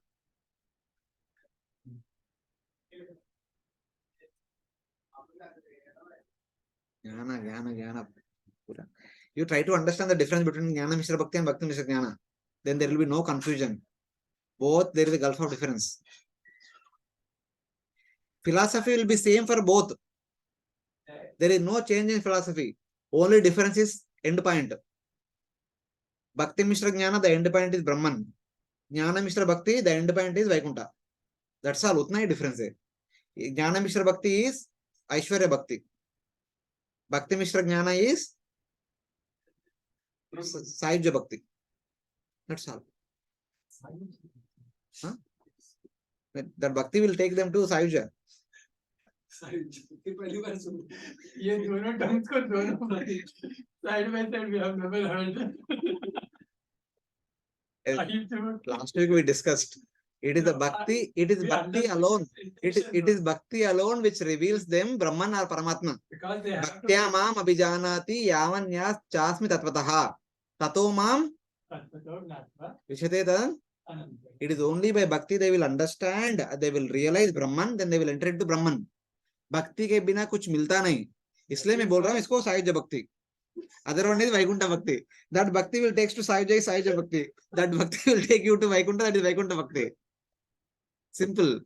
Jnana. You try to understand the difference between Jnana Mishra Bhakti and Bhakti Mishra Jnana. Then there will be no confusion. Both, there is a gulf of difference. Philosophy will be same for both. There is no change in philosophy. Only difference is end point. Bhakti Mishra Jnana, the end point is Brahman. Jnana Mishra Bhakti, the end point is Vaikuntha. That's all. Utna hi difference hai. Jnana Mishra Bhakti is Aishwarya Bhakti. Bhakti Mishra Jnana is Sayujya Bhakti. That's all. Huh? That Bhakti will take them to Sayujya. ये दोनों terms को दोनों side by side we have never heard. Last week we discussed. It is the Bhakti, it is Bhakti alone. It is Bhakti alone which reveals them Brahman or Paramatma. Because they have Bhaktya mam abhijanati yavanyas chasmi tatvataha. Tato mam vishate tadan. It is only by Bhakti they will understand, they will realize Brahman, then they will enter into Brahman. Bhakti के बिना कुछ मिलता नहीं. इसलिए मैं बोल रहा हूँ इसको सायुज्य भक्ति. Other one is Vaikuntha Bhakti. That Bhakti will take to Sayujya Bhakti. That Bhakti will take you to Vaikuntha, that is Vaikuntha Bhakti. Simple.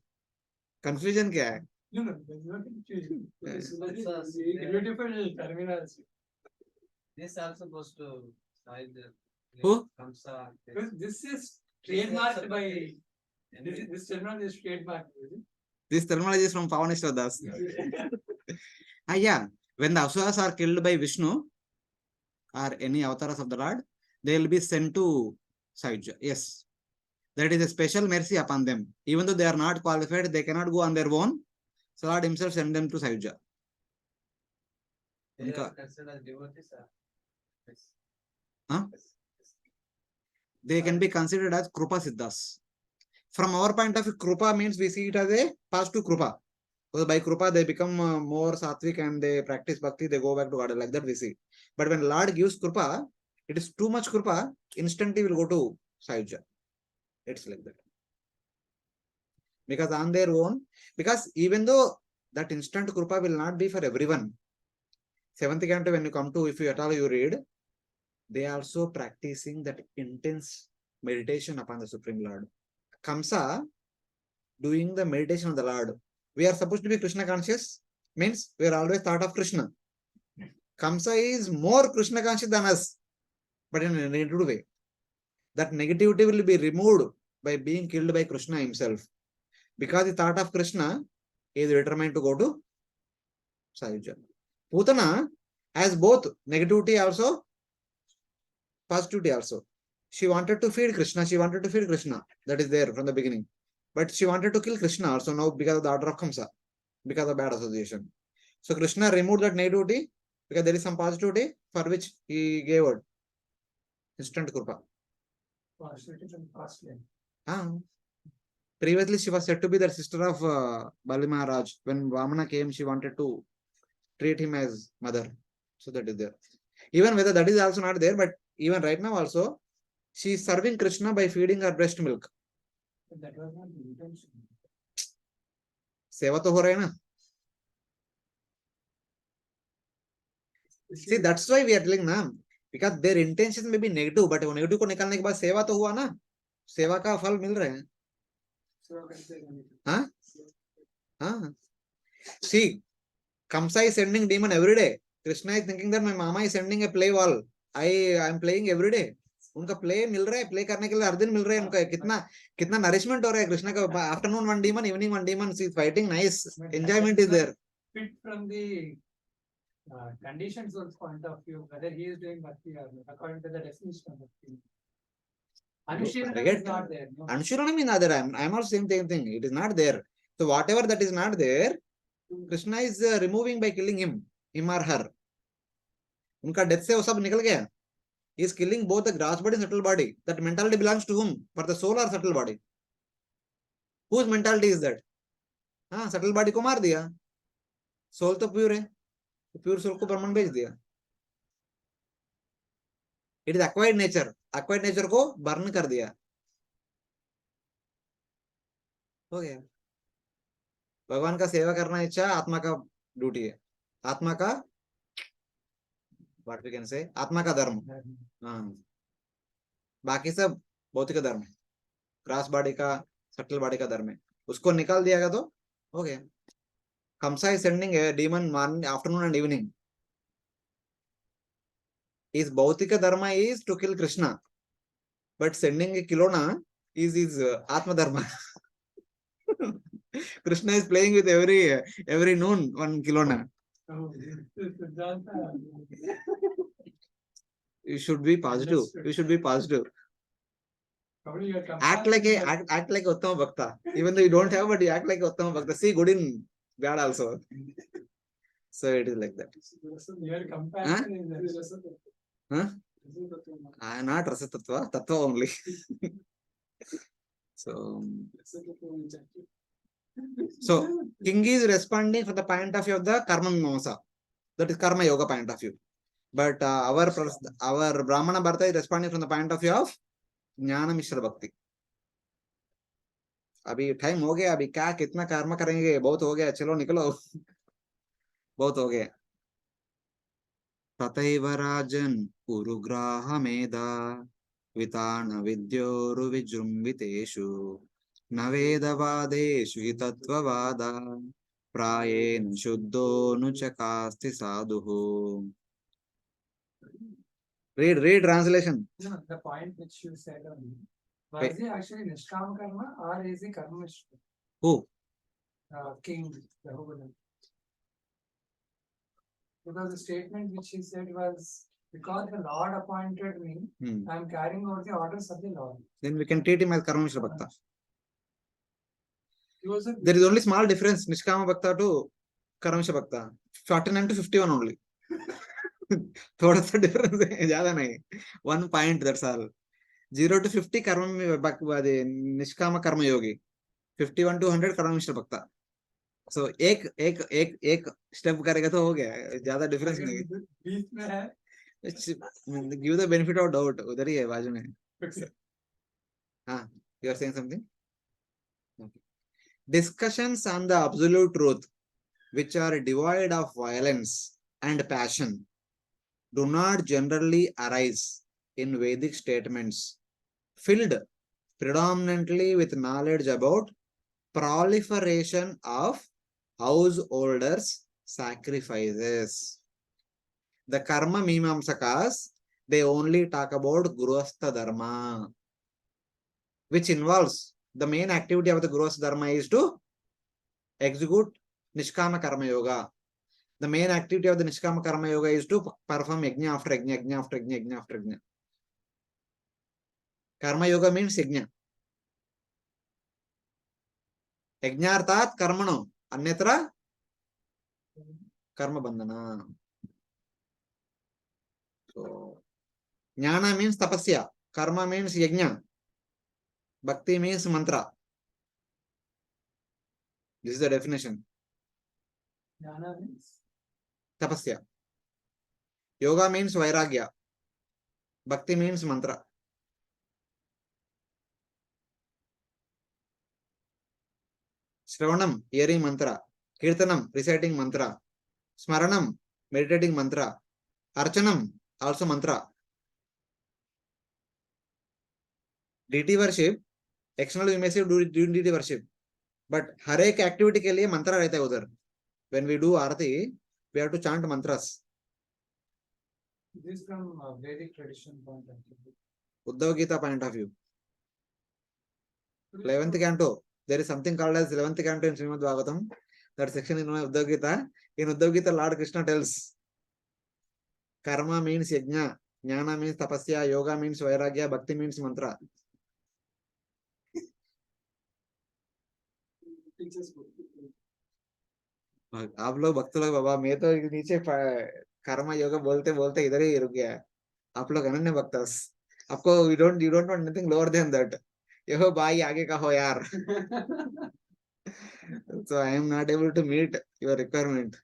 Confusion क्या है? No, there's no confusion. This is beautiful terminology. This also goes to Sayujya. Who? Kamsa. Because this is trademarked by this terminology is trademarked. This terminology is from Pavaneshwar Das. Yeah. When the Asuras are killed by Vishnu or any avatars of the Lord, they will be sent to Sayujya. Yes. That is a special mercy upon them. Even though they are not qualified, they cannot go on their own. So Lord himself send them to Sayujya. They are considered as devotees. Huh? They can be considered as Krupa Siddhas. From our point of view, Krupa means we see it as a positive Krupa. Because by Krupa, they become more sattvic and they practice bhakti, they go back to God. Like that we see. But when Lord gives Krupa, it is too much Krupa, instantly will go to Sayujya. It's like that. Because on their own, because even though that instant Krupa will not be for everyone, seventh canto, when you come to, if you at all you read, they are also practicing that intense meditation upon the Supreme Lord. Kamsa doing the meditation on the Lord. We are supposed to be Krishna conscious, means we are always thought of Krishna. Kamsa is more Krishna conscious than us, but in a negative way. That negativity will be removed by being killed by Krishna himself. Because the thought of Krishna is determined to go to Sayujya. Putana has both negativity also, positivity also. She wanted to feed Krishna. That is there from the beginning. But she wanted to kill Krishna also now because of the order of Kamsa, because of bad association. So Krishna removed that negativity because there is some positivity for which he gave her instant Krupa. Partiality from past life. Ah. Previously, she was said to be the sister of Bali Maharaj. When Vamana came, she wanted to treat him as mother. So that is there. Even whether that is also not there, but even right now also, she is serving Krishna by feeding her breast milk. But that was not the intention. सेवा तो हो रहा है ना. See, that's why we are telling ना, because their intentions may be negative, but वो negative को निकालने के बाद सेवा तो हुआ ना, सेवा का फल मिल रहे हैं. हाँ हाँ. See, Kamsa is sending demon every day. Krishna is thinking that my mama is sending a play wall. I am playing every day. उनका प्ले मिल रहा है, प्ले करने के लिए हर दिन मिल रहा है उनका. कितना कितना नरिशमेंट हो रहा है कृष्णा का. Afternoon one demon, evening one demon, see fighting nice, enjoyment is there. Fit from the conditions of point of view, whether he is doing bhakti or not, according to the definition of bhakti. Anushirana is not there. No? Anshuranam is not there. I'm also saying same thing. It is not there. So whatever that is not there, Krishna is removing by killing him or her. उनका death से वो सब निकल गया. He is killing both the gross body and subtle body. That mentality belongs to whom? For the soul or subtle body? Whose mentality is that? हाँ, subtle body को मार दिया. सोल तो प्योर है, प्योर सोल को ब्रह्मन भेज दिया. It is acquired nature, acquired nature को बर्न कर दिया. हो गया. भगवान का सेवा करना इच्छा आत्मा का ड्यूटी है. आत्मा का व्हाट वी कैन से, आत्मा का धर्म. हाँ, बाकी सब भौतिक धर्म है. ग्रास बॉडी का, सटल बॉडी का धर्म है. उसको निकाल दिया तो हो गया. Kamsa is sending a demon morning, afternoon and evening. His Bhautika dharma is to kill Krishna. But sending a kilona is his Atma dharma. Krishna is playing with every noon one kilona. Oh, You should be positive. You should be positive. probably you are Act like a Uttama Bhakta. Even though you don't have, but you act like a Uttama Bhakta. See good in bad also. So it is like that. Your compassion is Huh? I am not Rasa Tattva, Tattva only. So King is responding from the point of view of the Karma Mimamsa. That is Karma Yoga point of view. But our Brahmana Bharata is responding from the point of view of Jnana Mishra Bhakti. अभी time हो गया. अभी क्या कितना कर्म करेंगे, बहुत हो गया. चलो निकलो, बहुत हो गया. तथैव राजन् उरुग्राह मेधा वितान विद्योरुविजृम्भितेषु न वेदवादेषु हि तत्त्ववादा प्रायेण शुद्धोऽनुचकास्ति साधुः. Read translation. no, the point which you said on was he actually Nishkama Karma or is he Karma Mishra? Who? King Rahugana. Because the statement which he said was, because the Lord appointed me, I am carrying out the orders of the Lord. Then we can treat him as Karma Mishra Bhakta. He was a There is only small difference, Nishkama Bhakta to Karma Mishra Bhakta. 49 to 51 only. थोड़ा सा difference है, ज्यादा नहीं. 1 point, that's all. 0 to 50 कर्म निष्काम कर्म योगी. 51 to 100 कर्म मिश्र भक्ता. सो एक एक एक एक स्टेप करेगा तो हो गया. ज्यादा डिफरेंस नहीं. बीच में है. Give the benefit of doubt. उधर ही है बाजू में. हाँ, you are saying something? Okay. Discussions on the absolute truth which are devoid of violence and passion do not generally arise in Vedic statements filled predominantly with knowledge about proliferation of householders' sacrifices. The Karma Mimamsakas, they only talk about Grihastha Dharma, which involves the main activity of the Grihastha Dharma is to execute Nishkama Karma Yoga. The main activity of the Nishkama Karma Yoga is to perform yajna after yajna, yajna after yajna, yajna after yajna. Karma Yoga means yajna. यज्ञार्थात कर्मणो अन्यत्र कर्म बंधना. So jnana means tapasya, karma means yajna, bhakti means mantra. This is the definition. Jnana means Tapasya. Yoga means vairagya, bhakti means mantra. Shravanam, hearing mantra. Kirtanam, reciting mantra. Smaranam, meditating mantra. Archanam, also mantra. Deity worship, external we may say do deity worship, but हर एक activity के लिए मंत्र रहता है उधर. When we do Aarti, we have to chant mantras. this from Vedic tradition point of view. Uddhav Gita point of view. 11th canto, there is something called as 11th canto in Srimad Bhagavatam. That section in Uddhav Gita. In Uddhav Gita, Lord Krishna tells karma means yajna, jnana means tapasya, yoga means vairagya, bhakti means mantra. आप लोग भक्त लोग बाबा, मैं तो नीचे कर्म योगा बोलते बोलते इधर ही रुक गया. आप लोग अनन्य भक्त, आपको you don't want anything lower than that. यो भाई आगे का हो यार. So I am not able to meet your requirement.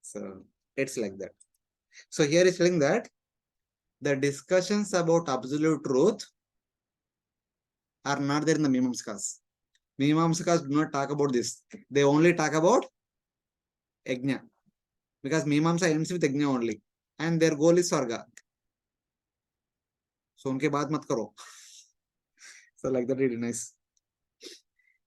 So it's like that. So here is telling that the discussions about absolute truth are not there in the Mimamsakas. Mimamsakas do not talk about this. They only talk about Yajna. Because Mimamsa ends with Yajna only. And their goal is Swarga. So उनके बात मत करो. So like that, really nice.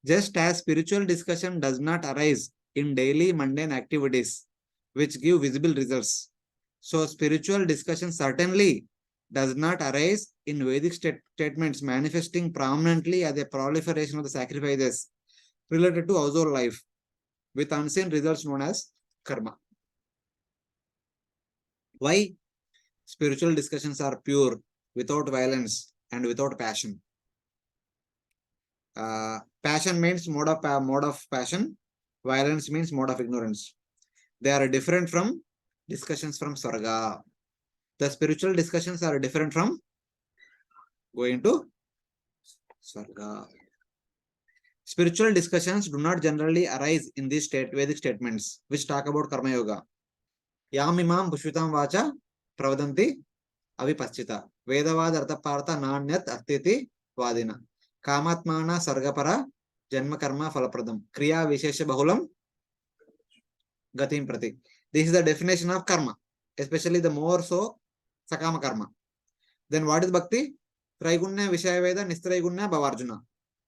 Just as spiritual discussion does not arise in daily mundane activities which give visible results, so spiritual discussion certainly does not arise in Vedic statements manifesting prominently as a proliferation of the sacrifices related to household life with unseen results known as karma. Why? Spiritual discussions are pure, without violence and without passion. Passion means mode of passion. Violence means mode of ignorance. They are different from discussions from Swarga. The spiritual discussions are different from going to Swarga. Spiritual discussions do not generally arise in these Vedic statements, which talk about Karma Yoga. Yam imam pushvitam vacha pravadanti avipaschita. Vedavad arthapartha nanyat artiti vadina. Kamatmana sargapara janma karma falapradam. Kriya vishesha bahulam gatim prati. This is the definition of karma, especially the more so sakama karma. Then what is bhakti? Traigunya vishayaveda nistraigunya bhavarjuna.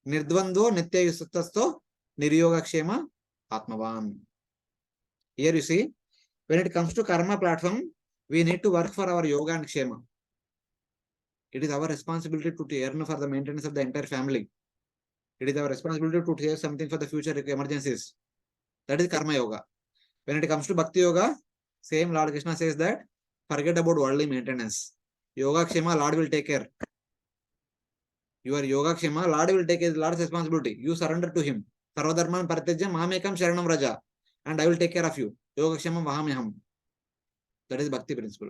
Nirdvando nitya yusattasto niryogakshema atmavan. Here you see, when it comes to karma platform, we need to work for our yoga and kshema. It is our responsibility to earn for the maintenance of the entire family. It is our responsibility to save something for the future emergencies. That is karma yoga. When it comes to bhakti yoga, same Lord Krishna says that forget about worldly maintenance. Yoga kshema, Lord will take care. Your yoga kshema, Lord will take Lord's responsibility. You surrender to him. Sarvadharman paritejya mamekam sharanam raja. And I will take care of you. Yoga kshema vahamyaham. That is bhakti principle.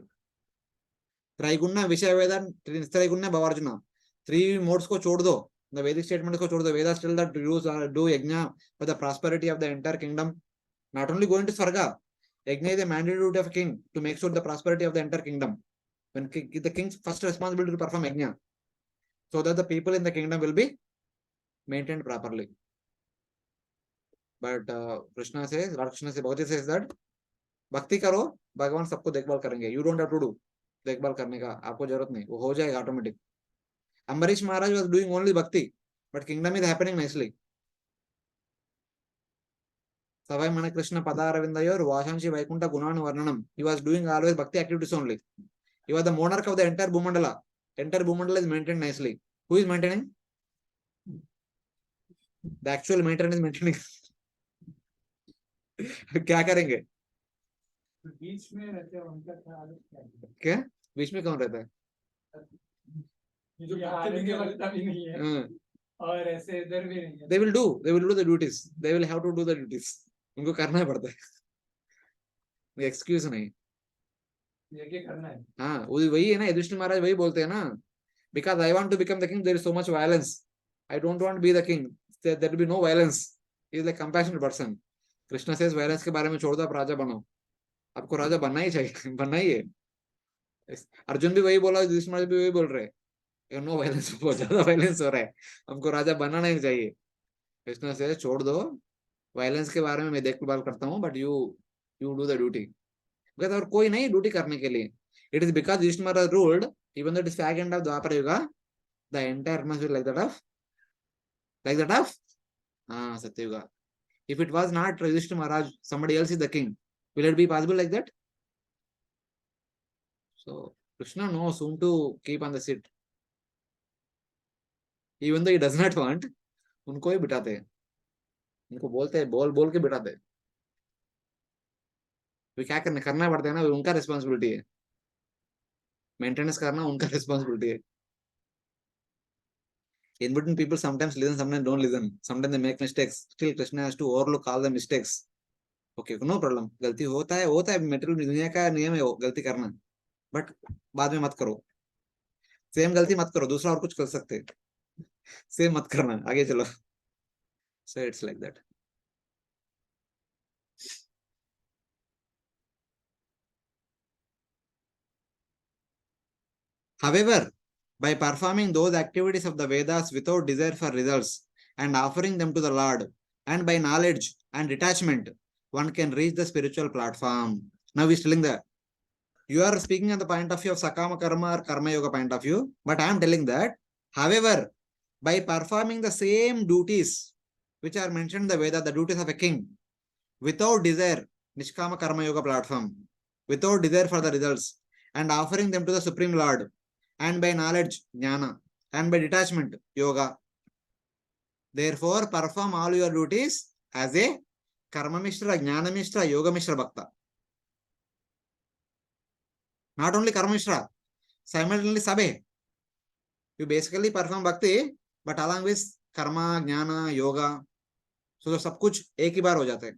Traigunya Vishayaveda, Nistraigunya Bhavarjuna. 3 modes ko chod do. The Vedic statement ko chod do. Vedas tell that do yajna for the prosperity of the entire kingdom. Not only going to Swarga. Yajna is a mandatory duty of a king to make sure the prosperity of the entire kingdom. When the king's first responsibility to perform yajna, so that the people in the kingdom will be maintained properly. But Krishna says, Lord Krishna says, Bhagavad says that भक्ति करो, भगवान सबको देखभाल करेंगे. You don't have to do देखभाल करने का, आपको जरूरत नहीं, वो हो जाएगा automatic. Ambarish Maharaj was doing only bhakti, but kingdom is happening nicely. Savai Mana Krishna Padaravindayor Vashanshi Vaikunta Gunanu Varnanam. He was doing always bhakti activities only. He was the monarch of the entire Bhumandala. Entire Bhumandala is maintained nicely. Who is maintaining? The actual maintenance is maintaining. क्या करेंगे? बीच में रहते हैं उनका क्या आदत क्या है? क्या बीच में कौन रहता है? ये जो आने के लगता भी नहीं है. और ऐसे इधर भी नहीं है। They will do the duties. They will have to do the duties. उनको करना पड़ता है, एक्सक्यूज नहीं। ये करना है। हाँ वही है ना, युधिष्ठिर महाराज वही बोलते हैं ना, because I want to become the king, there is so much violence. I don't want to be the king. There will be no violence. He is like compassionate person. Krishna से वायलेंस के बारे में छोड़ दो, आप राजा बनो, आपको राजा बनना ही चाहिए, बनना ही है। अर्जुन भी वही बोला, युधिष्ठिर महाराज भी वही बोल रहे हैं, नो वायलेंस, बहुत ज्यादा वायलेंस हो रहा है, हमको राजा बनना नहीं चाहिए। कृष्ण से छोड़ दो, वायलेंस के बारे में मैं देखभाल करता हूँ, but you you do the duty. Because और कोई नहीं ड्यूटी करने के लिए, it is because Yudhishthir Maharaj ruled, even though it is fag end of Dwapar Yug, the entire must be like that of Satyayug. If it was not Yudhishthira Maharaj, somebody else is the king. Will it be possible like that? So Krishna knows whom to keep on the seat. Even though he does not want, उनको ही बिठाते हैं, उनको बोलते हैं, बोल बोल के बिठाते हैं। वे क्या करना पड़ता है ना, उनका रिस्पॉन्सिबिलिटी है, मेंटेनेंस करना उनका रिस्पॉन्सिबिलिटी है। In between, people sometimes listen, sometimes don't listen, sometimes they make mistakes. Still Krishna has to overlook all the mistakes. Okay, no problem, गलती होता है, मेटेरियल दुनिया का नियम है वो, गलती करना, बट बाद में मत करो, सेम गलती मत करो, दूसरा और कुछ कर सकते, सेम मत करना, आगे चलो। So it's like that. However, by performing those activities of the Vedas without desire for results and offering them to the Lord, and by knowledge and detachment, one can reach the spiritual platform. Now he's telling that you are speaking on the point of view of Sakama Karma or Karma Yoga point of view, but I am telling that, however, by performing the same duties which are mentioned in the Veda, the duties of a king, without desire, Nishkama Karma Yoga platform, without desire for the results, and offering them to the Supreme Lord, and by knowledge, Jnana, and by detachment, Yoga. Therefore, perform all your duties as a Karma Mishra, Jnana Mishra, Yoga Mishra Bhakta. Not only Karma Mishra, simultaneously Sabe. You basically perform Bhakti, but along with Karma, Jnana, Yoga. So, सब कुछ एक ही बार हो जाता है.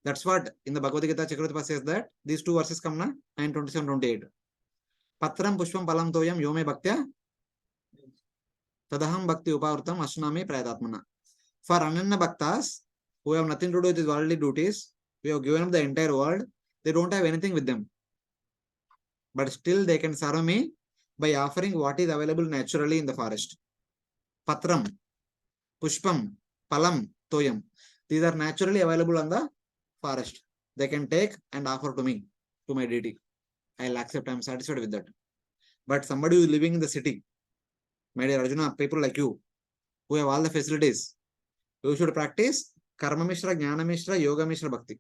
That's what in the Bhagavad Gita Chakravarti says that these two verses come na 9:27-28. Patram pushpam palam toyam yome bhaktya tadaham bhakti upavrutam asnami prayatatmana. For ananya bhaktas who have nothing to do with his worldly duties, we have given up the entire world, they don't have anything with them, but still they can serve me by offering what is available naturally in the forest. Patram, pushpam, palam, toyam. These are naturally available on the forest. They can take and offer to me, to my deity. I'll accept, I'm satisfied with that. But somebody who is living in the city, my dear Arjuna, people like you, who have all the facilities, you should practice Karma Mishra, Jnana Mishra, Yoga Mishra Bhakti.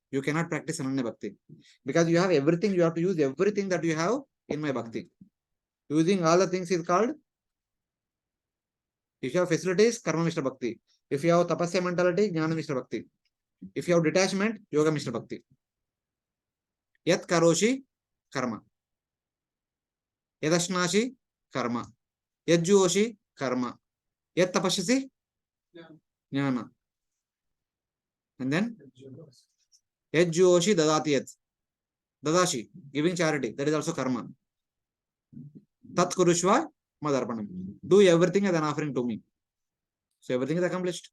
You cannot practice Ananya Bhakti. Because you have everything, you have to use everything that you have in my Bhakti. Using all the things is called, if you have facilities, Karma Mishra Bhakti. If you have Tapasya mentality, Jnana Mishra Bhakti. If you have detachment, Yoga Mishra Bhakti. Yat Karoshi, Karma. Yadashnashi, Karma. Yajjuoshi, Karma. Yat Tapashasi, Jnana. And then Yajjuoshi Dadati Yat. Dadashi, giving charity, that is also karma. Tat Kurushva Madarpanam. Do everything as an offering to me. So everything is accomplished.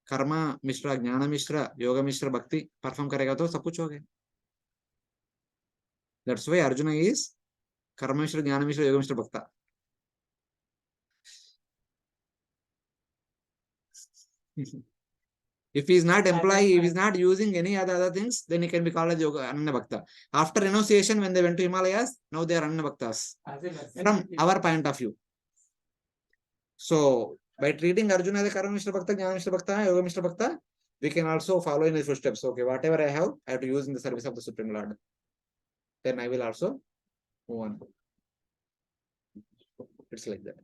Karma Mishra, Jnana Mishra, Yoga Mishra, Bhakti perform karega to sab kuch ho gaya. That's why Arjuna is Karma Mishra, Jnana Mishra, Yoga Mishra, Bhakta. If he is not employee, if he is not using any other things, then he can be called as Yoga Ananya Bhakta. After renunciation, when they went to Himalayas, now they are Ananya Bhaktas. From our point of view. So, by treating Arjuna as a Karma Mishra Bhakta, Jnana Mishra Bhakta, Yoga Mishra Bhakta, we can also follow in his footsteps. Okay, whatever I have to use in the service of the Supreme Lord. Then I will also move on. It's like that.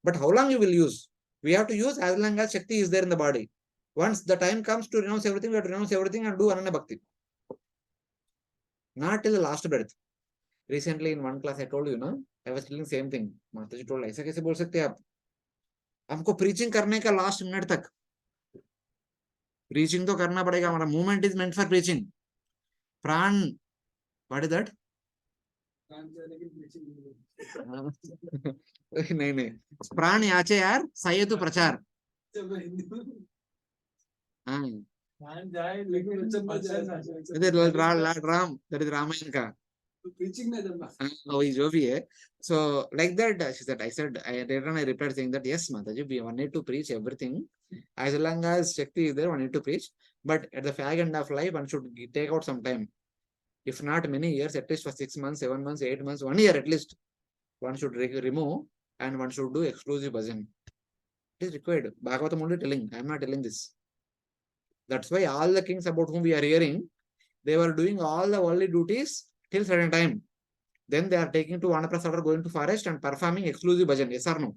But how long you will use? We have to use as long as Shakti is there in the body. Once the time comes to renounce everything, we have to renounce everything and do Ananya Bhakti. Not till the last breath. Recently in one class I told you, no? I was telling same thing. माता जी told ऐसा कैसे बोल सकते हैं आप? हमको preaching करने का last minute तक preaching तो करना पड़ेगा. हमारा movement is meant for preaching. प्राण, what is that? नहीं नहीं, प्राण याचे यार सही तो प्रचार. हाँ, इधर लाड राम, that is रामायण का. वही जो भी है. So like that, she said, I said, later on I replied saying that yes, Mataji, we need to preach everything. As long as Shakti is there, one need to preach. But at the fag end of life, one should take out some time. If not many years, at least for 6 months, 7 months, 8 months, 1 year at least, one should remove and one should do exclusive bhajan. It is required. Bhagavatam only telling. I am not telling this. That's why all the kings about whom we are hearing, they were doing all the worldly duties till certain time. Then they are taking to Vanaprastha or going to forest and performing exclusive bhajan. Yes or no?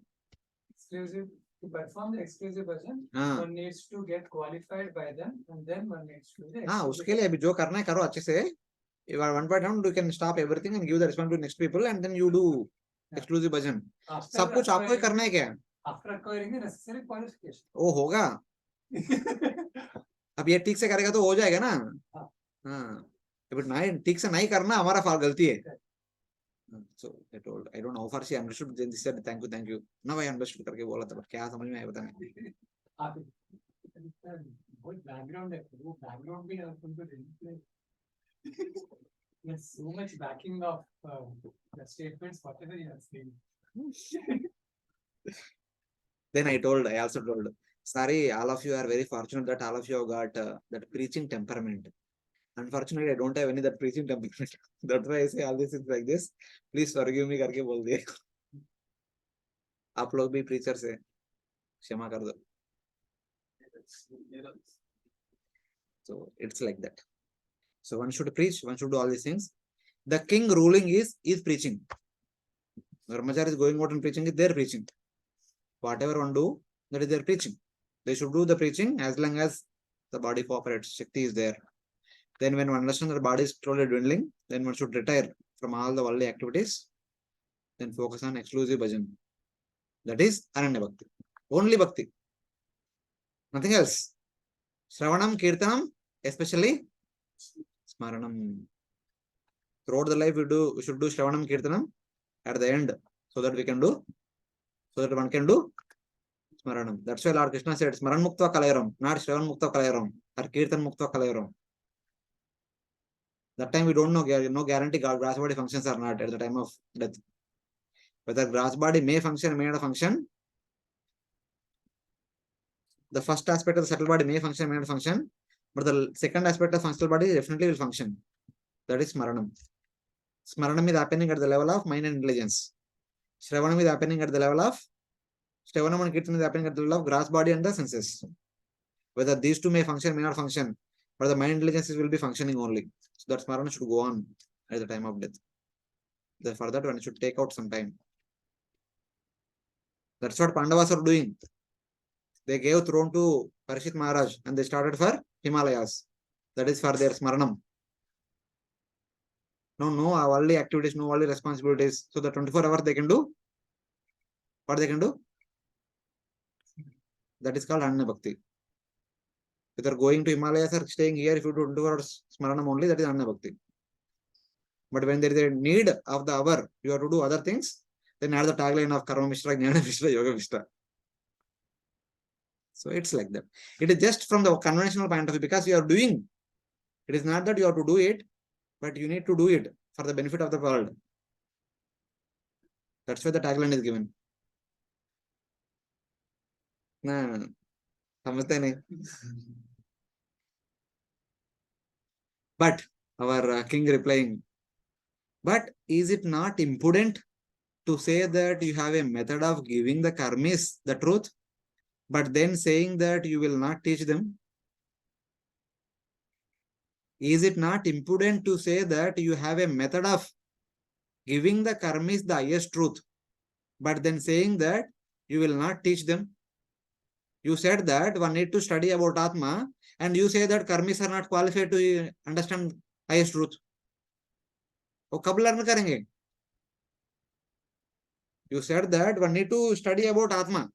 Exclusive, to perform the exclusive bhajan, हाँ one needs to get qualified by them and then one needs to do the हाँ, exclusive उसके लिए अभी जो करना है करो अच्छे से. You are one by one, you can stop everything and give the response to next people and then you do exclusive bhajan. After सब कुछ आपको ही acquiring- करना है क्या? after acquiring the necessary qualification. वो होगा. अब ये ठीक से करेगा तो हो जाएगा ना. हाँ. हाँ, बट नहीं ठीक से नहीं करना हमारा फाल गलती है. So I told, I don't know how far she understood. Then she said thank you. Now I understood करके बोला था, but क्या समझ में आया पता नहीं. आप बहुत बैकग्राउंड है, वो बैकग्राउंड भी आप उनको देंगे. There's so much backing of the statements, whatever you are saying. Then I also told, sorry, all of you are very fortunate that all of you have got that preaching temperament. Unfortunately, I don't have any that preaching temperament. That's why I say all this is like this. Please forgive me करके बोल दिए. आप लोग भी preachers है, क्षमा कर दो. So it's like that. So one should preach, one should do all these things. The king ruling is preaching. Brahmachari is going out and preaching, is their preaching. Whatever one do, that is their preaching. They should do the preaching as long as the body cooperates, Shakti is there. Then when one understands that the body is slowly dwindling, then one should retire from all the worldly activities, then focus on exclusive bhajan. That is Ananya Bhakti. Only Bhakti. Nothing else. Shravanam, Kirtanam, especially Smaranam. Throughout the life we should do Shravanam, Kirtanam at the end, so that one can do Smaranam. That's why Lord Krishna said Smaran Muktva Kalayaram, not Shravan Muktva Kalayaram or Kirtan Muktva Kalayaram. That time we don't know, no guarantee grass body functions or not at the time of death. Whether grass body may function, may not function. The first aspect of the subtle body may function, may not function. But the second aspect of functional body definitely will function. That is Smaranam. Smaranam is happening at the level of mind and intelligence. Shravanam is happening at the level of Shravanam and Kirtan is happening at the level of grass body and the senses. Whether these two may function, may not function, but the mind intelligence will be functioning only. So that Smarana should go on at the time of death. Then for that one should take out some time. That's what Pandavas are doing. They gave throne to Parishit Maharaj and they started for Himalayas. That is for their Smaranam. No worldly activities, no worldly responsibilities. So the 24 hours they can do what they can do. That is called Ananya Bhakti. Whether going to Himalayas or staying here, if you do 24 hours Smaranam only, that is Ananya Bhakti. But when there is a need of the hour, you have to do other things, then add the tagline of Karma Mishra, Jnana Mishra, Yoga Mishra. So it's like that. It is just from the conventional point of view, because you are doing. It is not that you have to do it, but you need to do it for the benefit of the world. That's why the tagline is given. No. समझते नहीं. But our king replying, but is it not impudent to say that you have a method of giving the karmis the truth, but then saying that you will not teach them? Is it not impudent to say that you have a method of giving the karmis the highest truth, but then saying that you will not teach them? You said that one need to study about Atma, and you say that karmis are not qualified to understand highest truth. वो कब learn करेंगे? You said that one need to study about Atma.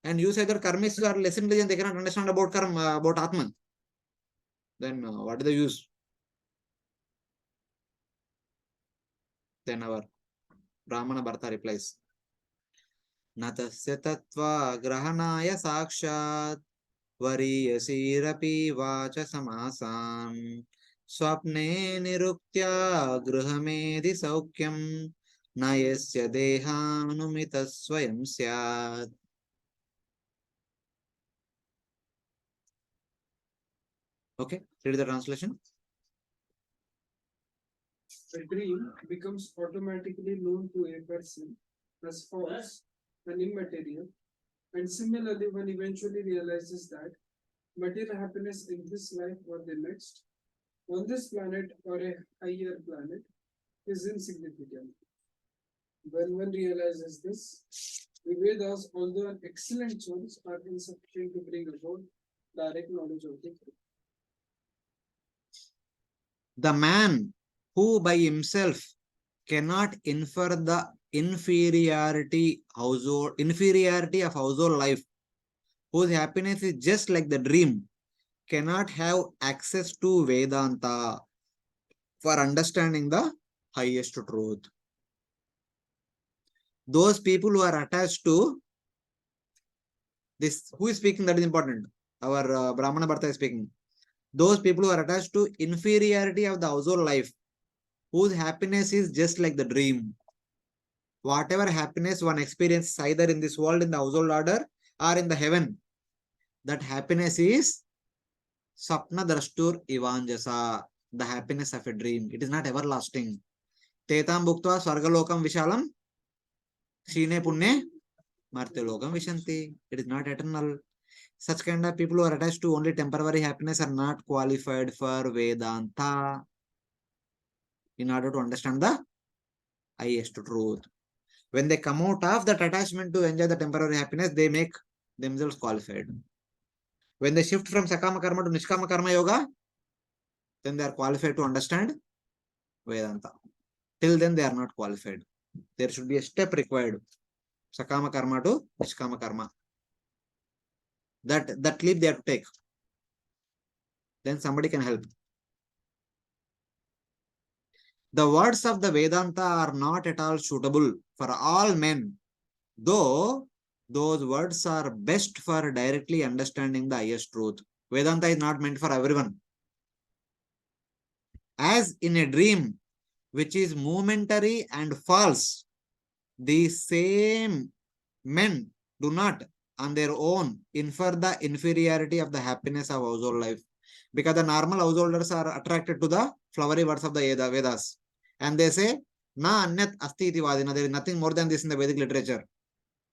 And you say that karmis are less intelligent, they cannot understand about karma, about Atman. Then what is the use? Then our Brahmana Bharata replies, Natasya tattva grahanaya sakshat variyasirapi vacha samasan swapne niruktya gruhamedi saukyam nayasya dehanumita swayam syat. Okay, read the translation. A dream becomes automatically known to a person as false and immaterial, and similarly, one eventually realizes that material happiness in this life or the next, on this planet or a higher planet, is insignificant. When one realizes this, the Vedas, although an excellent source, are insufficient to bring about direct knowledge of the truth. The man who by himself cannot infer the inferiority of household life, whose happiness is just like the dream, cannot have access to Vedanta for understanding the highest truth. Those people who are attached to this, who is speaking, that is important. Our Brahmana Bharata is speaking. Those people who are attached to inferiority of the household life, whose happiness is just like the dream. Whatever happiness one experiences either in this world, in the household order, or in the heaven, that happiness is Sapna Drashtur Ivanjasa, the happiness of a dream. It is not everlasting. Tetam Bhuktva Swargalokam Vishalam Shine Punne Martyalokam Vishanti. It is not eternal. Such kind of people who are attached to only temporary happiness are not qualified for Vedanta in order to understand the highest truth. When they come out of that attachment to enjoy the temporary happiness, they make themselves qualified. When they shift from Sakama Karma to Nishkama Karma Yoga, then they are qualified to understand Vedanta. Till then, they are not qualified. There should be a step required. Sakama Karma to Nishkama Karma. That leap they have to take. Then somebody can help. The words of the Vedanta are not at all suitable for all men, though those words are best for directly understanding the highest truth. Vedanta is not meant for everyone. As in a dream, which is momentary and false, the same men do not on their own infer the inferiority of the happiness of household life, because the normal householders are attracted to the flowery words of the Vedas, and they say na anyat asti iti vadina, there is nothing more than this in the Vedic literature.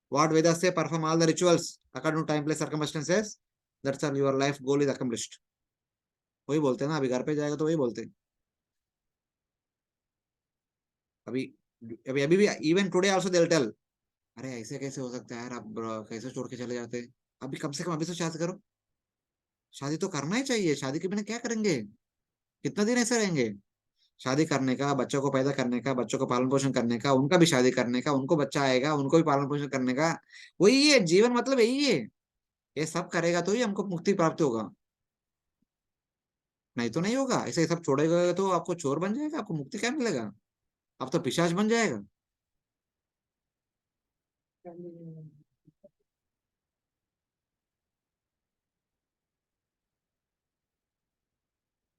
What Vedas say, perform all the rituals according to time, place, circumstances, that's all, your life goal is accomplished. वही बोलते हैं ना, अभी घर पे जाएगा तो वही बोलते हैं. अभी अभी अभी भी even today also they will tell, अरे ऐसे कैसे हो सकता है यार, आप कैसे छोड़ के चले जाते. अभी कम से कम अभी तो शादी करो. शादी तो करना ही चाहिए. शादी के बिना क्या करेंगे? कितना दिन ऐसे रहेंगे? शादी करने का, बच्चों को पैदा करने का, बच्चों को पालन पोषण करने का, उनका भी शादी करने का, उनको बच्चा आएगा, उनको भी पालन पोषण करने का. वही है जीवन, मतलब यही है. ये सब करेगा तो ही हमको मुक्ति प्राप्त होगा, नहीं तो नहीं होगा. ऐसे सब छोड़ेगा तो आपको चोर बन जाएगा, आपको मुक्ति क्या मिलेगा? आप तो पिशाच बन जाएगा.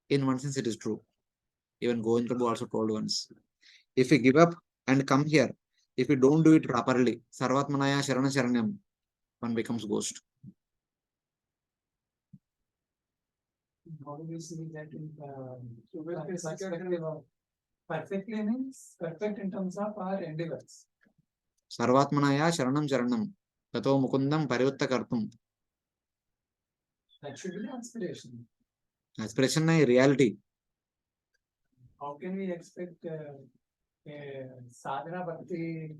In one sense, it is true. Even Govind Prabhu also told once, if we give up and come here, if we don't do it properly, Sarvatmanaya Sharana Sharanyam, one becomes ghost. How do we see that in the perspective of perfectly means perfect in terms of our endeavors? Sarvatmanaya Sharanam Sharanam, Tato Mukundam Parivatta Kartum. That should be the aspiration. Aspiration nahi, reality. How can we expect sadhana bhakti?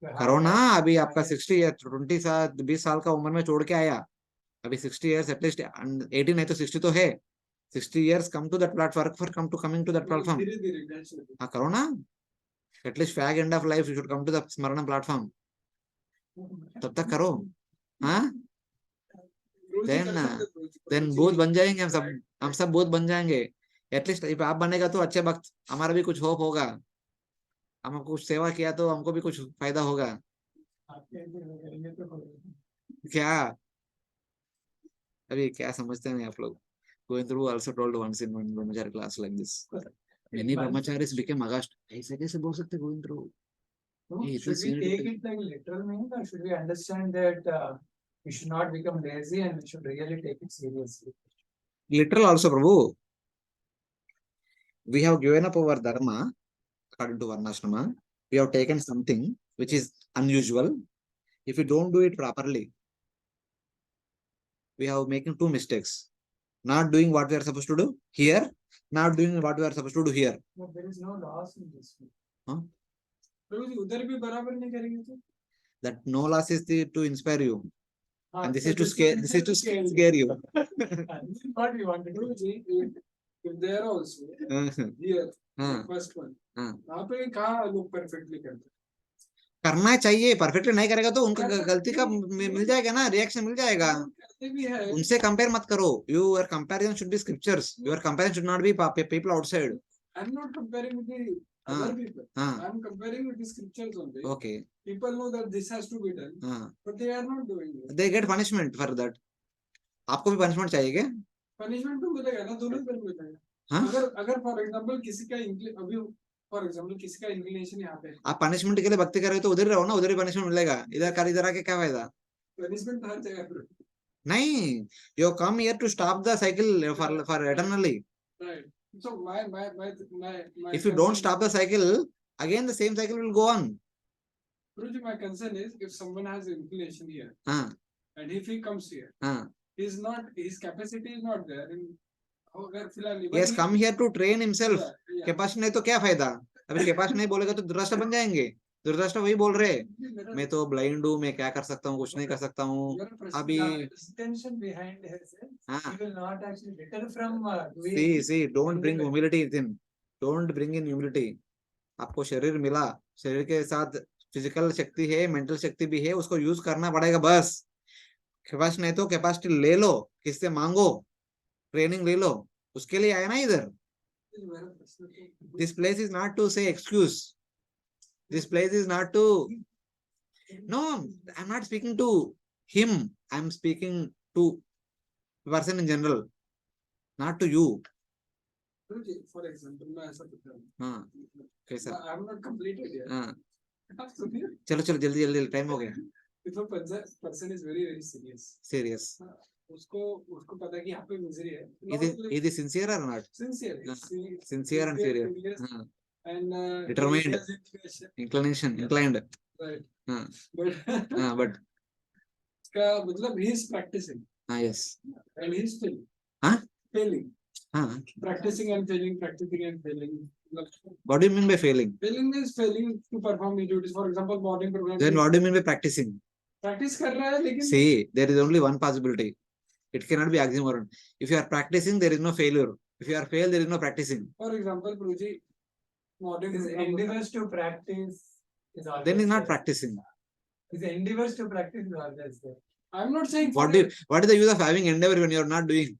करो ना. अभी आपका 60 year 20 साल 20 साल का उम्र में छोड़ के आया. अभी 60 years एटलीस्ट 18 नहीं तो 60 तो है. 60 years come to that platform, for come to coming to that platform. हाँ करो ना. At least fag end of life you should come to the स्मरण प्लेटफॉर्म, तब तक करो। हाँ, देन भूत बन जाएंगे हम सब, हम सब भूत बन जाएंगे। एटलीस्ट आप बनेगा तो अच्छे वक्त हमारा भी कुछ होप होगा, हमको कुछ सेवा किया तो हमको भी कुछ फायदा होगा। क्या अभी क्या समझते नहीं आप लोग? Going through also told once in one brahmachari class like this. Many brahmacharis became aghast. ऐसे कैसे बोल सकते going through? ये इतना Should we serious take it like literal meaning, or should we understand that we should not become lazy and we should really take it seriously? literal also, Prabhu. We have given up our dharma according to Varnashrama. We have taken something which is unusual. If we don't do it properly, we have making two mistakes. Not doing what we are supposed to do here, not doing what we are supposed to do here. No, there is no loss in this. Huh? प्रभु जी उधर भी बराबर नहीं करेंगे तो? That no loss is to inspire you, and this so is to scare. This is to scare you. This is what we wanted. Prabhu ji, if they are also here, first one, वहाँ पे कहाँ लोग perfectly करते हैं? करना चाहिए, perfectly नहीं करेगा तो उनका गलती का मिल जाएगा ना, रिएक्शन मिल जाएगा। करते भी है। उनसे कंपेयर मत करो। Your comparison should be scriptures, your comparison should not be people outside. I'm not comparing with the other people. I'm comparing with the scriptures only. Okay. People know that this has to be done, but they are not doing it. They get punishment for that. आपको भी punishment चाहिए क्या? Punishment तो मिलेगा ना, दोनों तरफ मिलेगा। अगर अगर फॉर एग्जांपल किसी का अभी फॉर एग्जांपल किसी का इंक्लिनेशन यहाँ पे, आप पनिशमेंट के लिए भक्ति कर रहे हो तो उधर ही रहो ना, उधर ही पनिशमेंट मिलेगा। इधर कर इधर आके क्या फायदा? पनिशमेंट हर जगह पर नहीं, you come here to stop the cycle for eternally. Right. So my if you don't stop the cycle, again the same cycle will go on. Guruji, my concern is if someone has inclination here, and if he comes here, his capacity is not there. He has come here to train himself. Capacity नहीं तो क्या फायदा? अभी capacity नहीं बोलेगा तो दुर्दृष्ट बन जाएंगे। दुर्दृष्ट वही बोल रहे, मैं तो ब्लाइंड हूँ, मैं क्या कर सकता हूँ, कुछ नहीं कर सकता हूँ। अभी see, don't bring humility in. Don't bring in humility. आपको शरीर मिला, शरीर के साथ फिजिकल शक्ति है, मेंटल शक्ति भी है, उसको यूज करना पड़ेगा बस। कैपेसिटी नहीं तो कैपेसिटी ले लो, किससे मांगो, ट्रेनिंग ले लो, उसके लिए आया ना इधर। This place is not to say excuse. This place is not to. No, I'm not speaking to him. I'm speaking to person in general, not to you. For example, मैं ऐसा करता हूँ। हाँ, कैसा? I'm not completed yet. हाँ, चलो चलो जल्दी जल्दी, टाइम हो गया। If a person is very serious. Serious. उसको पता है कि यहाँ पे मिजरी है। Is he sincere or not? Sincere. Sincere and serious. And determined. Inclined. Right. But इसका मतलब he is practicing. Yes. And he is failing. Failing. Practicing and failing, practicing and failing. What do you mean by failing? Failing means failing to perform the duties. For example, morning program. Then what do you mean by practicing? Practice कर रहा है लेकिन. See, there is only one possibility. It cannot be oxymoron. If you are practicing, there is no failure. If you are failed, there is no practicing. For example, Guruji, morning endeavors to practice is always. Then is not practicing. His endeavors to practice is always there. I'm not saying. What is the use of having endeavor when you are not doing?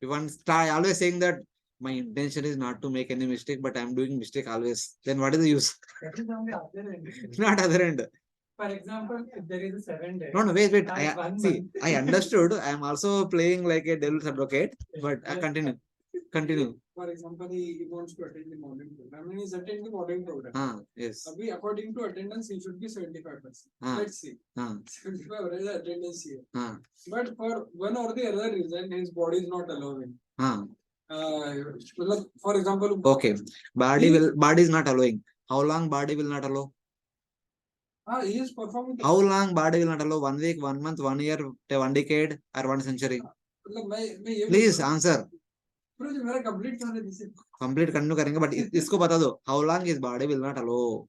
If one start always saying that my intention is not to make any mistake, but I am doing mistake always, then what is the use? That is on the other end. Not other end. For example, if there is a 7 day. No, wait. I understood. I am also playing like a devil's advocate, but continue. For example, he wants to attend the morning program and he's attending the morning program. Yes. According to attendance, he should be 75%. Let's see. 75% attendance here. But for one or the other reason, his body is not allowing. For example. Okay. Body is not allowing. How long body will not allow? He is performing. How long body will not allow? 1 week, 1 month, 1 year, 1 decade, or 1 century? Please answer. Complete continue करेंगे, but इसको बता दो. How long his body will not allow?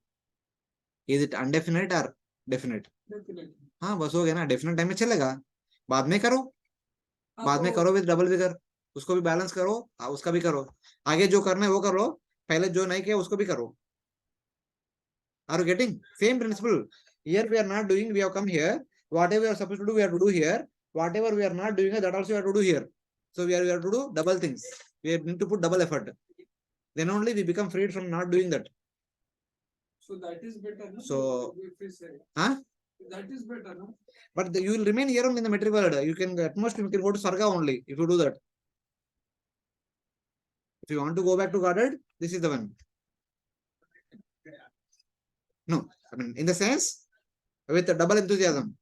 Is it undefinite or definite? Definite. हाँ, बस हो गया ना. Definite time में चलेगा. बाद में करो विद डबल विगर. उसको भी बैलेंस करो, उसका भी करो. आगे जो करना है वो करो, पहले जो नहीं किया उसको भी करो. Are you getting? Same principle. Here we are not doing, we have come here. Whatever we are supposed to do, we have to do here. Whatever we are not doing, that also we have to do here. So we have to do double things. We need to put double effort. Then only we become freed from not doing that. So that is better. No? So, if we say huh? that is better, no? But you will remain here only in the material world. You can, at most, you can go to Sarga only if you do that. If you want to go back to Godhead, this is the one. No, I mean, in the sense, with a double enthusiasm.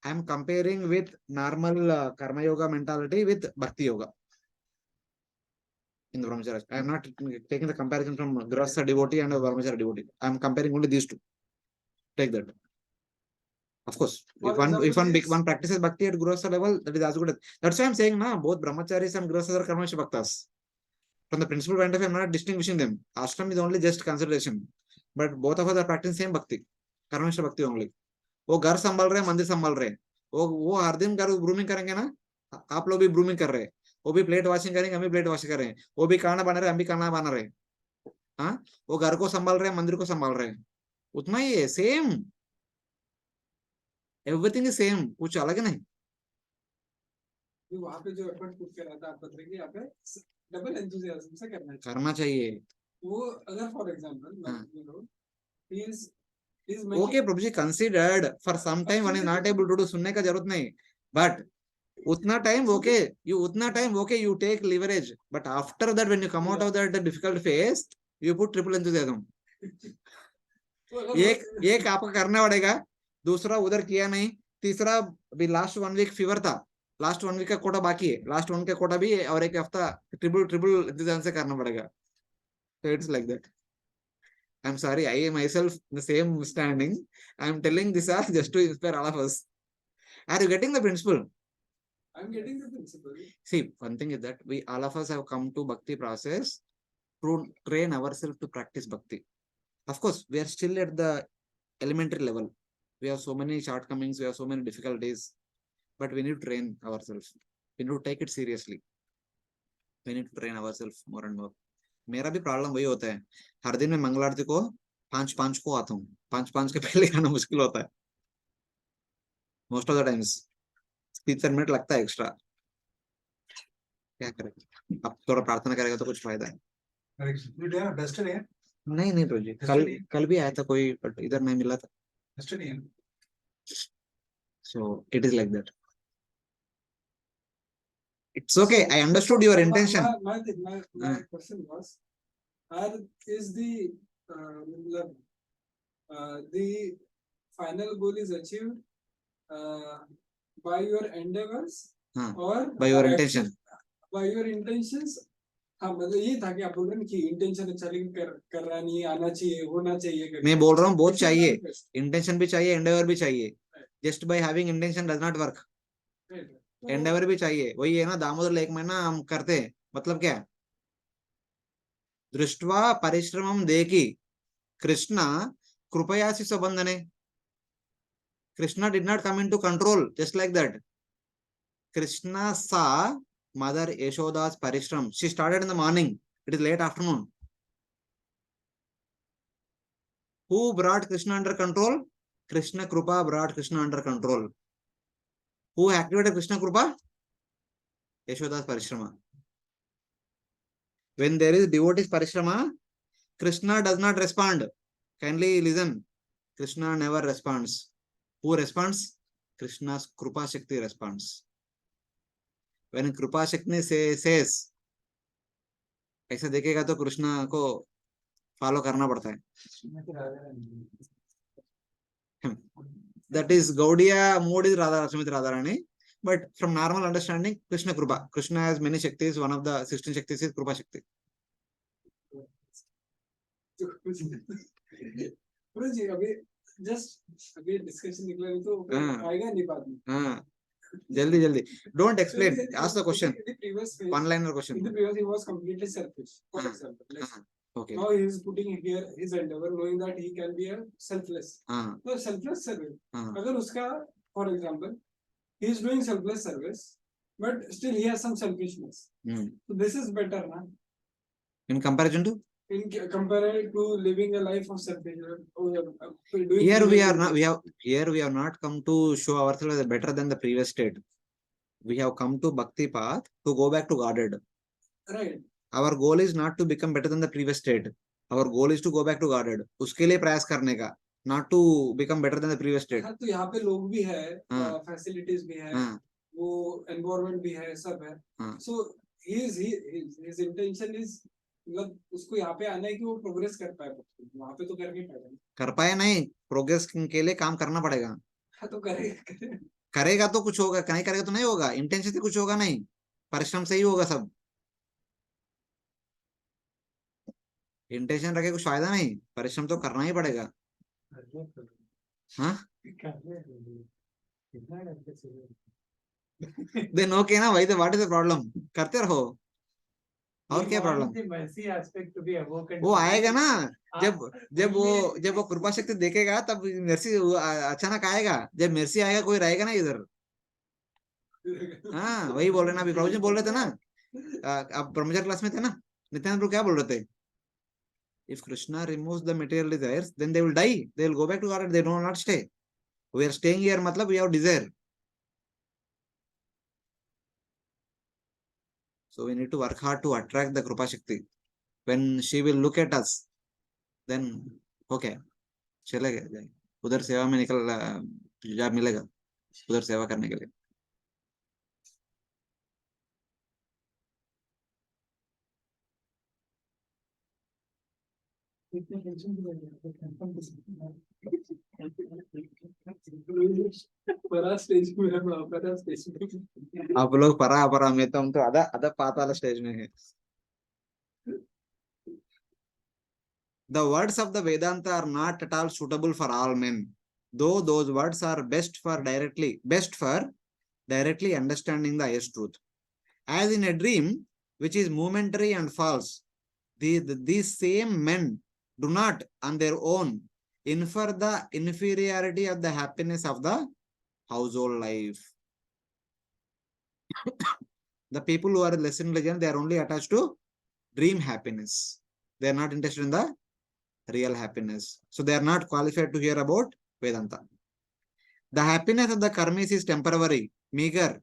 I am comparing with normal karma yoga mentality with bhakti yoga in the brahmacharya. I am not taking the comparison from grasa devotee and a brahmacharya devotee. I am comparing only these two. Take that. Of course, For if one example, one practices bhakti at grasa level, that is as good as. That's why I am saying now both brahmacharis and grasas are karma bhaktas. From the principle point of view, I am not distinguishing them. Ashram is only just consideration, but both of us are practicing same bhakti, karma bhakti only. वो घर संभाल रहे हैं, मंदिर संभाल रहे हैं, वो हर दिन घर ग्रूमिंग करेंगे ना, आप लोग भी ग्रूमिंग कर रहे हैं, वो भी प्लेट वॉशिंग करेंगे, हम भी प्लेट वॉशिंग कर रहे हैं, वो भी खाना बना रहे हैं, हम भी खाना बना रहे हैं. हाँ, वो घर को संभाल रहे हैं, मंदिर को संभाल रहे हैं, उतना ही है, सेम, एवरीथिंग इज सेम, कुछ अलग नहीं. वहां पे जो एफर्ट पुट कर रहा था, आप बता रहे यहाँ पे डबल एंथुसियाज्म से करना चाहिए. वो अगर for example okay Prabhu ji, considered for some time one is not able to do, सुनने का जरूरत नहीं, बट उतना time okay, you take leverage, but after that when you come out of that difficult phase, you put triple enthusiasm. एक आपको करना पड़ेगा, दूसरा उधर किया नहीं, तीसरा अभी लास्ट 1 वीक फीवर था, लास्ट 1 वीक का कोटा बाकी है, लास्ट 1 का कोटा भी है, और एक हफ्ता ट्रिपल एंथुसियाज्म से करना पड़ेगा. So it's like that. I'm sorry, I am myself in the same standing. I'm telling this all just to inspire all of us. Are you getting the principle? I'm getting the principle. See, one thing is that we all of us have come to bhakti process to train ourselves to practice bhakti. Of course, we are still at the elementary level. We have so many shortcomings, we have so many difficulties, but we need to train ourselves. We need to take it seriously. We need to train ourselves more and more. मेरा भी problem वही होता है, हर दिन मैं मंगल आरती को 5-5 को आता हूँ, 5-5 के पहले आना मुश्किल होता है, most of the times 3-4 minute लगता है एक्स्ट्रा. क्या करें, अब थोड़ा प्रार्थना करेगा तो कुछ फायदा है. नहीं तो जी, कल भी आया था कोई, बट इधर नहीं मिला था. So it is like that. It's okay. I understood your intention. My question was, is the final goal is achieved by your endeavors or by your intention? By your intentions. हाँ, मतलब ये था कि आप बोल रहे हैं कि इंटेंशन अच्छा लेकिन कर रहा नहीं, आना चाहिए, होना चाहिए. मैं बोल रहा हूँ बहुत चाहिए, इंटेंशन भी चाहिए, एंडेवर भी चाहिए. Just by having intention does not work. Endeavour भी चाहिए. वही है ना, दामोदर लेक में ना हम करते हैं, मतलब क्या, दृष्टवा परिश्रमम देखी Krishna कृपयासी सबंधने. Krishna did not come into control just like that. Krishna saw Mother Yashoda's parishram. She started in the morning. It is late afternoon. Who brought Krishna under control? Krishna Krupa brought Krishna under control. Who activated Krishna Krupa? Yashoda's parishrama. When there is devotee's parishrama, Krishna does not respond. Kindly listen. Krishna never responds. Who responds? Krishna's Krupa Shakti responds. When Krupa Shakti says, ऐसा देखेगा तो कृष्णा को follow करना पड़ता है. That is Gaudiya mode is Srimati Radharani, but from normal understanding, Krishna Krupa. Krishna has many Shaktis. One of the 16 Shaktis is Krupa Shakti. अभी discussion निकला नहीं तो आएगा नहीं बाद में. हाँ, जल्दी. Don't explain. Ask the question. One-liner question. In the previous, he was completely selfish. For example, okay. Now he is putting here his endeavor, knowing that he can be a selfless. So selfless service. अगर उसका, for example, he is doing selfless service, but still he has some selfishness. So this is better, na? In comparison to? compared to living a life of self-interest. Here we have not come to show ourselves as better than the previous state. We have come to bhakti path to go back to Godhead. Right. Our goal is not to become better than the previous state. Our goal is to go back to Godhead. उसके लिए प्रयास करने का, not to become better than the previous state. हाँ, तो यहाँ पे लोग भी है, हाँ, facilities भी है, हाँ, वो environment भी है, सब है. हाँ. So his intention is मतलब उसको यहाँ पे आना है कि वो प्रोग्रेस कर पाए. वहाँ पे तो कर नहीं पाएगा. कर पाए नहीं, प्रोग्रेस के लिए काम करना पड़ेगा. हाँ तो करेगा. करेगा तो कुछ होगा, नहीं करेगा तो नहीं होगा. इंटेंशन से कुछ होगा नहीं, परिश्रम से ही होगा सब. इंटेंशन रखे कुछ फायदा नहीं, परिश्रम तो करना ही पड़ेगा. हाँ देन ओके ना भाई, तो व्हाट इज द प्रॉब्लम, करते रहो. और क्या प्रॉब्लम, वो आएगा ना. जब वो कृपा शक्ति देखेगा तब मेर्सी अचानक आएगा. जब मेर्सी आएगा कोई रहेगा ना इधर. हाँ वही बोल रहे ना, अभी प्रभु जी बोल रहे थे ना. अब ब्रह्मचारी क्लास में थे ना, नित्यानंद प्रभु क्या बोल रहे थे. If Krishna removes the material desires, then they will die. They will go back to God. They do not stay. We are staying here. Matlab we have desire. So we need to work hard to attract the Krupa Shakti. When she will look at us, then okay, चले गए. उधर सेवा में निकल job मिलेगा, उधर सेवा करने के लिए. आप लोग परा में तो हम तो आधा पाताल स्टेज में है. The words of the Vedanta are not at all suitable for all men, though those words are best for directly understanding the highest truth. As in a dream, which is momentary and false, these same men do not on their own infer the inferiority of the happiness of the household life. The people who are less intelligent, they are only attached to dream happiness. They are not interested in the real happiness. So they are not qualified to hear about Vedanta. The happiness of the karmis is temporary, meager,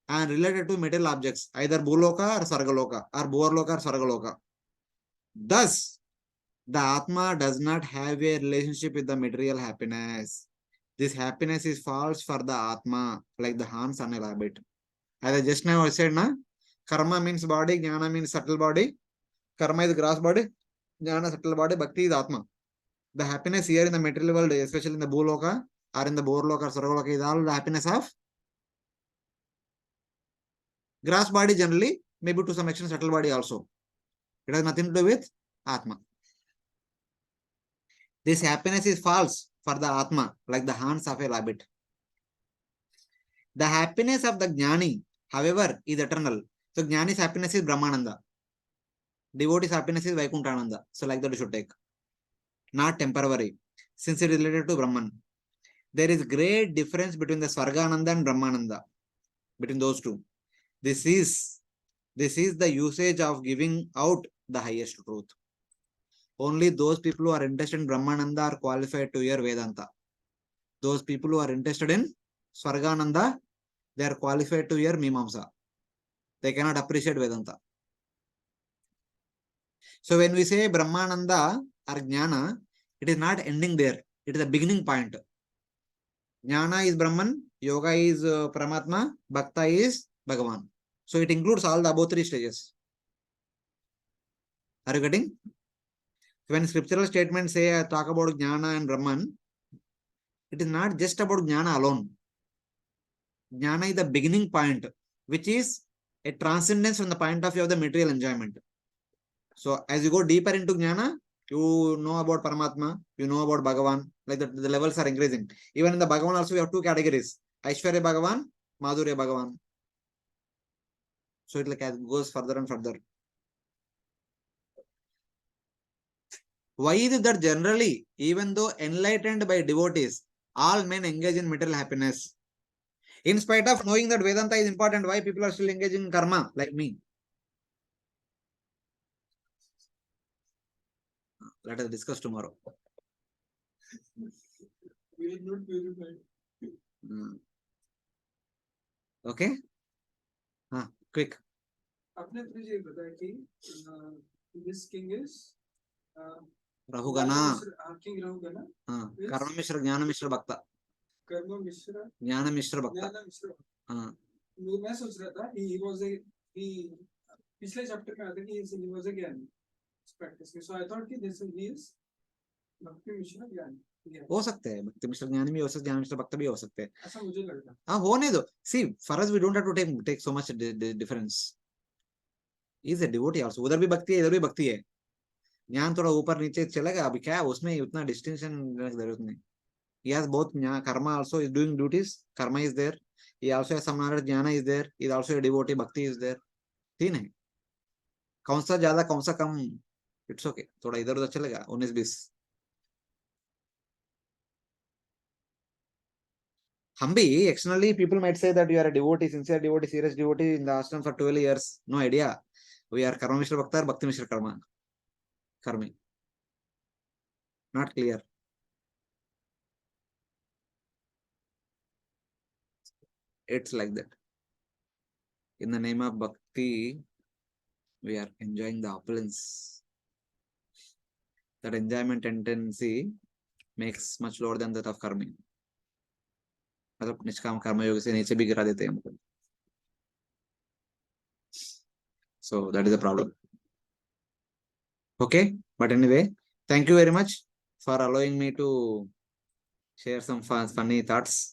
and related to material objects, either Bhuloka or Sargaloka, or Bhuvarloka or Sargaloka. Thus, the Atma does not have a relationship with the material happiness. This happiness is false for the Atma, like the horns on a rabbit. As I just now said, na, karma means body, jnana means subtle body. Karma is gross body, jnana subtle body, bhakti is Atma. The happiness here in the material world, especially in the Bhuloka or in the Bhuvarloka or Sargaloka, is all the happiness of gross body generally, maybe to some extent subtle body also. It has nothing to do with Atma. This happiness is false for the Atma, like the horns of a rabbit. The happiness of the Jnani, however, is eternal. So Jnani's happiness is Brahmananda. Devotee's happiness is Vaikunthananda. So like that you should take. Not temporary, since it is related to Brahman. There is great difference between the Svargananda and Brahmananda. Between those two. This is the usage of giving out the highest truth. Only those people who are interested in Brahmananda are qualified to hear Vedanta. Those people who are interested in Svargananda, they are qualified to hear Mimamsa. They cannot appreciate Vedanta. So when we say Brahmananda or Jnana, it is not ending there. It is a beginning point. Jnana is Brahman, Yoga is Paramatma, Bhakta is Bhagavan. So it includes all the above three stages. Are you getting? When scriptural statements say talk about Jnana and Brahman, it is not just about Jnana alone. Jnana is the beginning point, which is a transcendence from the point of view of the material enjoyment. So as you go deeper into Jnana, you know about Paramatma, you know about Bhagavan, like the levels are increasing. Even in the Bhagavan also we have two categories, Aishwarya Bhagavan, Madhurya Bhagavan. So it like goes further and further. Why is it that generally, even though enlightened by devotees, all men engage in material happiness? In spite of knowing that Vedanta is important, why people are still engaging in karma like me? Let us discuss tomorrow. We are not purified. Okay? Quick. आपने तो मुझे बताया कि this king is Rahugana. King Rahugana. Karma Mishra, Jnana Mishra Bhakta. कर्म Mishra Jnana Mishra Bhakta. ज्ञान मिश्रा मैं सोच रहा था he was a he पिछले चैप्टर में आता है कि he was a ज्ञानी practice so I thought कि this is भक्ति मिश्रा ज्ञानी हो सकते हैं, भक्ति मिश्र ज्ञानी भी हो सकते हैं, ज्ञान मिश्र भक्त भी हो सकते हैं. ऐसा मुझे लगता हाँ, होने दो. See, for us we don't have to take so much difference. He is a devotee also. उधर भी भक्ति है, इधर भी भक्ति है. ज्ञान थोड़ा ऊपर नीचे चलेगा. अभी क्या है उसमें उतना डिस्टिंक्शन जरूरत नहीं. He has both karma also is doing duties. Karma is there. He also has some knowledge. Jnana is there. He is also a devotee. Bhakti is there. तीन है. कौन सा ज्यादा कौन सा कम, इट्स ओके. थोड़ा इधर उधर चलेगा. 19-20. हम भी externally people might say that you are a devotee, sincere devotee, serious devotee in the ashram for 12 years. No idea. We are karma mishra bhakta or bhakti mishra karma karmi. Not clear. It's like that. In the name of bhakti, we are enjoying the opulence. That enjoyment tendency makes much lower than that of karmi. मतलब निष्काम कर्म योग से नीचे भी गिरा देते हैं हमको. So that is the problem. Okay, but anyway, thank you very much for allowing me to share some funny thoughts.